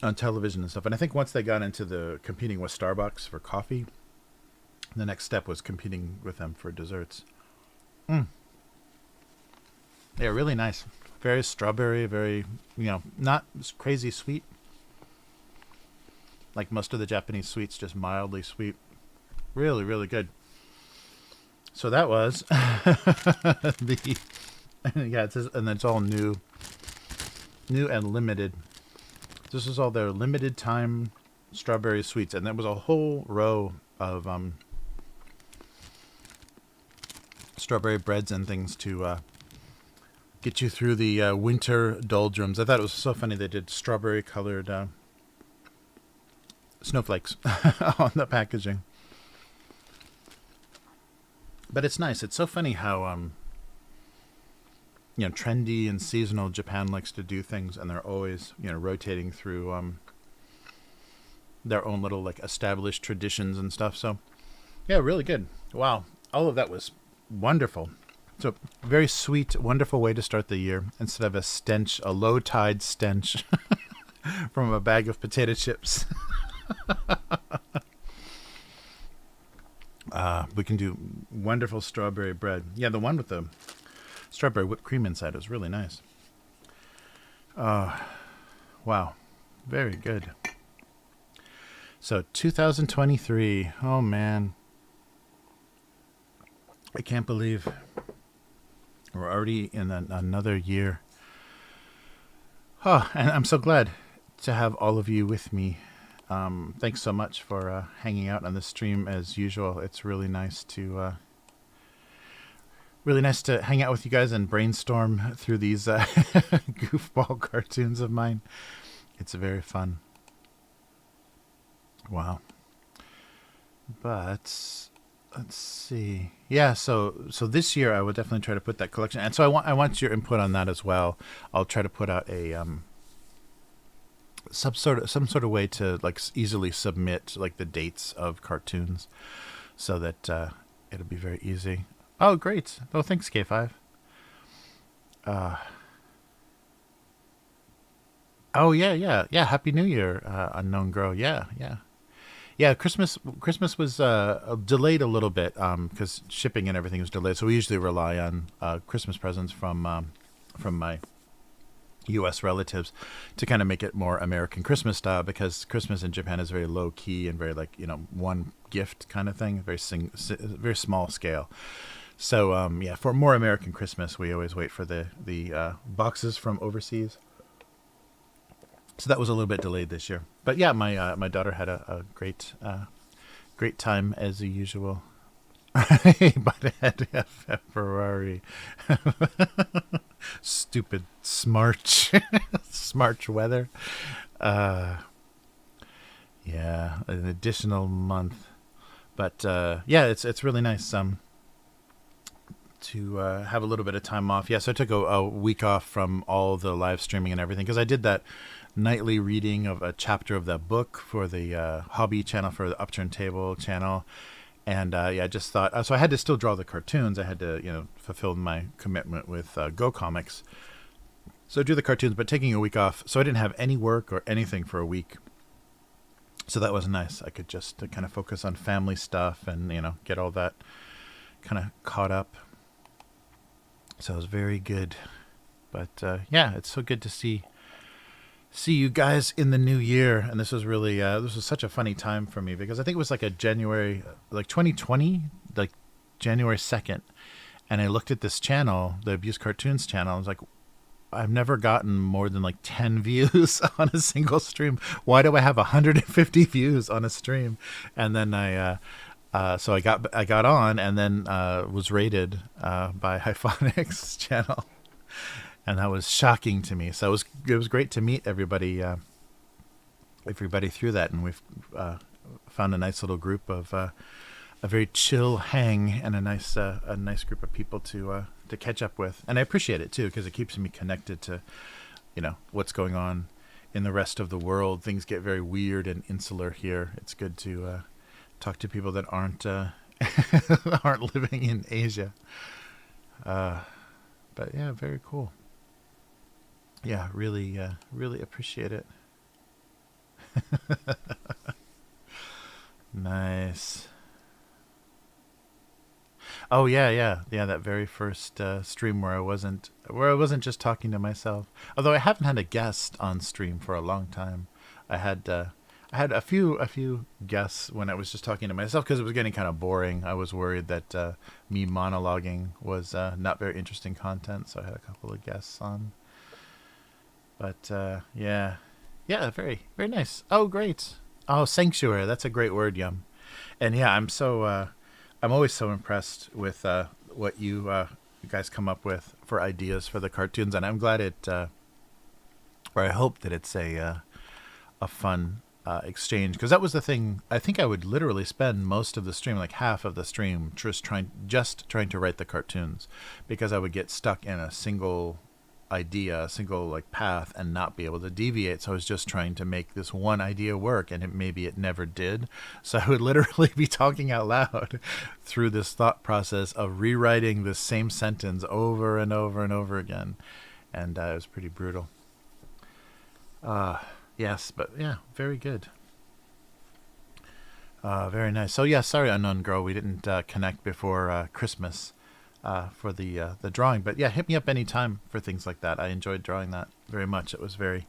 on television and stuff. And I think once they got into the competing with Starbucks for coffee, the next step was competing with them for desserts. Mm. They're really nice. Very strawberry, very, not crazy sweet. Like most of the Japanese sweets, just mildly sweet. Really, really good. So that was the, yeah, it says, and it's all new and limited. This is all their limited time strawberry sweets, and there was a whole row of strawberry breads and things to get you through the winter doldrums. I thought it was so funny they did strawberry colored snowflakes on the packaging. But it's nice. It's so funny how trendy and seasonal Japan likes to do things, and they're always rotating through their own little like established traditions and stuff. So yeah, really good. Wow, all of that was wonderful. So very sweet, wonderful way to start the year instead of a low tide stench from a bag of potato chips. We can do wonderful strawberry bread. Yeah, the one with the strawberry whipped cream inside is really nice. Wow, very good. So 2023. Oh man, I can't believe we're already in another year. Oh, and I'm so glad to have all of you with me. Thanks so much for hanging out on the stream as usual. It's really nice to hang out with you guys and brainstorm through these goofball cartoons of mine. It's very fun. Wow. But let's see. Yeah, so this year I will definitely try to put that collection, and so I want your input on that as well. I'll try to put out a some sort of way to like easily submit like the dates of cartoons, so that it'll be very easy. Oh, great! Oh, thanks, K5. Oh yeah. Happy New Year, unknown girl. Yeah. Christmas was delayed a little bit because shipping and everything was delayed. So we usually rely on Christmas presents from my U.S. relatives to kind of make it more American Christmas style, because Christmas in Japan is very low key and very like one gift kind of thing, very small scale. So for more American Christmas, we always wait for the boxes from overseas. So that was a little bit delayed this year, but yeah, my daughter had a great time as usual. But had a Ferrari. Stupid smarch weather. Yeah, an additional month, but yeah, it's really nice to have a little bit of time off. Yeah, so I took a week off from all the live streaming and everything, because I did that nightly reading of a chapter of that book for the hobby channel, for the Upturned table channel. And I just thought, so I had to still draw the cartoons. I had to, fulfill my commitment with Go Comics. So I do the cartoons, but taking a week off, so I didn't have any work or anything for a week. So that was nice. I could just kind of focus on family stuff and, get all that kind of caught up. So it was very good. But yeah, it's so good to see you guys in the new year. And this was really this was such a funny time for me, because I think it was like a January, like 2020, like January 2nd, and I looked at this channel, the Abusecartoons channel. I was like, I've never gotten more than like 10 views on a single stream. Why do I have 150 views on a stream? And then so I got on, and then was rated by Hyphonics channel. And that was shocking to me. So it was great to meet everybody through that, and we've found a nice little group of a very chill hang, and a nice group of people to catch up with. And I appreciate it too, because it keeps me connected to what's going on in the rest of the world. Things get very weird and insular here. It's good to talk to people that aren't aren't living in Asia. But yeah, very cool. Yeah, really appreciate it. Nice. Oh yeah, yeah, yeah. That very first stream where I wasn't just talking to myself. Although I haven't had a guest on stream for a long time. I had uh, I had a few guests when I was just talking to myself because it was getting kind of boring. I was worried that me monologuing was not very interesting content, so I had a couple of guests on. But yeah, yeah, very very nice. Oh great. Oh sanctuary. That's a great word, Yum. And yeah, I'm always so impressed with what you guys come up with for ideas for the cartoons, and I'm glad or I hope that it's a fun exchange because that was the thing. I think I would literally spend most of the stream, like half of the stream, just trying to write the cartoons because I would get stuck in a single idea, a single like path, and not be able to deviate. So I was just trying to make this one idea work, and maybe it never did. So I would literally be talking out loud through this thought process of rewriting the same sentence over and over and over again, and it was pretty brutal. Uh, yes, but yeah, very good. Very nice. So yeah, sorry, unknown girl, we didn't connect before Christmas for the drawing. But yeah, hit me up anytime for things like that. I enjoyed drawing that very much. It was very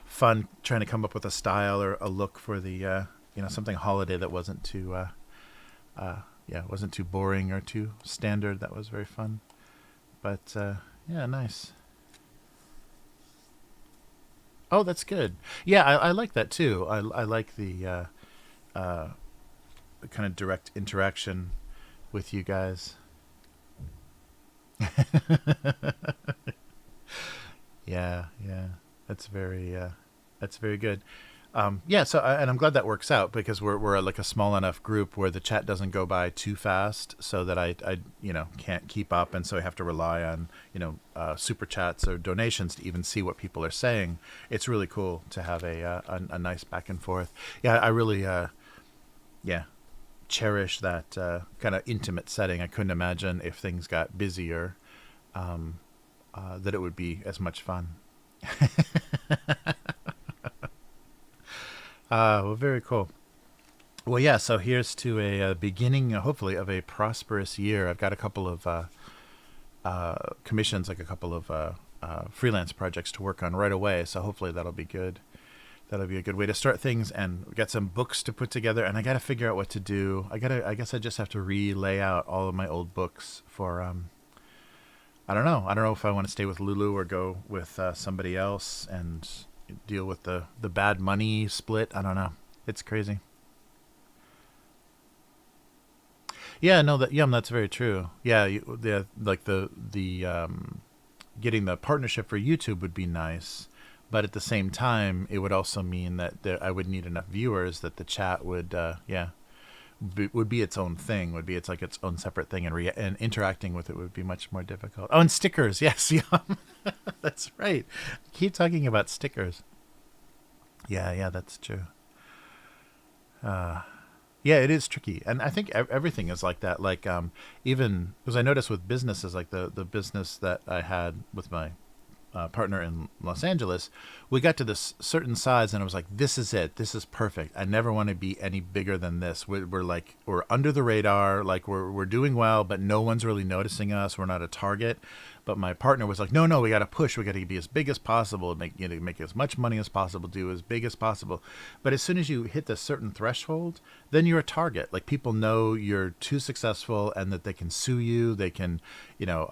fun trying to come up with a style or a look for the something holiday that wasn't too wasn't too boring or too standard. That was very fun. But yeah, nice. Oh, that's good. Yeah, I like that too. I like uh, the kind of direct interaction with you guys. Yeah, yeah, that's very good. Yeah, so and I'm glad that works out because we're like a small enough group where the chat doesn't go by too fast, so that I can't keep up, and so I have to rely on super chats or donations to even see what people are saying. It's really cool to have a nice back and forth. Yeah, I really yeah cherish that kind of intimate setting. I couldn't imagine if things got busier um, that it would be as much fun. Well, very cool. Well, yeah. So here's to a beginning, hopefully, of a prosperous year. I've got a couple of commissions, like a couple of freelance projects to work on right away. So hopefully that'll be good. That'll be a good way to start things, and we got some books to put together. And I got to figure out what to do. I guess I just have to relay out all of my old books for. I don't know. I don't know if I want to stay with Lulu or go with somebody else and deal with the bad money split. I don't know. It's crazy. Yeah, no, that's very true. Yeah, like the getting the partnership for YouTube would be nice, but at the same time, it would also mean that I would need enough viewers that the chat would would be its own thing. Would be it's like its own separate thing, and and interacting with it would be much more difficult. Oh, and stickers, yes, yeah, that's right. Keep talking about stickers. Yeah, yeah, that's true. Uh, Yeah, it is tricky, and I think everything is like that. Like, even because I noticed with businesses, like the business that I had with my partner in Los Angeles, we got to this certain size, and I was like, "This is it. This is perfect. I never want to be any bigger than this. We're like we're under the radar. Like we're doing well, but no one's really noticing us. We're not a target." But my partner was like, "No, no, we got to push. We got to be as big as possible. Make as much money as possible. Do as big as possible." But as soon as you hit this certain threshold, then you're a target. Like people know you're too successful, and that they can sue you. They can, you know,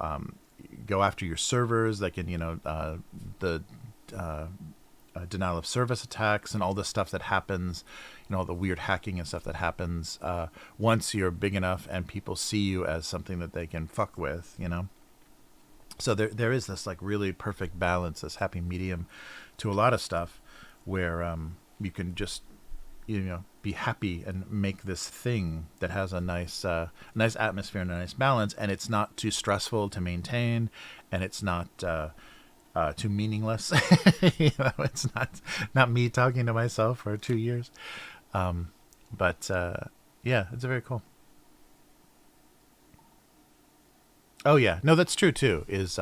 go after your servers. They can, the uh, denial of service attacks and all the stuff that happens, all the weird hacking and stuff that happens once you're big enough and people see you as something that they can fuck with. So there is this like really perfect balance, this happy medium to a lot of stuff where you can just be happy and make this thing that has a nice atmosphere and a nice balance, and it's not too stressful to maintain, and it's not too meaningless. It's not me talking to myself for 2 years. But yeah, it's very cool. Oh yeah, no, that's true too. Is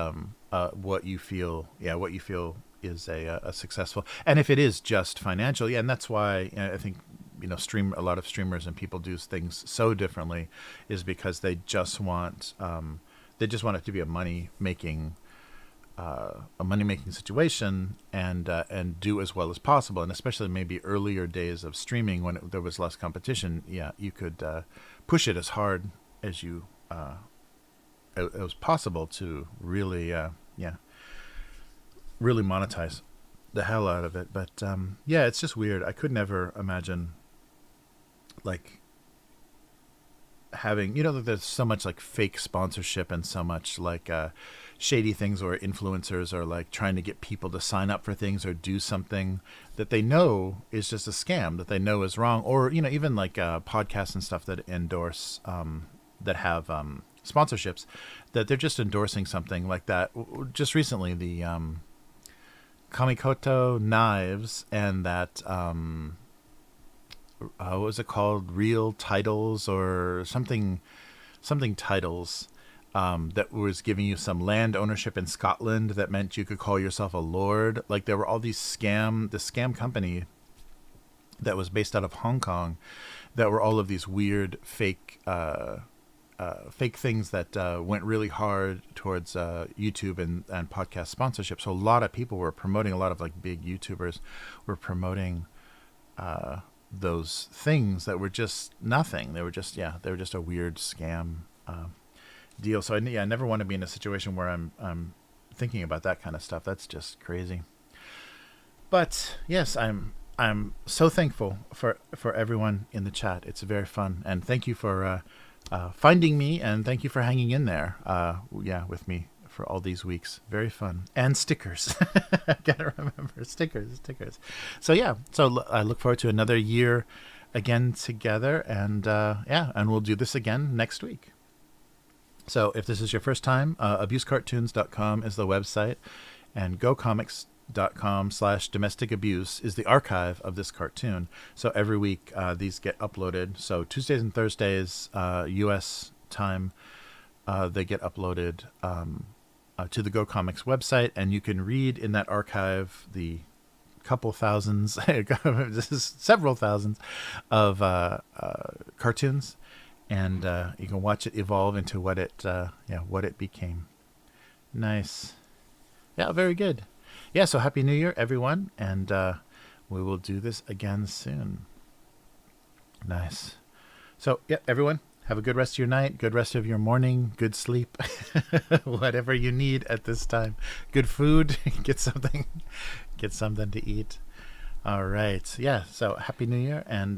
what you feel, yeah, what you feel is a successful. And if it is just financial, yeah, and that's why I think a lot of streamers and people do things so differently, is because they just want it to be a money making situation, and do as well as possible. And especially maybe earlier days of streaming when there was less competition, yeah, you could push it as hard as you it was possible to really really monetize the hell out of it. But yeah, it's just weird. I could never imagine like having, there's so much like fake sponsorship and so much like shady things, or influencers are like trying to get people to sign up for things or do something that they know is just a scam, that they know is wrong. Or even like podcasts and stuff that endorse that have sponsorships, that they're just endorsing something like that. Just recently, the Kamikoto knives and that what was it called, real titles or something titles, that was giving you some land ownership in Scotland that meant you could call yourself a lord. Like, there were all these the scam company that was based out of Hong Kong, that were all of these weird fake things that went really hard towards YouTube and podcast sponsorship. So a lot of people were promoting, a lot of like big YouTubers were promoting those things that were just nothing. They were just a weird scam deal. So I never want to be in a situation where I'm thinking about that kind of stuff. That's just crazy. But yes, I'm so thankful for everyone in the chat. It's very fun, and thank you for finding me, and thank you for hanging in there with me for all these weeks. Very fun. And stickers. Gotta remember, stickers. So I look forward to another year again together, and and we'll do this again next week. So if this is your first time, abusecartoons.com is the website, and gocomics.com/domestic abuse is the archive of this cartoon. So every week these get uploaded. So Tuesdays and Thursdays, US time, they get uploaded to the Go Comics website, and you can read in that archive the couple thousands, several thousands of cartoons, and you can watch it evolve into what it became. Nice. Yeah, very good. Yeah, so Happy New Year, everyone, and we will do this again soon. Nice. So, everyone, have a good rest of your night, good rest of your morning, good sleep, whatever you need at this time. Good food, get something to eat. All right. Yeah, so Happy New Year, and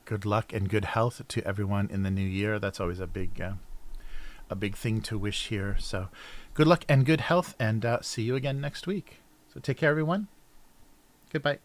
good luck and good health to everyone in the new year. That's always a big thing to wish here. So good luck and good health, and see you again next week. So take care, everyone. Goodbye.